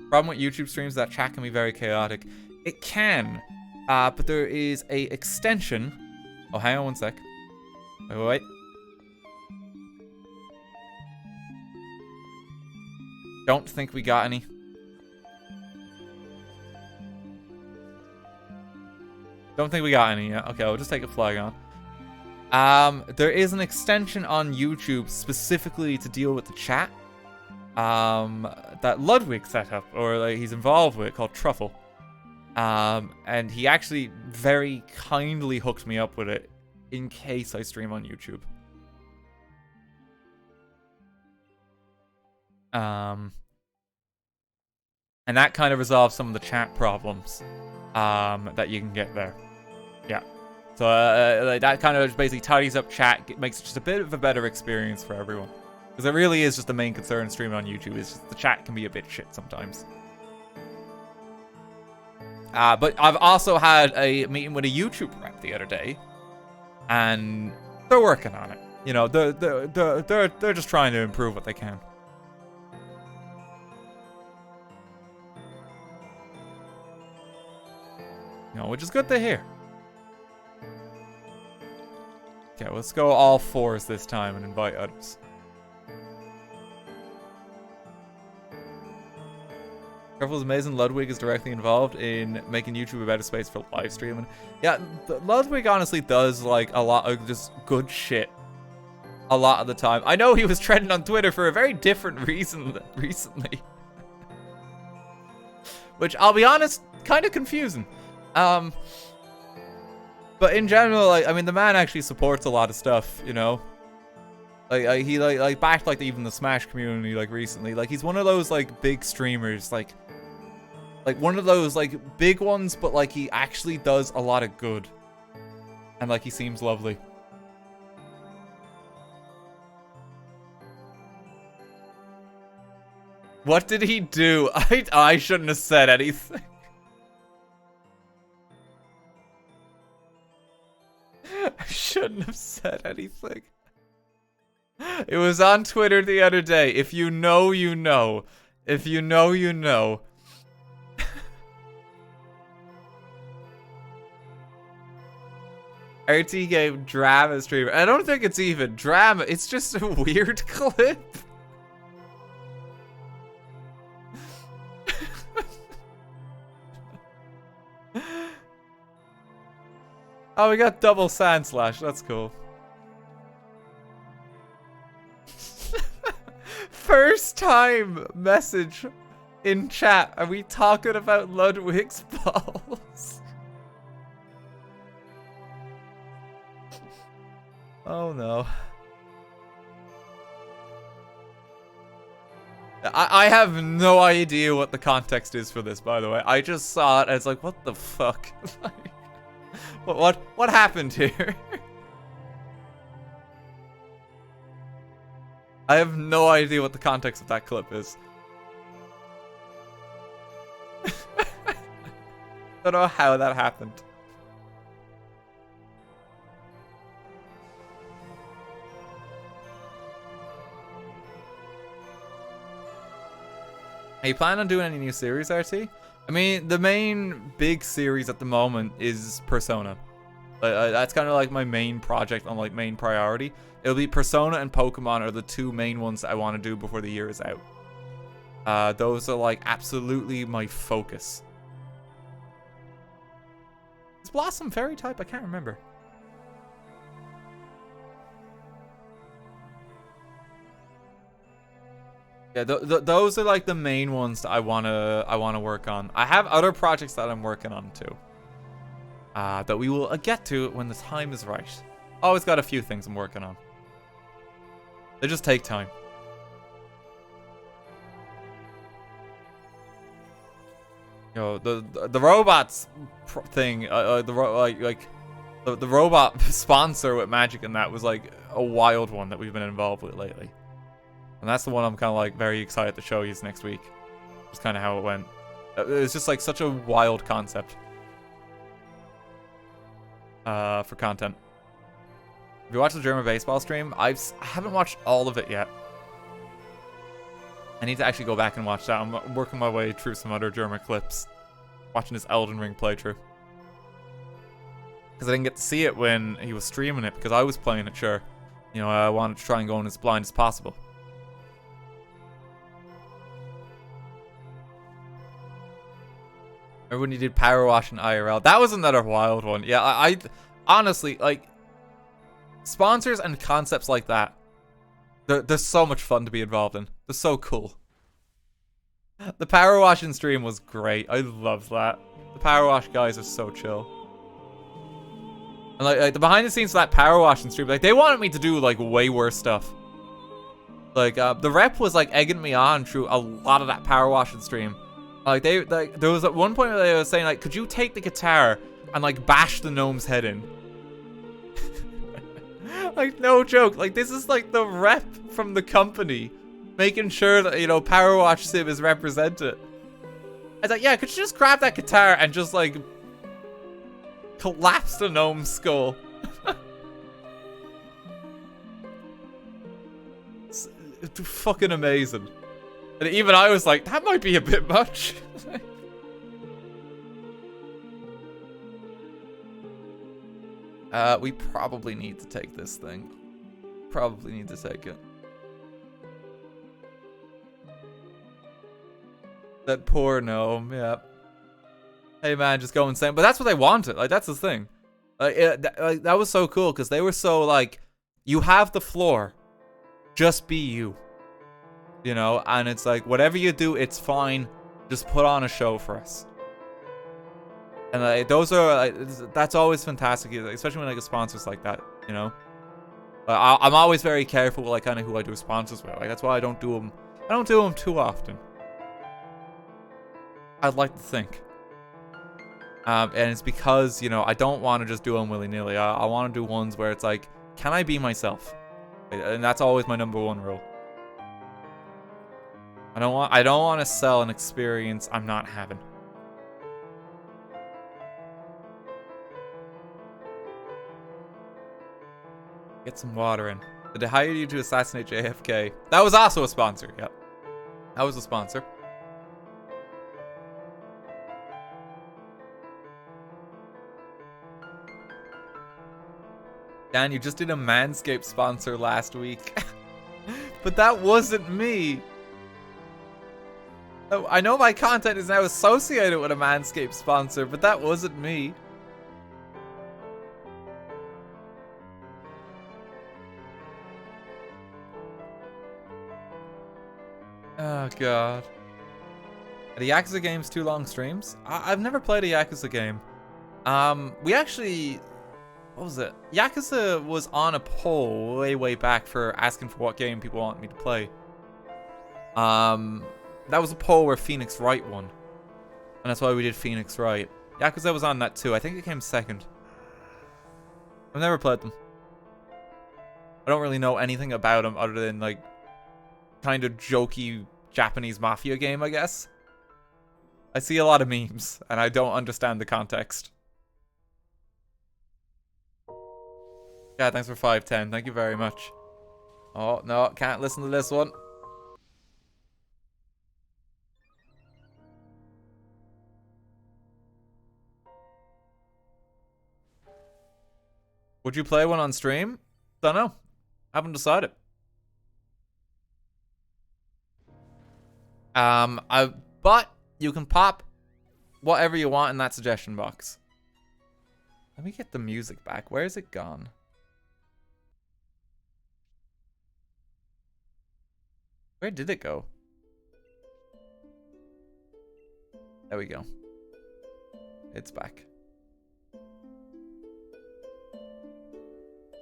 Problem with YouTube streams is that chat can be very chaotic. It can. But there is a extension. Oh, hang on one sec. Wait. Don't think we got any. Don't think we got any yet. Okay, we'll just take a flag on. There is an extension on YouTube specifically to deal with the chat. That Ludwig set up, or like, he's involved with, called Truffle. And he actually very kindly hooked me up with it in case I stream on YouTube. And that kind of resolves some of the chat problems that you can get there. Yeah. So like that kind of basically tidies up chat, makes it just a bit of a better experience for everyone. Because it really is just the main concern streaming on YouTube, is just the chat can be a bit shit sometimes. But I've also had a meeting with a YouTube rep the other day, and they're working on it. You know, they're just trying to improve what they can. You know, which is good to hear. Okay, let's go all fours this time and invite others. Careful is amazing. Ludwig is directly involved in making YouTube a better space for live streaming. Yeah, Ludwig honestly does like a lot of just good shit a lot of the time. I know he was trending on Twitter for a very different reason recently. Which, I'll be honest, kind of confusing. But in general, like, I mean, the man actually supports a lot of stuff, you know? Like he like backed like even the Smash community like recently. Like he's one of those like big streamers, like one of those like big ones, but like he actually does a lot of good. And like he seems lovely. What did he do? I shouldn't have said anything. I shouldn't have said anything. It was on Twitter the other day. If you know, you know. If you know, you know. RTGame drama streamer. I don't think it's even drama. It's just a weird clip. Oh, we got double sand slash. That's cool. First time message in chat. Are we talking about Ludwig's balls? Oh no. I have no idea what the context is for this, by the way. I just saw it and it's like, what the fuck? What happened here? I have no idea what the context of that clip is. Don't know how that happened. Are you planning on doing any new series, RT? I mean, the main big series at the moment is Persona. That's kind of like my main project on like main priority. It'll be Persona and Pokemon are the two main ones that I want to do before the year is out. Those are like absolutely my focus. Is Blossom fairy type? I can't remember. Yeah, those are like the main ones that I wanna work on. I have other projects that I'm working on too. That we will get to when the time is right. Always got a few things I'm working on. They just take time. You know, the robots thing, the robot sponsor with Magic and that was like a wild one that we've been involved with lately. And that's the one I'm kind of like very excited to show you next week. Just kind of how it went. It was just like such a wild concept. For content. Have you watched the German baseball stream? I haven't watched all of it yet. I need to actually go back and watch that. I'm working my way through some other German clips. Watching his Elden Ring playthrough. Because I didn't get to see it when he was streaming it, because I was playing it, sure. You know, I wanted to try and go in as blind as possible. Remember when you did Power Wash in IRL? That was another wild one. Yeah, I honestly, like, sponsors and concepts like that, they're so much fun to be involved in. They're so cool. The Power Wash in stream was great. I love that. The Power Wash guys are so chill. And like the behind the scenes for that Power Wash in stream, like they wanted me to do like way worse stuff. Like the rep was like egging me on through a lot of that Power Wash in stream. Like there was at one point where they were saying like, could you take the guitar and like bash the gnome's head in? Like no joke. Like this is like the rep from the company making sure that, you know, Power Wash Sim is represented. I was like, yeah, could you just grab that guitar and just like collapse the gnome's skull? It's fucking amazing. And even I was like, that might be a bit much. We probably need to take this thing. Probably need to take it. That poor gnome, yeah. Hey man, just go insane. But that's what they wanted. Like, that's the thing. Like, that was so cool because they were so like, you have the floor. Just be you. You know, and it's like, whatever you do, it's fine. Just put on a show for us. And like, those are, like, that's always fantastic, especially when like a sponsor's like that, you know? I'm always very careful with like kind of who I do sponsors with. Like that's why I don't do them. I don't do them too often. I'd like to think. And it's because, you know, I don't want to just do them willy-nilly. I want to do ones where it's like, can I be myself? And that's always my #1 rule. I don't want to sell an experience I'm not having. Get some water in. Did they hire you to assassinate JFK? That was also a sponsor, yep. That was a sponsor. Dan, you just did a Manscaped sponsor last week. But that wasn't me. Oh, I know my content is now associated with a Manscaped sponsor, but that wasn't me. Oh god. Are the Yakuza games too long streams? I've never played a Yakuza game. We actually... What was it? Yakuza was on a poll way back for asking for what game people want me to play. That was a poll where Phoenix Wright won. And that's why we did Phoenix Wright. Yakuza was on that too. I think it came second. I've never played them. I don't really know anything about them other than like kind of jokey Japanese mafia game, I guess. I see a lot of memes and I don't understand the context. Yeah, thanks for 510. Thank you very much. Oh, no, can't listen to this one. Would you play one on stream? Don't know. Haven't decided. But you can pop whatever you want in that suggestion box. Let me get the music back. Where is it gone? Where did it go? There we go. It's back.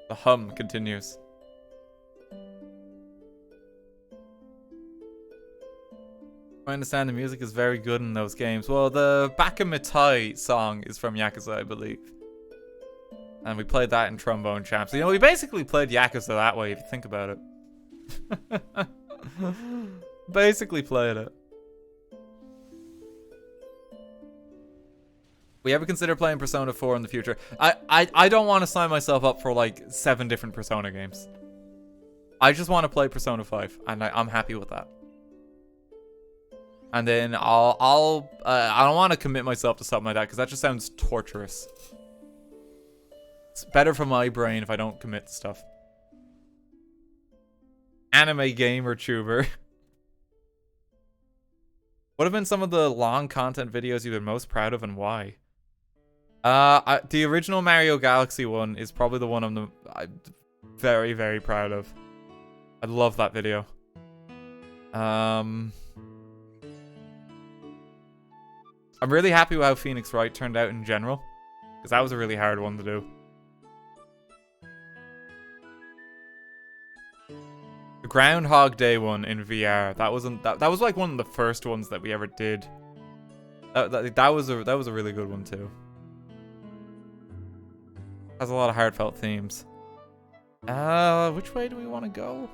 The hum continues. I understand the music is very good in those games. Well, the Bakamitai song is from Yakuza, I believe. And we played that in Trombone Champs. You know, we basically played Yakuza that way, if you think about it. Basically played it. We ever consider playing Persona 4 in the future? I don't want to sign myself up for like 7 different Persona games. I just want to play Persona 5, and I'm happy with that. And then I don't want to commit myself to something like that because that just sounds torturous. It's better for my brain if I don't commit to stuff. Anime gamer tuber. What have been some of the long content videos you've been most proud of and why? The original Mario Galaxy one is probably the one I'm very, very proud of. I love that video. I'm really happy with how Phoenix Wright turned out in general, because that was a really hard one to do. The Groundhog Day one in VR, that was like one of the first ones that we ever did. That was a really good one too. Has a lot of heartfelt themes. Which way do we want to go?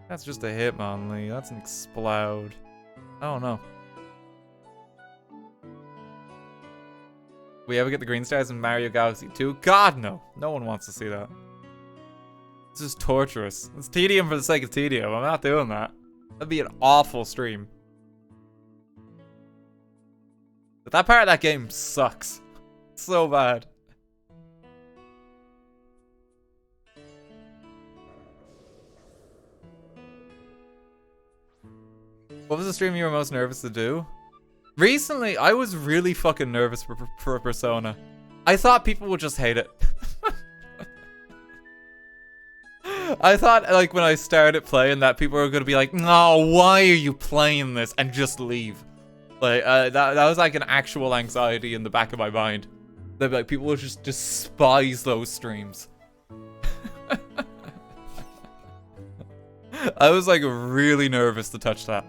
That's just a Hitmonlee. That's an Explode. I don't know. We ever get the green stars in Mario Galaxy 2? God, no. No one wants to see that. It's just torturous. It's tedium for the sake of tedium. I'm not doing that. That'd be an awful stream. But that part of that game sucks. It's so bad. What was the stream you were most nervous to do? Recently, I was really fucking nervous for Persona. I thought people would just hate it. I thought, like, when I started playing that people were gonna be like, no, why are you playing this? And just leave. Like, that was like an actual anxiety in the back of my mind. They'd be like, people will just despise those streams. I was like really nervous to touch that.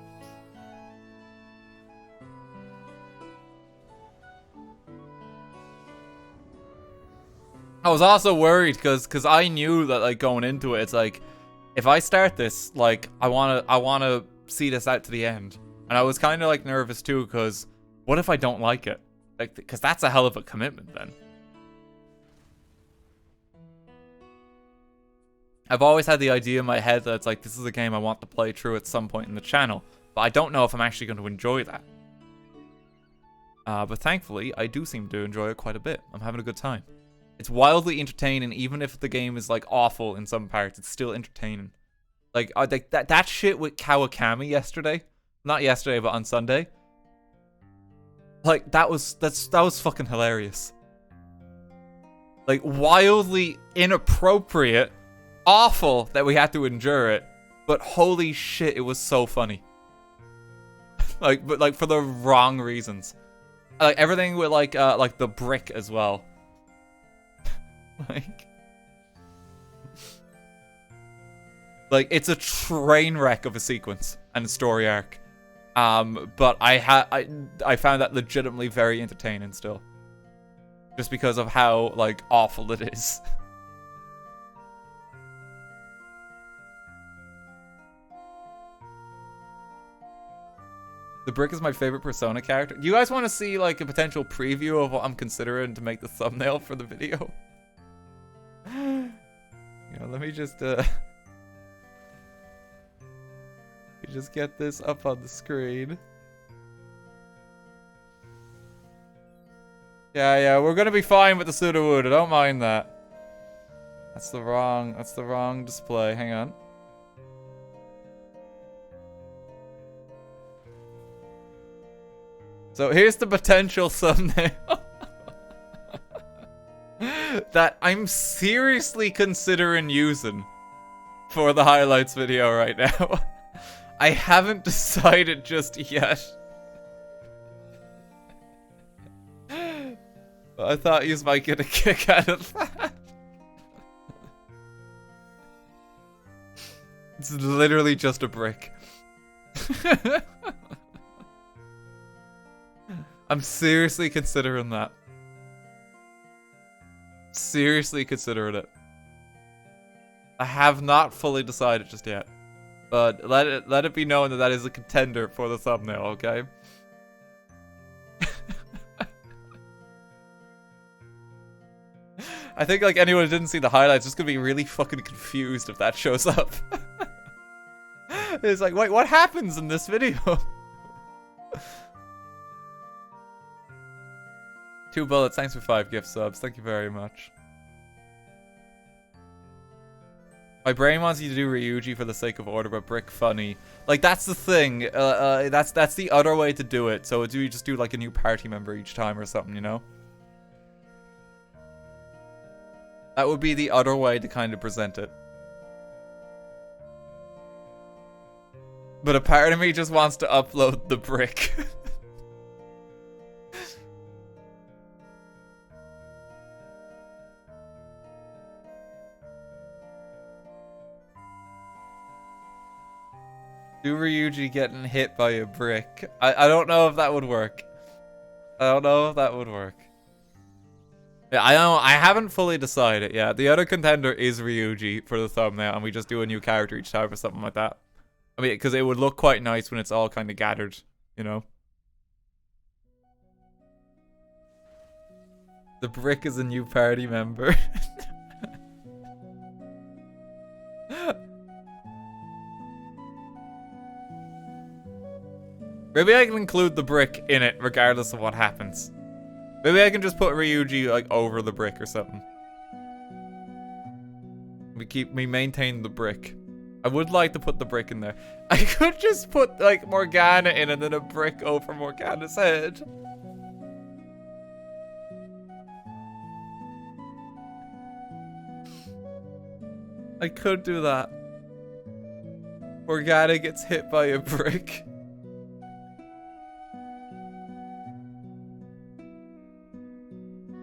I was also worried because I knew that like going into it, it's like if I start this, like I wanna see this out to the end, and I was kind of like nervous too because what if I don't like it? Like because that's a hell of a commitment then. I've always had the idea in my head that it's like this is a game I want to play through at some point in the channel, but I don't know if I'm actually going to enjoy that. But thankfully, I do seem to enjoy it quite a bit. I'm having a good time. It's wildly entertaining, even if the game is like awful in some parts. It's still entertaining. Like that shit with Kawakami yesterday, not yesterday, but on Sunday. Like that was fucking hilarious. Like wildly inappropriate, awful that we had to endure it, but holy shit, it was so funny. But for the wrong reasons. Like everything with like the brick as well. Like it's a train wreck of a sequence and a story arc. But I found that legitimately very entertaining still. Just because of how like awful it is. The brick is my favorite Persona character. Do you guys want to see like a potential preview of what I'm considering to make the thumbnail for the video? Let me just get this up on the screen. Yeah, we're gonna be fine with the Sudowoodo. I don't mind that. That's the wrong display. Hang on. So here's the potential thumbnail that I'm seriously considering using for the highlights video right now. I haven't decided just yet. But I thought you might get a kick out of that. It's literally just a brick. I'm seriously considering that. Seriously considering it. I have not fully decided just yet. But let it be known that that is a contender for the thumbnail, okay? I think like anyone who didn't see the highlights is gonna be really fucking confused if that shows up. It's like, wait, what happens in this video? 2 bullets, thanks for 5 gift subs. Thank you very much. My brain wants you to do Ryuji for the sake of order, but brick funny. Like, that's the thing. That's the other way to do it. So do you just do like a new party member each time or something, you know? That would be the other way to kind of present it. But a part of me just wants to upload the brick. Do Ryuji getting hit by a brick? I don't know if that would work. I don't know if that would work. Yeah, I haven't fully decided yet. The other contender is Ryuji for the thumbnail, and we just do a new character each time or something like that. I mean, because it would look quite nice when it's all kind of gathered, you know? The brick is a new party member. Maybe I can include the brick in it regardless of what happens. Maybe I can just put Ryuji like over the brick or something. We maintain the brick. I would like to put the brick in there. I could just put like Morgana in and then a brick over Morgana's head. I could do that. Morgana gets hit by a brick.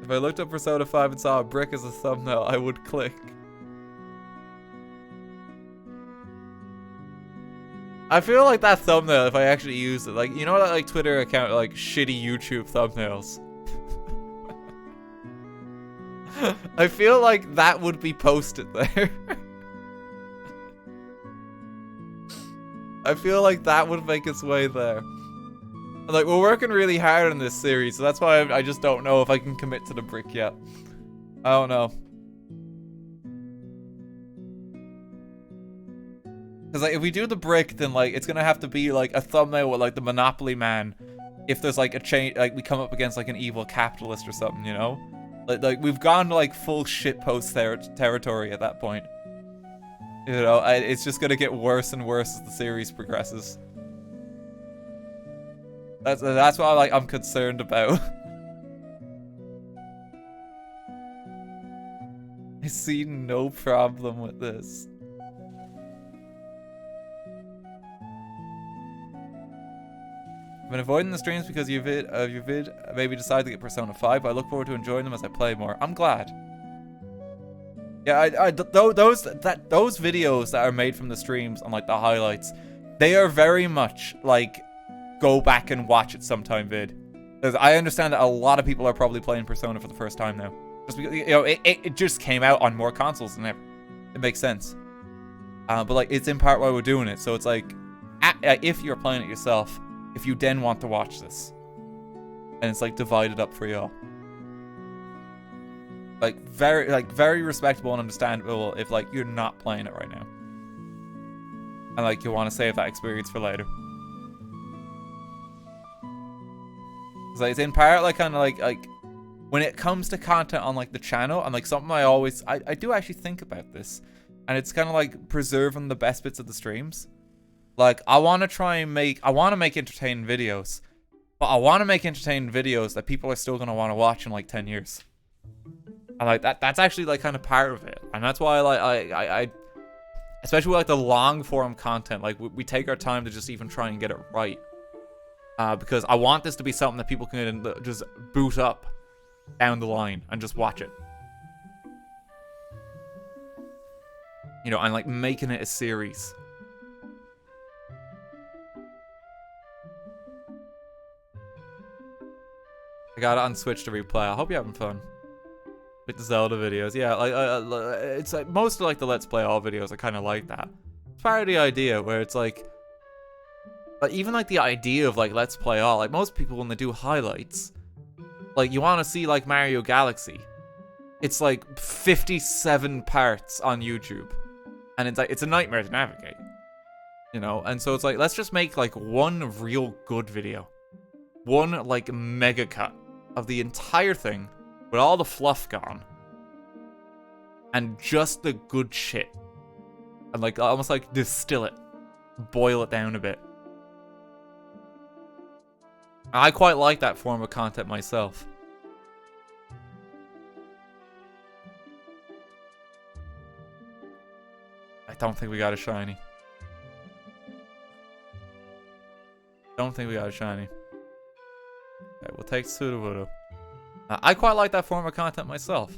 If I looked up Persona 5 and saw a brick as a thumbnail, I would click. I feel like that thumbnail, if I actually used it, like, you know that, like, Twitter account, like, shitty YouTube thumbnails? I feel like that would be posted there. I feel like that would make its way there. Like, we're working really hard on this series, so that's why I just don't know if I can commit to the brick yet. I don't know. Because, like, if we do the brick, then, like, it's gonna have to be, like, a thumbnail with, like, the Monopoly Man. If there's, like, a change, like, we come up against, like, an evil capitalist or something, you know? Like we've gone to, like, full shitpost territory at that point. You know, it's just gonna get worse and worse as the series progresses. That's what I'm concerned about. I see no problem with this. I've been avoiding the streams because your vid maybe decided to get Persona 5, but I look forward to enjoying them as I play more. I'm glad. Yeah, those videos that are made from the streams and, like, the highlights, they are very much like go back and watch it sometime vid. Because I understand that a lot of people are probably playing Persona for the first time now. Just because, you know, it just came out on more consoles than ever. It makes sense. But, like, it's in part why we're doing it. So it's like, if you're playing it yourself, if you then want to watch this, and it's, like, divided up for y'all. Like, very respectable and understandable if, like, you're not playing it right now. And, like, you want to save that experience for later. Like, it's in part, like, kind of like when it comes to content on, like, the channel, and, like, something I do actually think about this, and it's kind of like preserving the best bits of the streams. Like, I want to make entertaining videos, but I want to make entertaining videos that people are still going to want to watch in, like, 10 years. And, like, that's actually, like, kind of part of it. And that's why, like, I especially with, like, the long form content, like, we take our time to just even try and get it right. Because I want this to be something that people can just boot up down the line and just watch it. You know, and, like, making it a series. I got it on Switch to replay. I hope you're having fun. Like the Zelda videos. Yeah, like, it's like, most of, like, the Let's Play All videos are kind of like that. It's part of the idea where it's like even, like, the idea of, like, Let's Play All, like, most people when they do highlights, like, you want to see, like, Mario Galaxy. It's, like, 57 parts on YouTube. And it's, like, it's a nightmare to navigate. You know? And so it's like, let's just make, like, one real good video. One, like, mega cut of the entire thing with all the fluff gone. And just the good shit. And, like, almost, like, distill it. Boil it down a bit. I quite like that form of content myself. I don't think we got a shiny. Don't think we got a shiny. Okay, we'll take Sudowoodo. I quite like that form of content myself.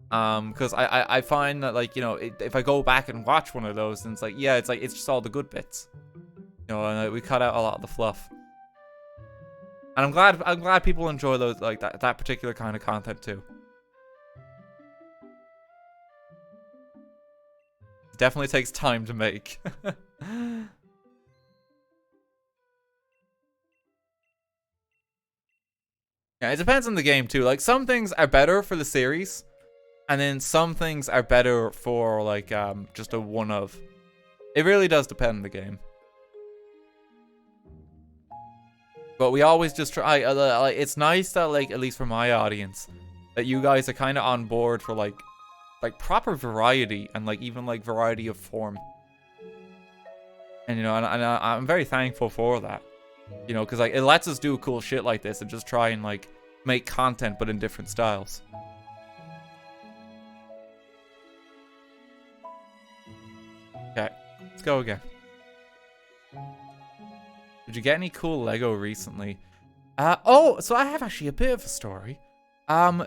Because I find that, like, you know, if I go back and watch one of those, then it's like, yeah, it's just all the good bits. You know, and we cut out a lot of the fluff. And I'm glad people enjoy those, like, that particular kind of content too. It definitely takes time to make. Yeah, it depends on the game too. Like, some things are better for the series, and then some things are better for, like, just a one-of. It really does depend on the game. But we always just try, it's nice that, like, at least for my audience, that you guys are kind of on board for, like proper variety, and, like, even, like, variety of form. And, you know, and I'm very thankful for that. You know, because, like, it lets us do cool shit like this and just try and, like, make content but in different styles. Okay, let's go again. Did you get any cool Lego recently? Oh, so I have actually a bit of a story.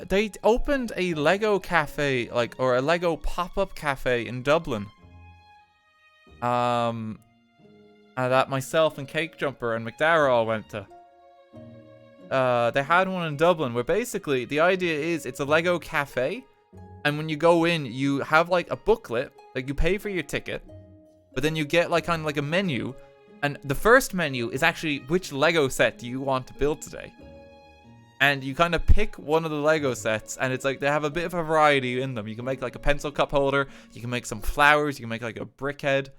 They opened a Lego cafe, or a Lego pop-up cafe in Dublin. That myself and Cake Jumper and McDara all went to. They had one in Dublin where basically the idea is it's a Lego cafe, and when you go in, you have like a booklet, like you pay for your ticket, but then you get like kind of like a menu, and the first menu is actually which Lego set do you want to build today. And you kind of pick one of the Lego sets, and it's like they have a bit of a variety in them. You can make like a pencil cup holder, you can make some flowers, you can make like a brick head.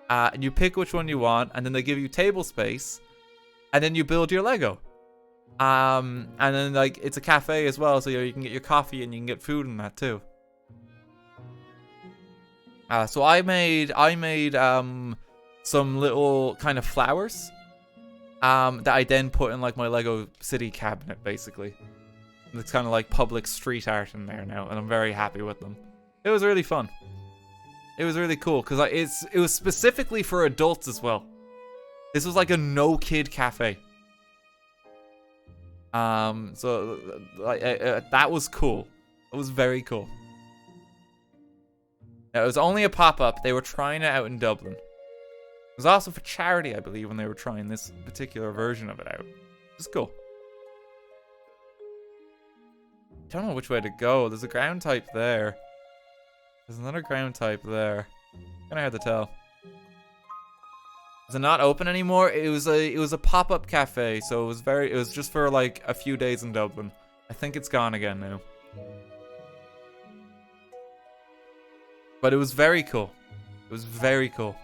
And you pick which one you want, and then they give you table space, and then you build your Lego. And then like it's a cafe as well, so you can get your coffee and you can get food in that too. So I made some little kind of flowers. That I then put in like my Lego City cabinet, basically. It's kind of like public street art in there now, and I'm very happy with them. It was really fun. It was really cool because it was specifically for adults as well. This was like a no-kid cafe. So that was cool. It was very cool. Now, it was only a pop-up. They were trying it out in Dublin. It was also for charity, I believe, when they were trying this particular version of it out. It's cool. Don't know which way to go. There's a ground type there. There's another ground type there. Kinda hard to tell. Is it not open anymore? It was a pop-up cafe, so it was just for like a few days in Dublin. I think it's gone again now. But it was very cool. It was very cool.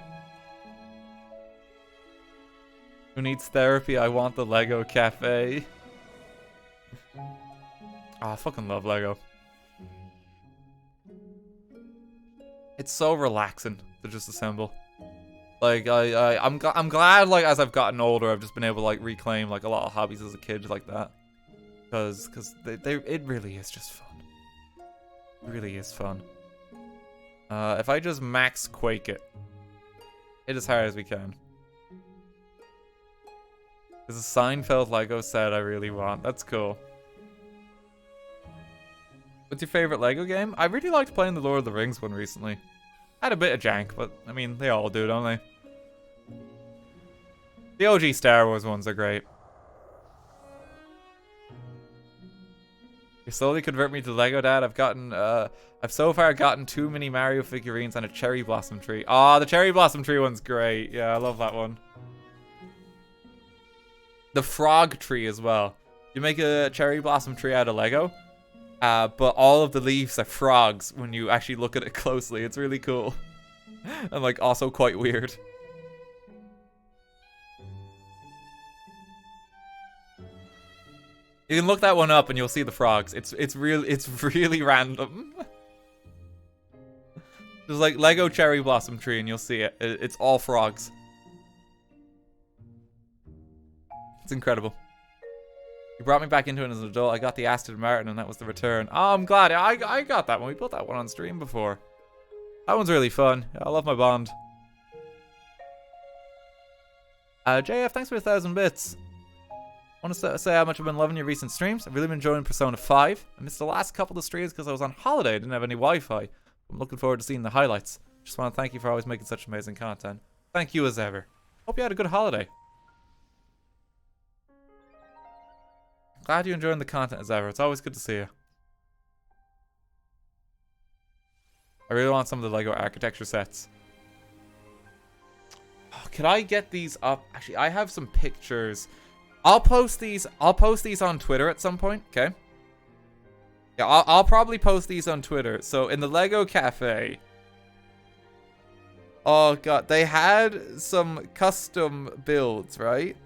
Who needs therapy? I want the Lego cafe. Oh, I fucking love Lego. It's so relaxing to just assemble. Like I'm glad like as I've gotten older I've just been able to like reclaim like a lot of hobbies as a kid like that. Cause it really is just fun. It really is fun. If I just max Quake it as hard as we can. There's a Seinfeld Lego set I really want. That's cool. What's your favorite Lego game? I really liked playing the Lord of the Rings one recently. Had a bit of jank, but I mean, they all do, don't they? The OG Star Wars ones are great. You slowly convert me to Lego, Dad. I've so far gotten 2 mini Mario figurines and a cherry blossom tree. Oh, the cherry blossom tree one's great. Yeah, I love that one. The frog tree as well. You make a cherry blossom tree out of Lego, but all of the leaves are frogs when you actually look at it closely. It's really cool. And like also quite weird. You can look that one up and you'll see the frogs. It's really random. There's like Lego cherry blossom tree and you'll see it. It's all frogs. It's incredible. You brought me back into it as an adult. I got the Aston Martin and that was the return. Oh, I'm glad. I got that one. We built that one on stream before. That one's really fun. I love my Bond. JF, thanks for 1,000 bits. I want to say how much I've been loving your recent streams. I've really been enjoying Persona 5. I missed the last couple of streams because I was on holiday. I didn't have any Wi-Fi. I'm looking forward to seeing the highlights. Just want to thank you for always making such amazing content. Thank you as ever. Hope you had a good holiday. Glad you're enjoying the content as ever. It's always good to see you. I really want some of the Lego architecture sets. Oh, could I get these up? Actually, I have some pictures. I'll post these on Twitter at some point, okay? Yeah, I'll probably post these on Twitter. So in the Lego Cafe. Oh god, they had some custom builds, right?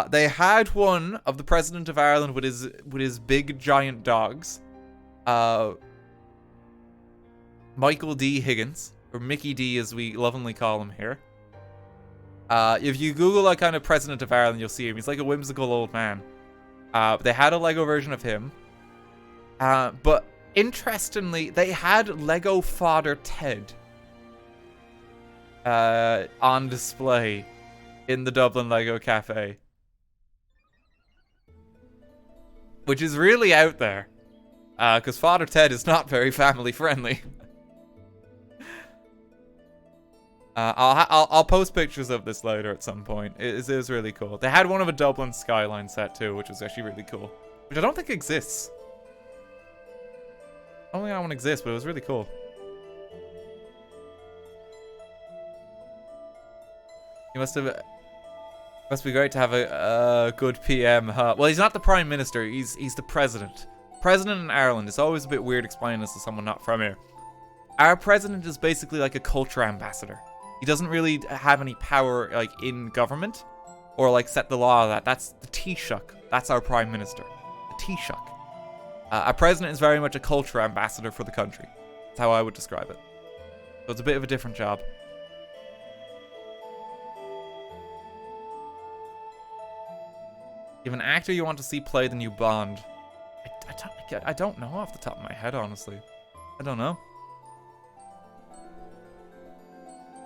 They had one of the President of Ireland with his big giant dogs. Michael D. Higgins, or Mickey D as we lovingly call him here. If you Google like kind of President of Ireland, you'll see him. He's like a whimsical old man. They had a Lego version of him. But interestingly, they had Lego Father Ted on display in the Dublin Lego Cafe. which is really out there. Because Father Ted is not very family friendly. I'll post pictures of this later at some point. It is really cool. They had one of a Dublin skyline set too, which was actually really cool. Which I don't think exists. I don't think that one exists, but it was really cool. He must be great to have a good PM, huh? Well, he's not the Prime Minister. He's the President. President in Ireland. It's always a bit weird explaining this to someone not from here. Our President is basically like a culture ambassador. He doesn't really have any power, like, in government, or, like, set the law. That's the Taoiseach. That's our Prime Minister. The Taoiseach. Our President is very much a culture ambassador for the country. That's how I would describe it. So it's a bit of a different job. You have an actor you want to see play the new Bond. I don't know off the top of my head, honestly. I don't know.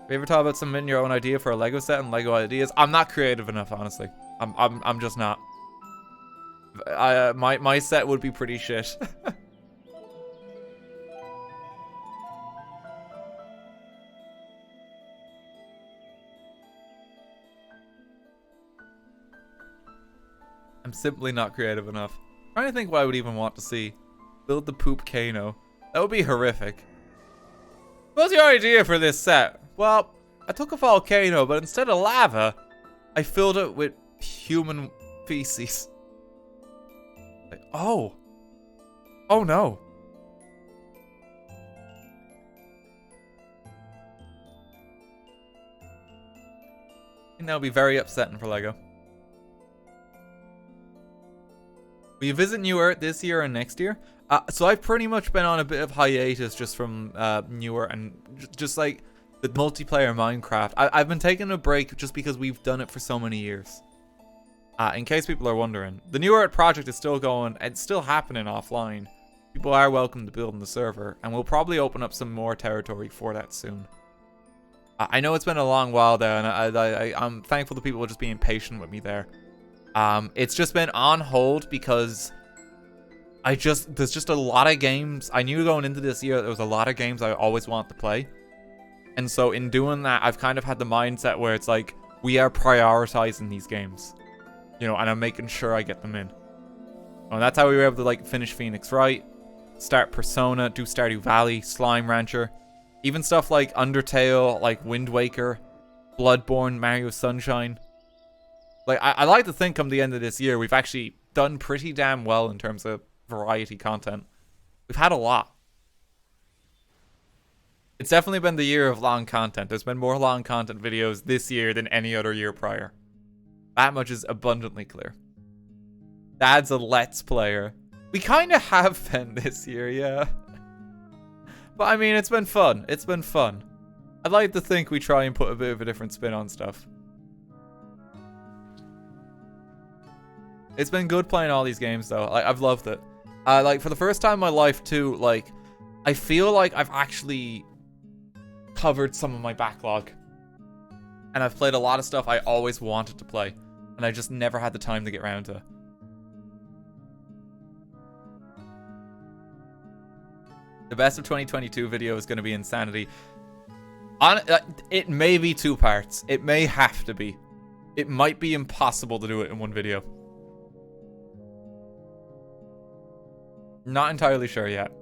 Have you ever thought about submitting your own idea for a Lego set and Lego ideas? I'm not creative enough, honestly. I'm just not. My set would be pretty shit. I'm simply not creative enough. I'm trying to think what I would even want to see. Build the poop Kano. That would be horrific. What's your idea for this set? Well, I took a volcano, but instead of lava, I filled it with human feces. Like, oh. Oh no. I think that would be very upsetting for Lego. Will you visit New Earth this year and next year? So I've pretty much been on a bit of hiatus just from New Earth and just like the multiplayer Minecraft. I've been taking a break just because we've done it for so many years. In case people are wondering, the New Earth project is still going. It's still happening offline. People are welcome to build in the server, and we'll probably open up some more territory for that soon. I know it's been a long while there, and I'm thankful to people just being patient with me there. It's just been on hold because there's just a lot of games. I knew going into this year there was a lot of games I always want to play. And so in doing that, I've kind of had the mindset where it's like, we are prioritizing these games. You know, and I'm making sure I get them in. And that's how we were able to like finish Phoenix Wright, start Persona, do Stardew Valley, Slime Rancher. Even stuff like Undertale, like Wind Waker, Bloodborne, Mario Sunshine. Like, I like to think come the end of this year, we've actually done pretty damn well in terms of variety content. We've had a lot. It's definitely been the year of long content. There's been more long content videos this year than any other year prior. That much is abundantly clear. Dad's a Let's Player. We kind of have been this year, yeah. But I mean, it's been fun. It's been fun. I'd like to think we try and put a bit of a different spin on stuff. It's been good playing all these games, though. Like, I've loved it. Like, for the first time in my life, too, like, I feel like I've actually covered some of my backlog. And I've played a lot of stuff I always wanted to play. And I just never had the time to get around to. The best of 2022 video is going to be Insanity. It may be 2 parts. It may have to be. It might be impossible to do it in one video. Not entirely sure yet.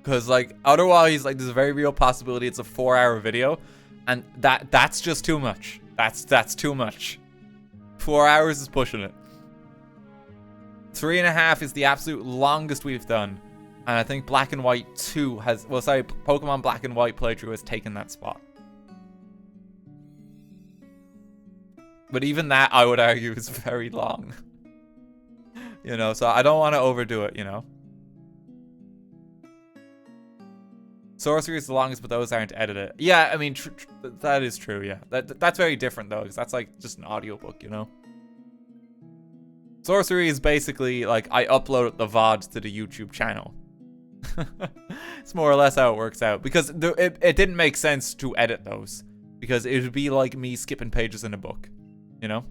Because, like, otherwise, like, there's a very real possibility it's a 4-hour video. And that's just too much. That's too much. 4 hours is pushing it. 3.5 is the absolute longest we've done. And I think Black and White 2 has... Well, sorry, Pokemon Black and White playthrough has taken that spot. But even that, I would argue, is very long. You know, so I don't want to overdo it, you know. Sorcery is the longest, but those aren't edited. Yeah, I mean, that is true, yeah. That's very different, though, because that's, like, just an audiobook, you know? Sorcery is basically, like, I upload the VODs to the YouTube channel. It's more or less how it works out. Because it didn't make sense to edit those. because it would be like me skipping pages in a book, you know?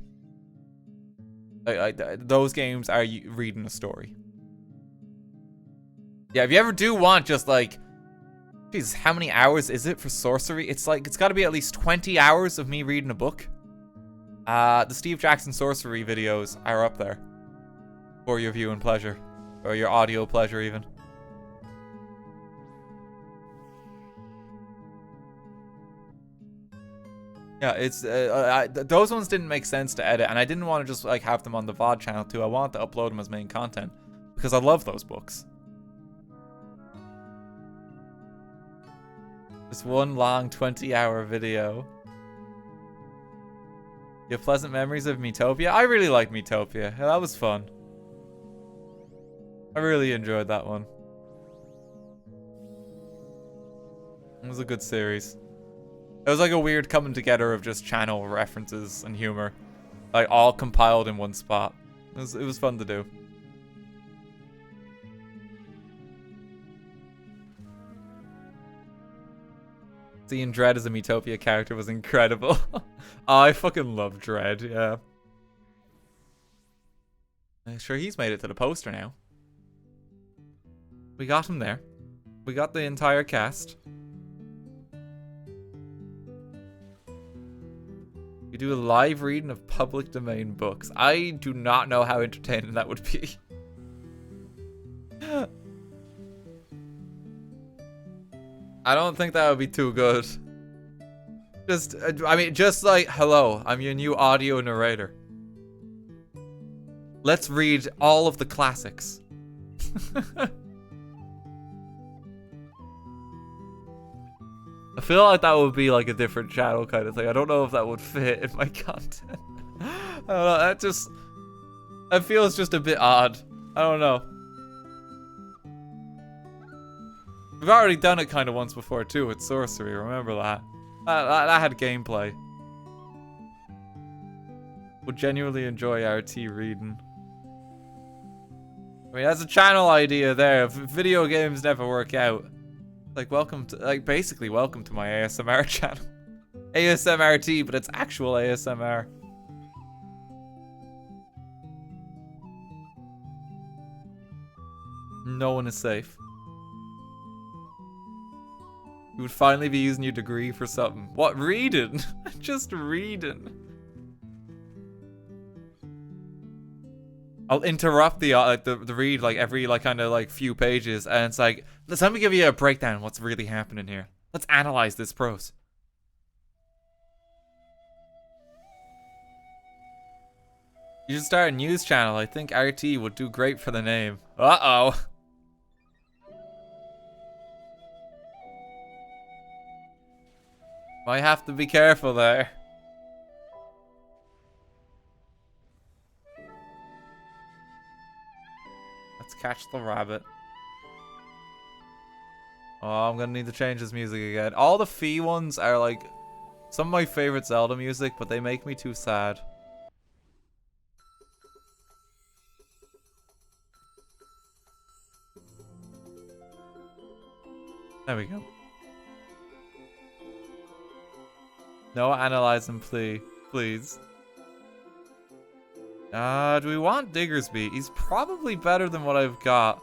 Those games are you reading a story. Yeah, if you ever do want just like, geez, how many hours is it for sorcery? It's like, it's got to be at least 20 hours of me reading a book. The Steve Jackson sorcery videos are up there for your viewing pleasure, or your audio pleasure even. Yeah, it's those ones didn't make sense to edit, and I didn't want to just like have them on the VOD channel too. I wanted to upload them as main content because I love those books. Just one long 20-hour video. You have pleasant memories of Miitopia? I really like Miitopia. Yeah, that was fun. I really enjoyed that one. It was a good series. It was like a weird coming together of just channel references and humor, like all compiled in one spot. It was fun to do. Seeing Dread as a Miitopia character was incredible. Oh, I fucking love Dread, yeah. I'm sure he's made it to the poster now. We got him there. We got the entire cast. You do a live reading of public domain books. I do not know how entertaining that would be. I don't think that would be too good. Just, I mean, just like, hello, I'm your new audio narrator. Let's read all of the classics. I feel like that would be like a different channel kind of thing. I don't know if that would fit in my content. I don't know, that feels just a bit odd. I don't know. We've already done it kind of once before too with sorcery, remember that? That had gameplay. Would genuinely enjoy RT reading. I mean, that's a channel idea there. If video games never work out. Like, welcome to, like, basically welcome to my ASMR channel. ASMRT, but it's actual ASMR. No one is safe. You would finally be using your degree for something. What, reading? Just reading. I'll interrupt the read like every like kind of like few pages, and it's like, let me give you a breakdown of what's really happening here. Let's analyze this prose. You should start a news channel. I think RT would do great for the name. Uh-oh. Might have to be careful there. Let's catch the rabbit. Oh, I'm gonna need to change this music again. All the Fee ones are like some of my favorite Zelda music, but they make me too sad. There we go. No, analyze him, please. Do we want Diggersby? He's probably better than what I've got.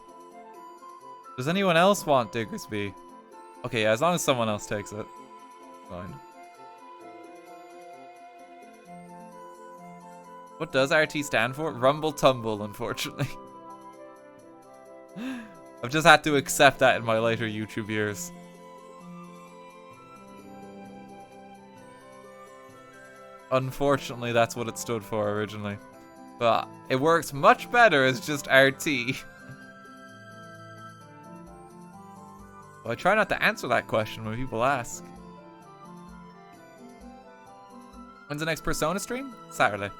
Does anyone else want Diggersby? Okay, yeah, as long as someone else takes it. Fine. What does RT stand for? Rumble Tumble, unfortunately. I've just had to accept that in my later YouTube years. Unfortunately, that's what it stood for originally. But it works much better as just RT. Well, I try not to answer that question when people ask. When's the next Persona stream? Saturday.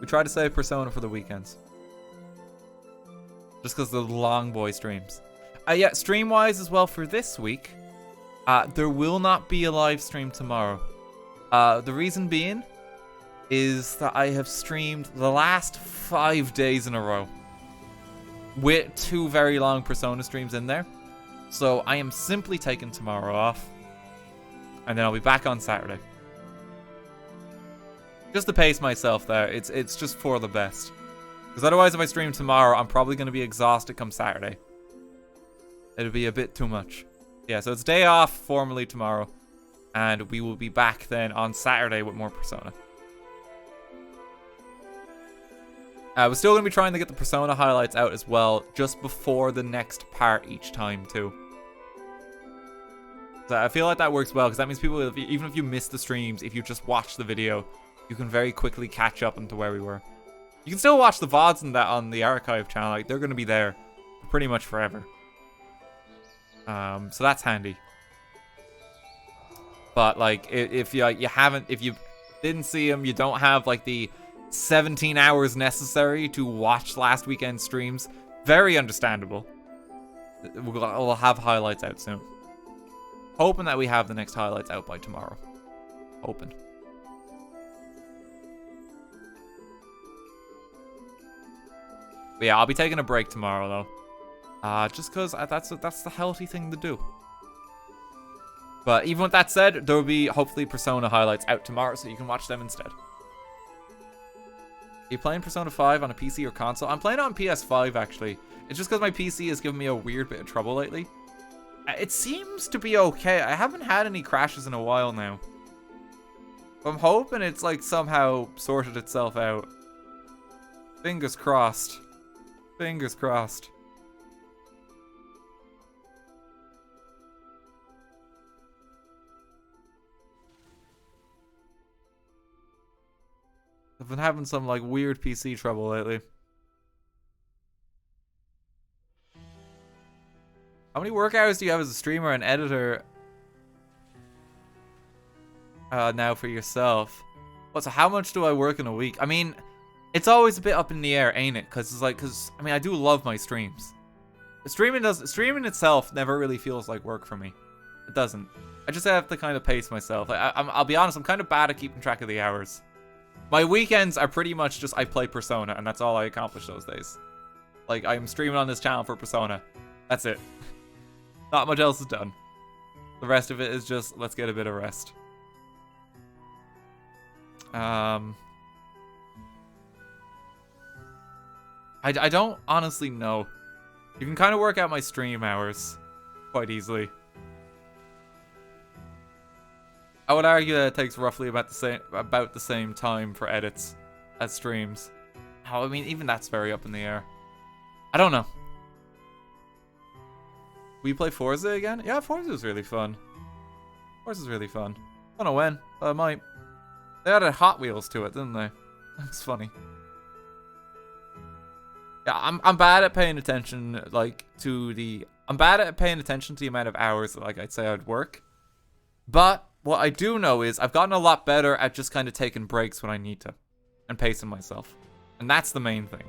We try to save Persona for the weekends. Just because of the long boy streams. Yeah, stream-wise as well for this week, there will not be a live stream tomorrow. The reason being is that I have streamed the last 5 days in a row with 2 very long Persona streams in there. So I am simply taking tomorrow off. And then I'll be back on Saturday. Just to pace myself there. It's just for the best. Because otherwise, if I stream tomorrow, I'm probably going to be exhausted come Saturday. It'll be a bit too much. Yeah, so it's day off formally tomorrow. And we will be back then on Saturday with more Persona. We're still going to be trying to get the Persona highlights out as well, just before the next part each time, too. So I feel like that works well, because that means people, even if you miss the streams, if you just watch the video, you can very quickly catch up into where we were. You can still watch the VODs and that on the archive channel. Like, they're going to be there pretty much forever. So that's handy. But like, if you didn't see them, you don't have like the 17 hours necessary to watch last weekend's streams. Very understandable. We'll have highlights out soon. Hoping that we have the next highlights out by tomorrow. Hoping. But yeah, I'll be taking a break tomorrow though. Just because that's the healthy thing to do. But even with that said, there will be hopefully Persona highlights out tomorrow, so you can watch them instead. Are you playing Persona 5 on a PC or console? I'm playing it on PS5 actually. It's just because my PC has given me a weird bit of trouble lately. It seems to be okay. I haven't had any crashes in a while now. I'm hoping it's like somehow sorted itself out. Fingers crossed. Fingers crossed. I've been having some like weird PC trouble lately. How many work hours do you have as a streamer and editor now for yourself? What, so how much do I work in a week? I mean, it's always a bit up in the air, ain't it? Because I mean, I do love my streams. Streaming itself never really feels like work for me. It doesn't. I just have to kind of pace myself. I'll be honest, I'm kind of bad at keeping track of the hours. My weekends are pretty much just I play Persona, and that's all I accomplish those days. Like, I'm streaming on this channel for Persona. That's it. Not much else is done. The rest of it is just, let's get a bit of rest. I don't honestly know. You can kind of work out my stream hours quite easily. I would argue that it takes roughly about the same time for edits as streams. Oh, I mean, even that's very up in the air. I don't know. Will you play Forza again? Yeah, Forza is really fun. Forza's really fun. I don't know when, but I might. They added Hot Wheels to it, didn't they? That's funny. Yeah, I'm bad at paying attention I'm bad at paying attention to the amount of hours that I'd say I'd work. But what I do know is I've gotten a lot better at just kind of taking breaks when I need to and pacing myself. And that's the main thing.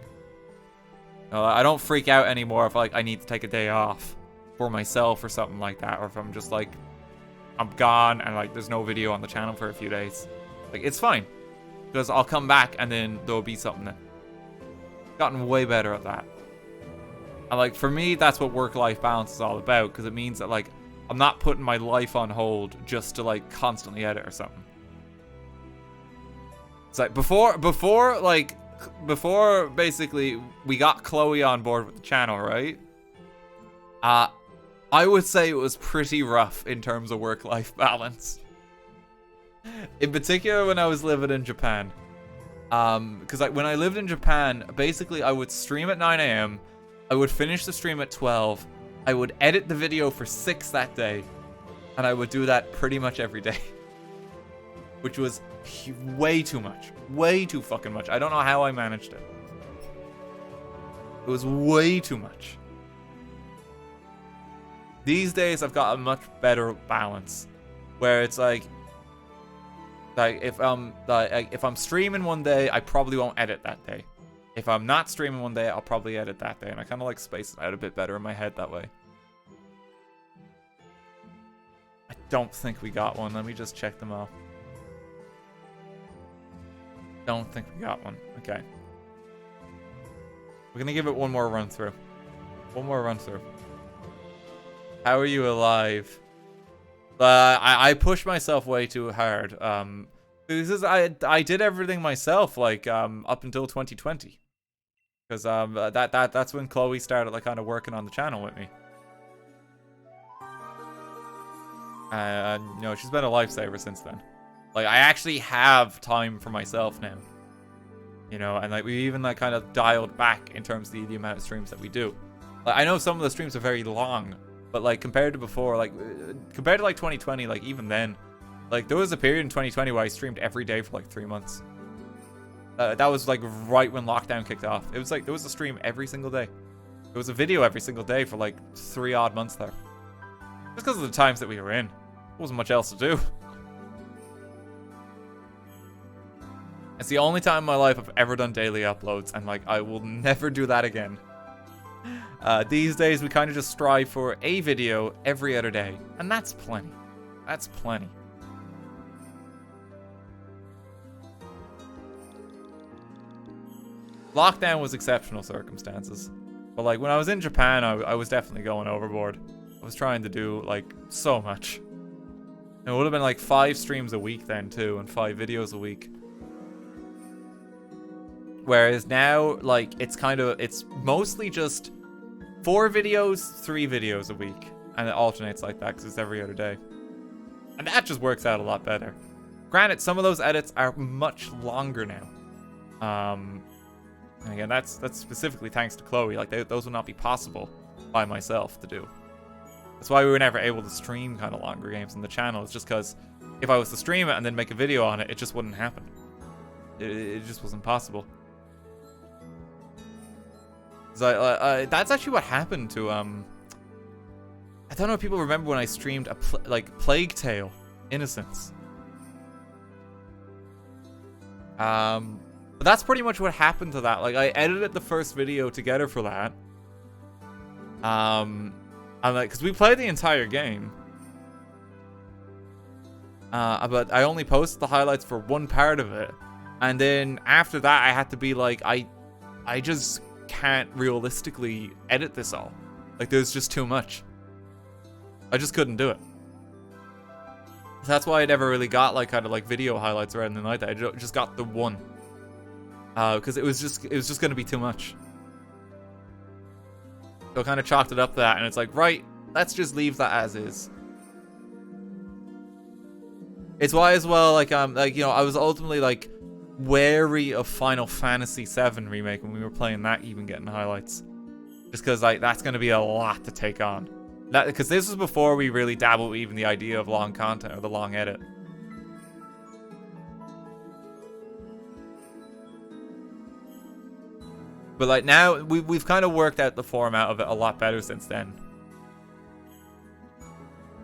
I don't freak out anymore if I need to take a day off for myself or something like that, or if I'm just like I'm gone and there's no video on the channel for a few days. It's fine, because I'll come back and then there'll be something that gotten way better at that. And for me, that's what work-life balance is all about, because it means that I'm not putting my life on hold just to constantly edit or something. It's before basically we got Chloe on board with the channel, right? I would say it was pretty rough in terms of work-life balance. In particular when I was living in Japan. Because when I lived in Japan, basically I would stream at 9 AM, I would finish the stream at 12, I would edit the video for 6 that day, and I would do that pretty much every day. Which was way too much. Way too fucking much. I don't know how I managed it. It was way too much. These days I've got a much better balance, where it's if I'm streaming one day, I probably won't edit that day. If I'm not streaming one day, I'll probably edit that day, and I kind of space it out a bit better in my head that way. I don't think we got one. Let me just check them all. Don't think we got one. Okay. We're gonna give it one more run through. One more run through. How are you alive? I pushed myself way too hard. Because I did everything myself, like up until 2020. Because that's when Chloe started like kind of working on the channel with me. And you know, she's been a lifesaver since then. Like, I actually have time for myself now. You know, and like we even like kind of dialed back in terms of the amount of streams that we do. Like, I know some of the streams are very long, but like compared to before, like compared to like 2020, like even then, like there was a period in 2020 where I streamed every day for like 3 months. That was like right when lockdown kicked off. It was like there was a stream every single day. There was a video every single day for like 3 odd months there. Just because of the times that we were in. There wasn't much else to do. It's the only time in my life I've ever done daily uploads, and like I will never do that again. These days we kind of just strive for a video every other day, and that's plenty. That's plenty. Lockdown was exceptional circumstances, but like when I was in Japan, I was definitely going overboard. I was trying to do like so much. It would have been like 5 streams a week then too, and 5 videos a week. Whereas now, like, it's mostly just 4 videos, 3 videos a week. And it alternates like that because it's every other day. And that just works out a lot better. Granted, some of those edits are much longer now. And again, that's specifically thanks to Chloe. Like, those would not be possible by myself to do. That's why we were never able to stream kind of longer games on the channel. It's just because if I was to stream it and then make a video on it, it just wouldn't happen. It just wasn't possible. So, that's actually what happened to, I don't know if people remember when I streamed a Plague Tale Innocence. But that's pretty much what happened to that. Like, I edited the first video together for that. I'm like, because we played the entire game. But I only posted the highlights for one part of it. And then after that, I had to be like, I just can't realistically edit this all. Like, there's just too much. I just couldn't do it. So that's why I never really got like kind of like video highlights or anything like that. I just got the one. Because it was just gonna be too much. So I kind of chalked it up to that, and it's like, right, let's just leave that as is. It's why as well, like you know, I was ultimately like wary of Final Fantasy VII Remake when we were playing that, even getting highlights, just because like that's gonna be a lot to take on. That because this was before we really dabbled with even the idea of long content or the long edit. But like now we've kind of worked out the format of it a lot better since then.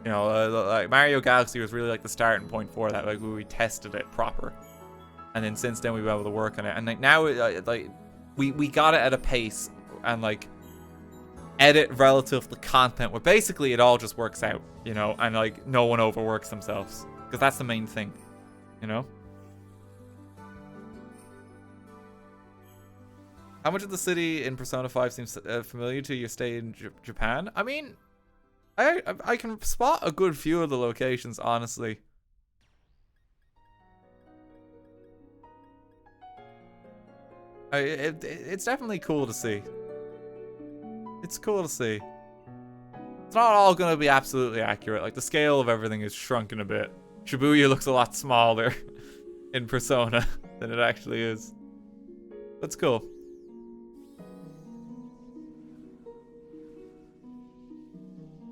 You know, like Mario Galaxy was really like the starting point for that, like we tested it proper. And then since then we've been able to work on it, and like now like we got it at a pace and like edit relative to content where basically it all just works out, you know, and like no one overworks themselves, because that's the main thing, you know. How much of the city in Persona 5 seems familiar to your stay in Japan? I mean, I can spot a good few of the locations, honestly. It's definitely cool to see. It's cool to see. It's not all going to be absolutely accurate. Like, the scale of everything is shrunken a bit. Shibuya looks a lot smaller in Persona than it actually is. That's cool.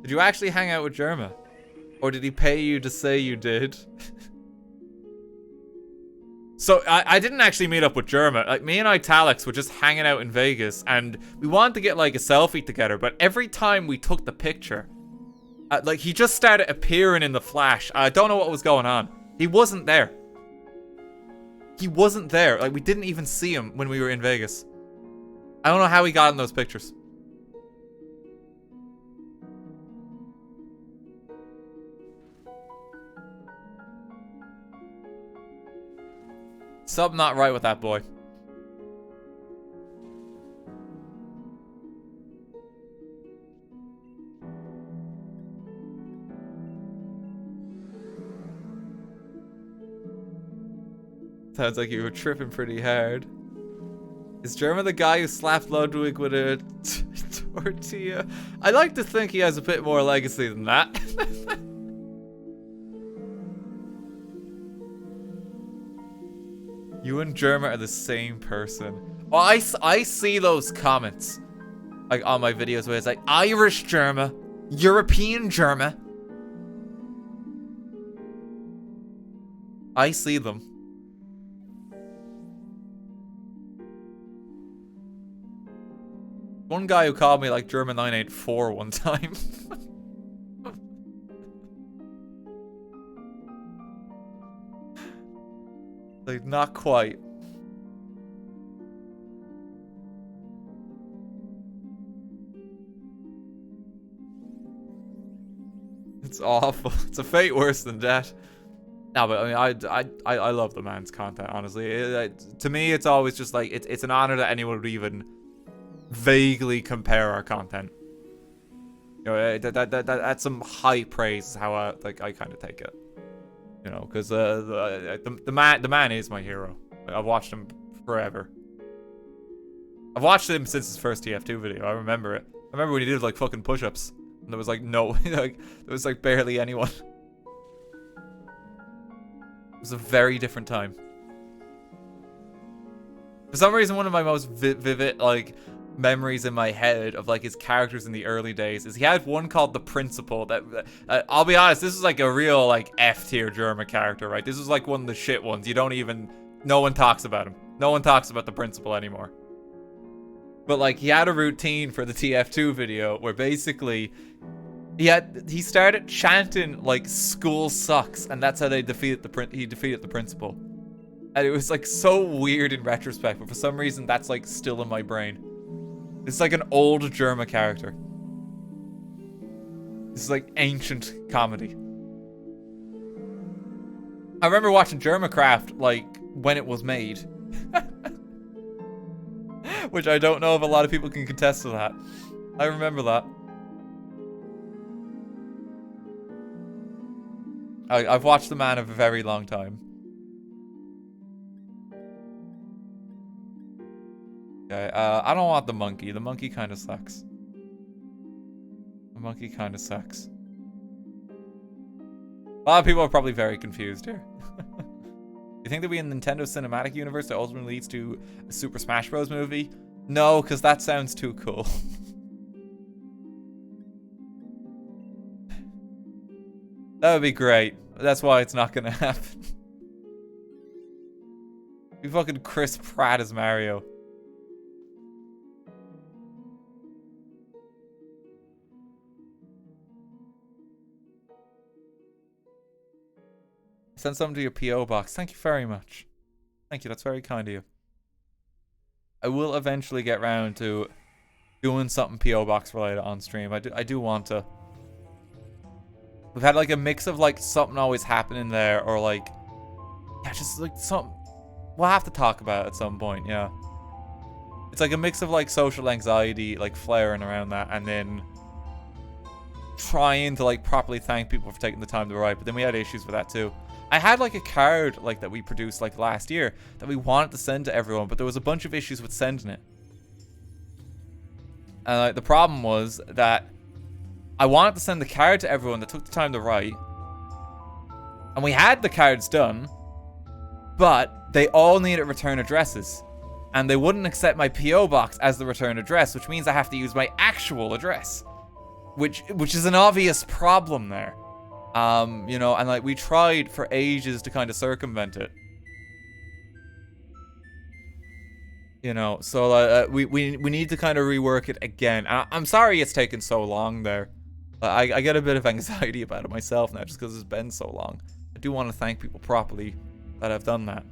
Did you actually hang out with Germa? Or did he pay you to say you did? So, I didn't actually meet up with Germa. Like, me and Italix were just hanging out in Vegas, and we wanted to get, like, a selfie together, but every time we took the picture, like, he just started appearing in the flash. I don't know what was going on. He wasn't there. He wasn't there. Like, we didn't even see him when we were in Vegas. I don't know how he got in those pictures. Something not right with that boy. Sounds like you were tripping pretty hard. Is German the guy who slapped Ludwig with a tortilla? I like to think he has a bit more legacy than that. You and Germa are the same person. Oh, I see those comments, like, on my videos where it's like, Irish Germa, European Germa. I see them. One guy who called me like German 984 one time. Like, not quite. It's awful. It's a fate worse than death. No, but I mean, I love the man's content, honestly. To me, it's always just like, it's an honor that anyone would even vaguely compare our content. You know, that's some high praise, is how I kind of take it. You know, because the man is my hero. Like, I've watched him forever. I've watched him since his first TF2 video. I remember it. I remember when he did like fucking push-ups, and there was like no, like there was like barely anyone. It was a very different time. For some reason, one of my most vivid like memories in my head of like his characters in the early days is he had one called the Principal that I'll be honest, this is like a real like F tier German character, right? This is like one of the shit ones. No one talks about him. No one talks about the Principal anymore. But like, he had a routine for the TF2 video where basically he started chanting like "school sucks," and that's how he defeated the Principal. And it was like so weird in retrospect, but for some reason that's like still in my brain. It's like an old German character. This is like ancient comedy. I remember watching Germacraft like when it was made. Which I don't know if a lot of people can contest to that. I remember that. I've watched the man a very long time. Okay, I don't want the monkey. The monkey kind of sucks. The monkey kind of sucks. A lot of people are probably very confused here. You think there'll be a Nintendo cinematic universe that ultimately leads to a Super Smash Bros. Movie? No, because that sounds too cool. That would be great. That's why it's not gonna happen. We fucking Chris Pratt as Mario. Send something to your P.O. box. Thank you very much. Thank you, that's very kind of you. I will eventually get round to doing something P.O. box related on stream. I do want to. We've had like a mix of like something always happening there, or like, yeah, just like something. We'll have to talk about it at some point, yeah. It's like a mix of like social anxiety, like flaring around that, and then trying to like properly thank people for taking the time to write, but then we had issues with that too. I had like a card like that we produced like last year that we wanted to send to everyone, but there was a bunch of issues with sending it. And like, the problem was that I wanted to send the card to everyone that took the time to write, and we had the cards done, but they all needed return addresses, and they wouldn't accept my PO box as the return address, which means I have to use my actual address, which is an obvious problem there. You know, and like we tried for ages to kind of circumvent it. You know, so we need to kind of rework it again. I'm sorry it's taken so long there. I get a bit of anxiety about it myself now, just because it's been so long. I do want to thank people properly that have done that.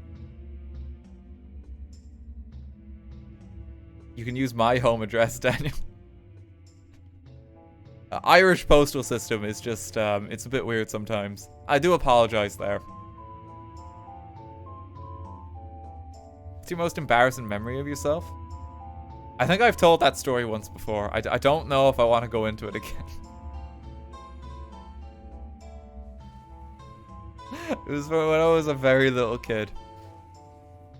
You can use my home address, Daniel. Irish postal system is just, it's a bit weird sometimes. I do apologize there. What's your most embarrassing memory of yourself? I think I've told that story once before. I don't know if I want to go into it again. It was when I was a very little kid.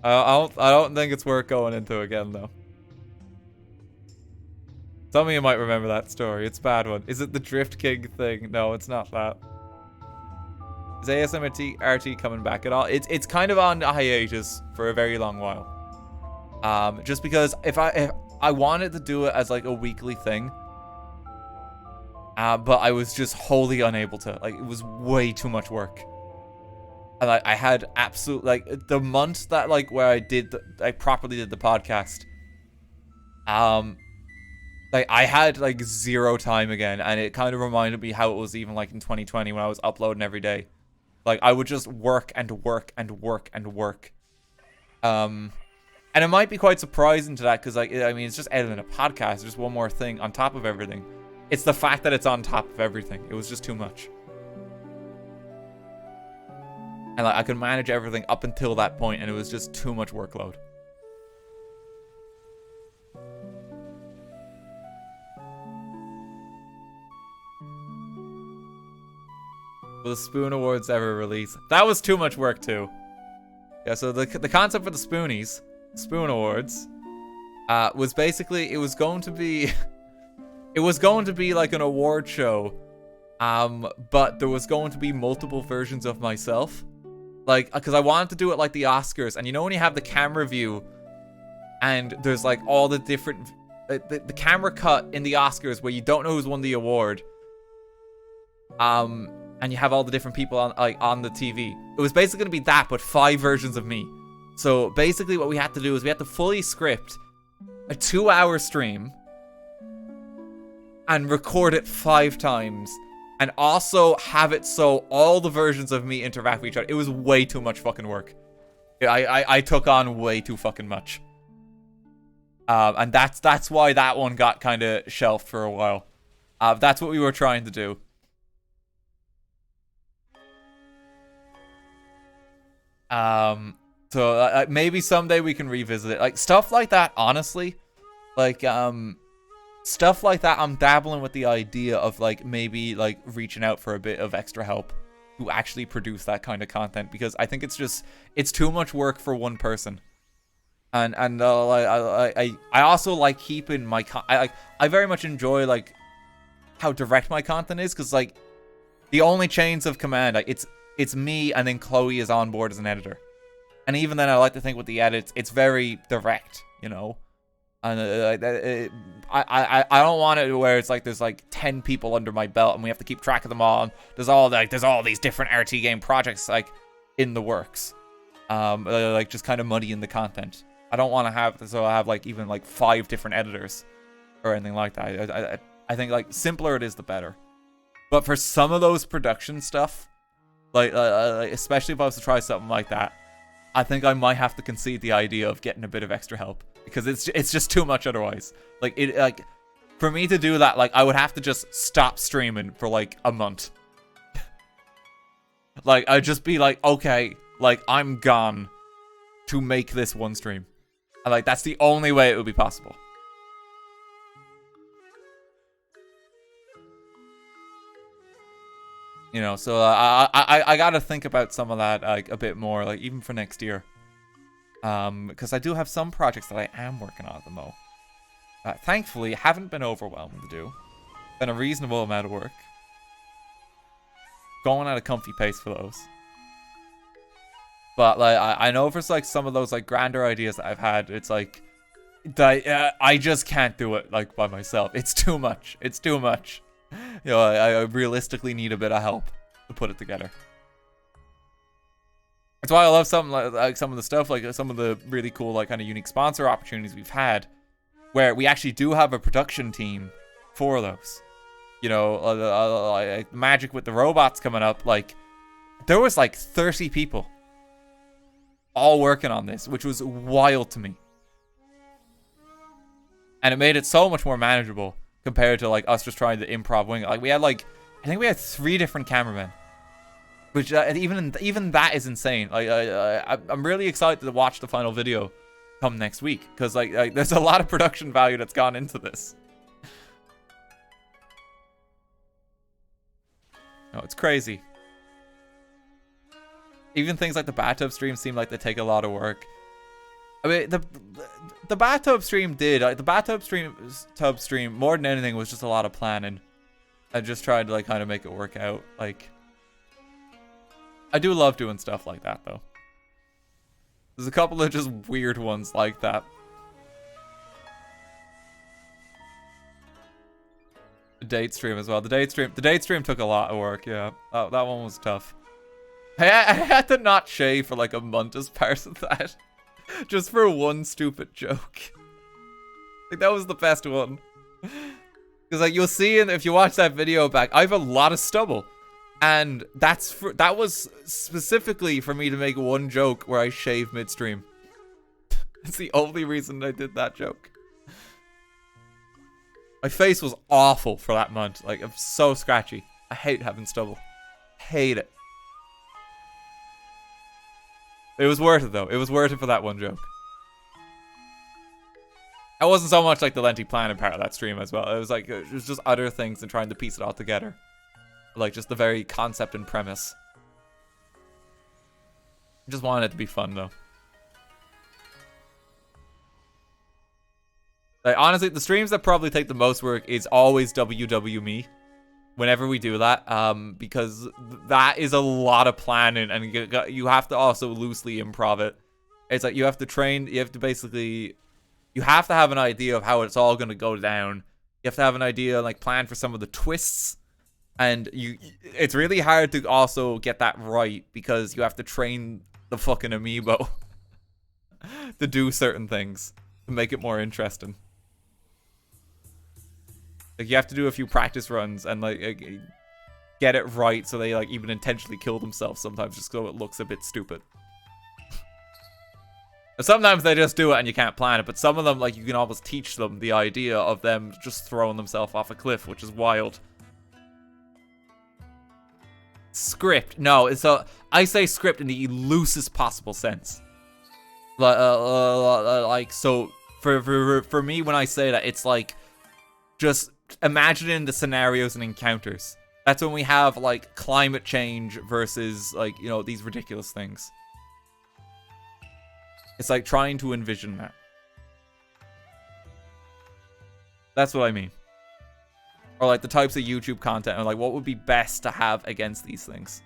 I don't think it's worth going into again though. Some of you might remember that story. It's a bad one. Is it the Drift King thing? No, it's not that. Is ASMRT RT coming back at all? It's kind of on hiatus for a very long while. Just because if I wanted to do it as like a weekly thing, but I was just wholly unable to. Like, it was way too much work. And I had absolute, like, the month that, like, where I properly did the podcast, like, I had, like, 0 time again, and it kind of reminded me how it was even, like, in 2020 when I was uploading every day. Like, I would just work and work and work and work. And it might be quite surprising to that, because, like, I mean, it's just editing a podcast, just one more thing on top of everything. It's the fact that it's on top of everything. It was just too much. And like, I could manage everything up until that point, and it was just too much workload. Will the Spoon Awards ever release? That was too much work too. Yeah, so the concept for the Spoonies, Spoon Awards, was basically, it was going to be it was going to be like an award show, but there was going to be multiple versions of myself. Like, because I wanted to do it like the Oscars, and you know when you have the camera view, and there's like all the different, the camera cut in the Oscars where you don't know who's won the award, and you have all the different people on the TV. It was basically gonna be that, but 5 versions of me. So basically, what we had to do is we had to fully script a 2-hour stream and record it 5 times. And also have it so all the versions of me interact with each other. It was way too much fucking work. I took on way too fucking much. And that's why that one got kind of shelved for a while. That's what we were trying to do. So maybe someday we can revisit it. Like, stuff like that, honestly. Like, stuff like that, I'm dabbling with the idea of, like, maybe, like, reaching out for a bit of extra help to actually produce that kind of content, because I think it's too much work for one person. And I also like keeping my I very much enjoy, like, how direct my content is, because, like, the only chains of command, like, it's me, and then Chloe is on board as an editor. And even then, I like to think with the edits, it's very direct, you know? And I don't want it where it's like there's like 10 people under my belt and we have to keep track of them all. And there's all these different RTGame projects like in the works, like just kind of muddying the content. I don't want to have like even like 5 different editors or anything like that. I think like simpler it is, the better. But for some of those production stuff, like especially if I was to try something like that, I think I might have to concede the idea of getting a bit of extra help, because it's just too much otherwise. Like, for me to do that, like, I would have to just stop streaming for like a month. Like, I'd just be like, okay, like, I'm gone to make this one stream. And like, that's the only way it would be possible. You know, so I gotta think about some of that like a bit more, like even for next year, because I do have some projects that I am working on at the moment. Thankfully, haven't been overwhelming to do. Been a reasonable amount of work. Going at a comfy pace for those. But like I know for like some of those like grander ideas that I've had, it's like I just can't do it like by myself. It's too much. It's too much. You know, I realistically need a bit of help to put it together. That's why I love something like some of the stuff, like some of the really cool, like kind of unique sponsor opportunities we've had, where we actually do have a production team for those. You know, Magic with the robots coming up, like there was like 30 people all working on this, which was wild to me. And it made it so much more manageable compared to like us just trying to improv wing it. Like we had like, I think we had 3 different cameramen, which even that is insane. Like I'm really excited to watch the final video come next week, because like there's a lot of production value that's gone into this. No, it's crazy. Even things like the bathtub streams seem like they take a lot of work. I mean, the bathtub stream did. Like, the bathtub stream more than anything was just a lot of planning. I just tried to like kind of make it work out. Like, I do love doing stuff like that though. There's a couple of just weird ones like that. The date stream as well. The date stream took a lot of work. Yeah, that one was tough. I had to not shave for like a month as part of that, just for one stupid joke. Like that was the best one. Because like you'll see, if you watch that video back, I have a lot of stubble, and that was specifically for me to make one joke where I shave midstream. It's the only reason I did that joke. My face was awful for that month. Like, I'm so scratchy. I hate having stubble. Hate it. It was worth it, though. It was worth it for that one joke. It wasn't so much like the lengthy planning part of that stream as well. It was like, it was just other things and trying to piece it all together. Like, just the very concept and premise. I just wanted it to be fun, though. Like, honestly, the streams that probably take the most work is always WW Me. Whenever we do that, because that is a lot of planning, and you have to also loosely improv it. It's like you have to train, you have to have an idea of how it's all going to go down. You have to have an idea, like, plan for some of the twists. And it's really hard to also get that right, because you have to train the fucking amiibo to do certain things to make it more interesting. Like, you have to do a few practice runs and, like, get it right so they, like, even intentionally kill themselves sometimes just so it looks a bit stupid. Sometimes they just do it and you can't plan it, but some of them, like, you can almost teach them the idea of them just throwing themselves off a cliff, which is wild. Script. No, I say script in the loosest possible sense. Like, so, for me, when I say that, it's like, just imagining the scenarios and encounters. That's when we have, like, climate change versus, like, you know, these ridiculous things. It's like trying to envision that. That's what I mean. Or, like, the types of YouTube content, or, like, what would be best to have against these things.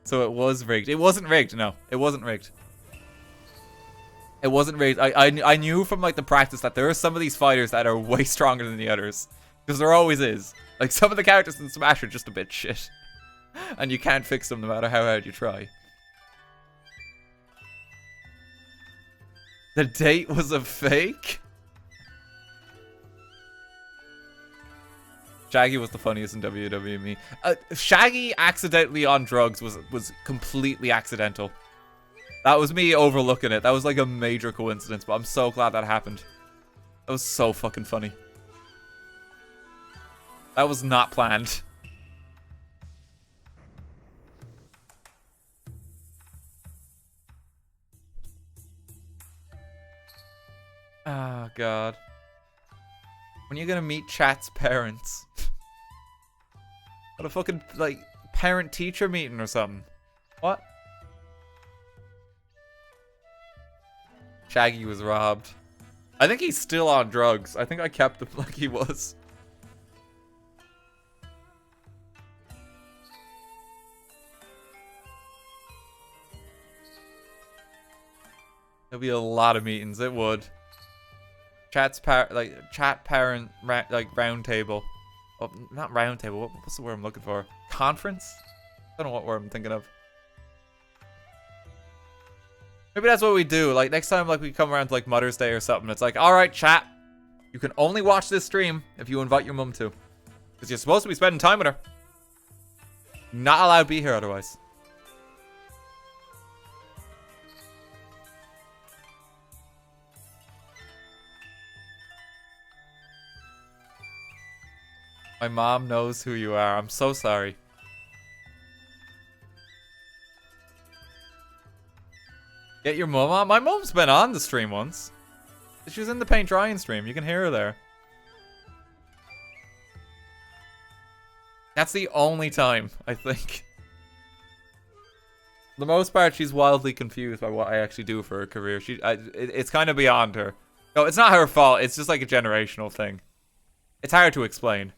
So it was rigged. It wasn't rigged, no. It wasn't rigged. It wasn't rigged. I knew from, like, the practice that there are some of these fighters that are way stronger than the others. Because there always is. Like, some of the characters in Smash are just a bit shit. And you can't fix them no matter how hard you try. The date was a fake? Shaggy was the funniest in WWE. Shaggy accidentally on drugs was completely accidental. That was me overlooking it. That was like a major coincidence, but I'm so glad that happened. That was so fucking funny. That was not planned. Oh, God. When are you gonna meet Chat's parents? What a fucking, like, parent-teacher meeting or something. What? Shaggy was robbed. I think he's still on drugs. I think I kept him like he was. There'll be a lot of meetings. It would. Chat parent round table. Oh, not round table. What's the word I'm looking for? Conference? I don't know what word I'm thinking of. Maybe that's what we do. Like, next time, like, we come around to, like, Mother's Day or something, it's like, alright, chat. You can only watch this stream if you invite your mum to. Because you're supposed to be spending time with her. Not allowed to be here otherwise. My mom knows who you are. I'm so sorry. Get your mom on. My mom's been on the stream once. She was in the paint drying stream. You can hear her there. That's the only time, I think. the most part, she's wildly confused by what I actually do for a career. It's kind of beyond her. No, it's not her fault. It's just like a generational thing. It's hard to explain.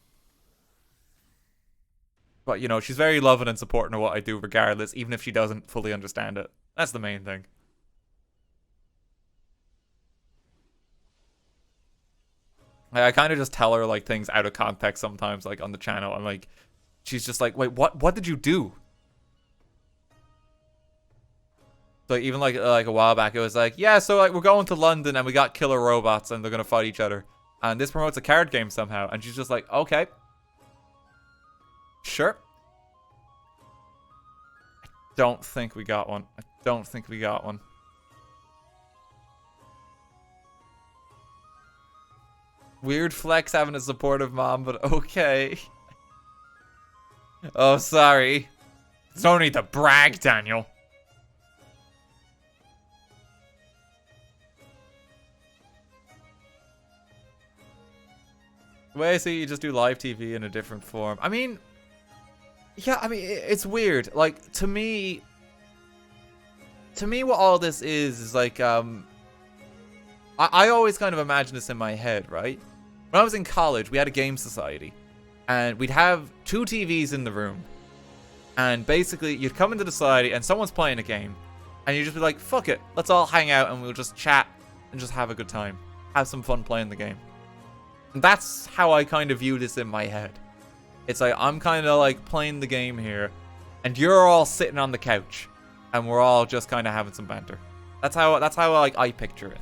But, you know, she's very loving and supporting of what I do regardless, even if she doesn't fully understand it. That's the main thing. I kind of just tell her, like, things out of context sometimes, like, on the channel. And, like, she's just like, wait, what did you do? So even like a while back, it was like, yeah, so like we're going to London and we got killer robots and they're gonna fight each other, and this promotes a card game somehow. And she's just like, okay, sure. I don't think we got one. I don't think we got one. Weird flex having a supportive mom, but okay. Oh, sorry. There's no need to brag, Daniel. The way I see it, you just do live TV in a different form. I mean, yeah, I mean, it's weird. Like, to me, what all this is like, I always kind of imagine this in my head, right? When I was in college, we had a game society, and we'd have 2 TVs in the room. And basically, you'd come into the society, and someone's playing a game, and you'd just be like, fuck it, let's all hang out, and we'll just chat, and just have a good time. Have some fun playing the game. And that's how I kind of view this in my head. It's like, I'm kind of like playing the game here, and you're all sitting on the couch, and we're all just kind of having some banter. That's how like I picture it.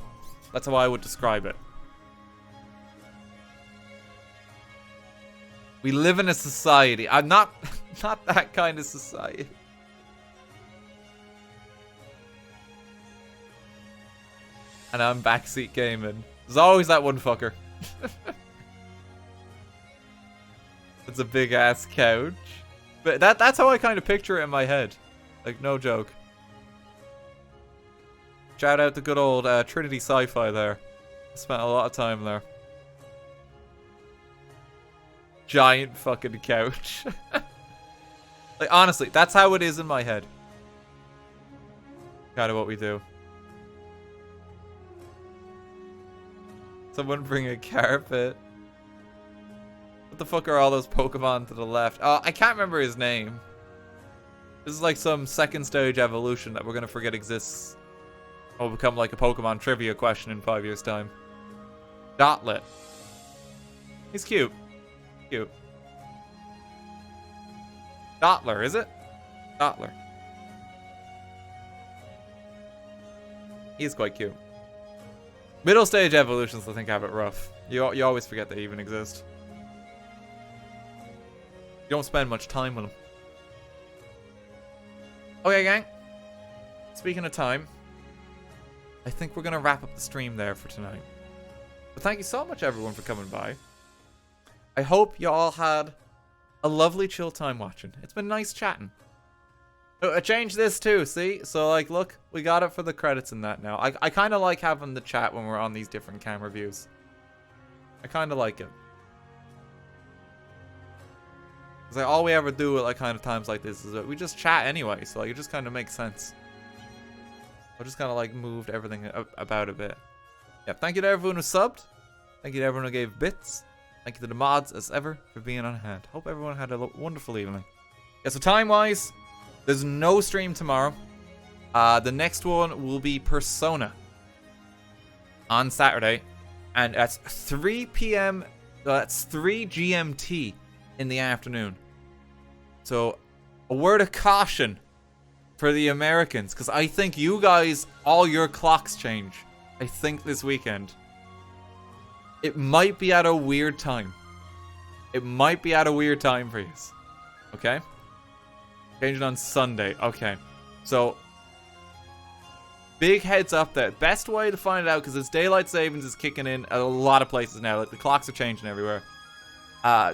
That's how I would describe it. We live in a society. I'm not that kind of society. And I'm backseat gaming. There's always that one fucker. It's a big ass couch. But that's how I kind of picture it in my head. Like, no joke. Shout out to good old Trinity Sci-Fi there. I spent a lot of time there. Giant fucking couch. Like, honestly, that's how it is in my head. Kind of what we do. Someone bring a carpet. What the fuck are all those Pokemon to the left? Oh, I can't remember his name. This is like some second stage evolution that we're gonna forget exists. Will become like a Pokemon trivia question in 5 years' time. Dotlet. He's cute. Cute. Dottler, is it? Dottler. He's quite cute. Middle stage evolutions, I think, have it rough. You always forget they even exist. You don't spend much time with them. Okay, gang. Speaking of time, I think we're going to wrap up the stream there for tonight. But thank you so much, everyone, for coming by. I hope you all had a lovely chill time watching. It's been nice chatting. Oh, I changed this too, see? So, like, look, we got it for the credits and that now. I kind of like having the chat when we're on these different camera views. I kind of like it. Because like, all we ever do at like kind of times like this is that we just chat anyway. So, like, it just kind of makes sense. I just kind of like moved everything about a bit. Yeah, thank you to everyone who subbed. Thank you to everyone who gave bits. Thank you to the mods, as ever, for being on hand. Hope everyone had a wonderful evening. Yeah, so time-wise, there's no stream tomorrow. The next one will be Persona on Saturday. And that's 3 p.m. That's 3 GMT in the afternoon. So, a word of caution for the Americans. Because I think you guys, all your clocks change. I think this weekend. It might be at a weird time. It might be at a weird time for you. Okay? Changing on Sunday. Okay. So, big heads up there. Best way to find it out, because it's daylight savings is kicking in at a lot of places now. Like, the clocks are changing everywhere.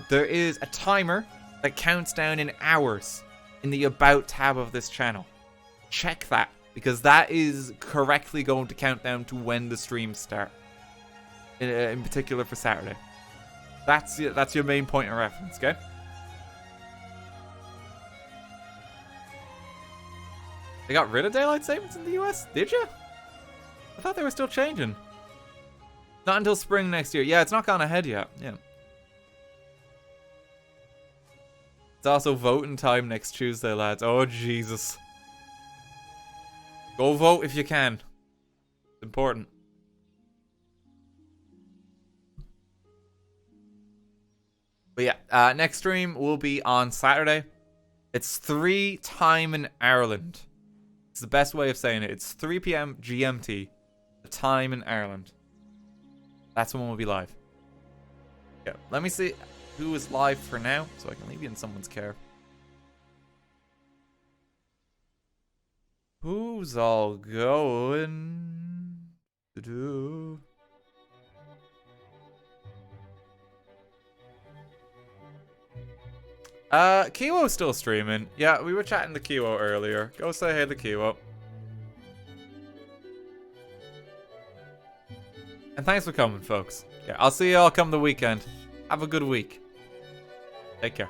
There is a timer that counts down in hours in the About tab of this channel. Check that, because that is correctly going to count down to when the streams start. In particular for Saturday. That's your main point of reference, okay? They got rid of daylight savings in the US? Did you? I thought they were still changing. Not until spring next year. Yeah, it's not gone ahead yet. Yeah. It's also voting time next Tuesday, lads. Oh, Jesus. Go vote if you can. It's important. But yeah, next stream will be on Saturday. It's 3 time in Ireland. It's the best way of saying it. It's 3 p.m. GMT. The time in Ireland. That's when we'll be live. Yeah, let me see who is live for now, so I can leave you in someone's care. Who's all going to do? Kiwo's still streaming. Yeah, we were chatting to Kiwo earlier. Go say hey to Kiwo. And thanks for coming, folks. Yeah, I'll see you all come the weekend. Have a good week. Take care.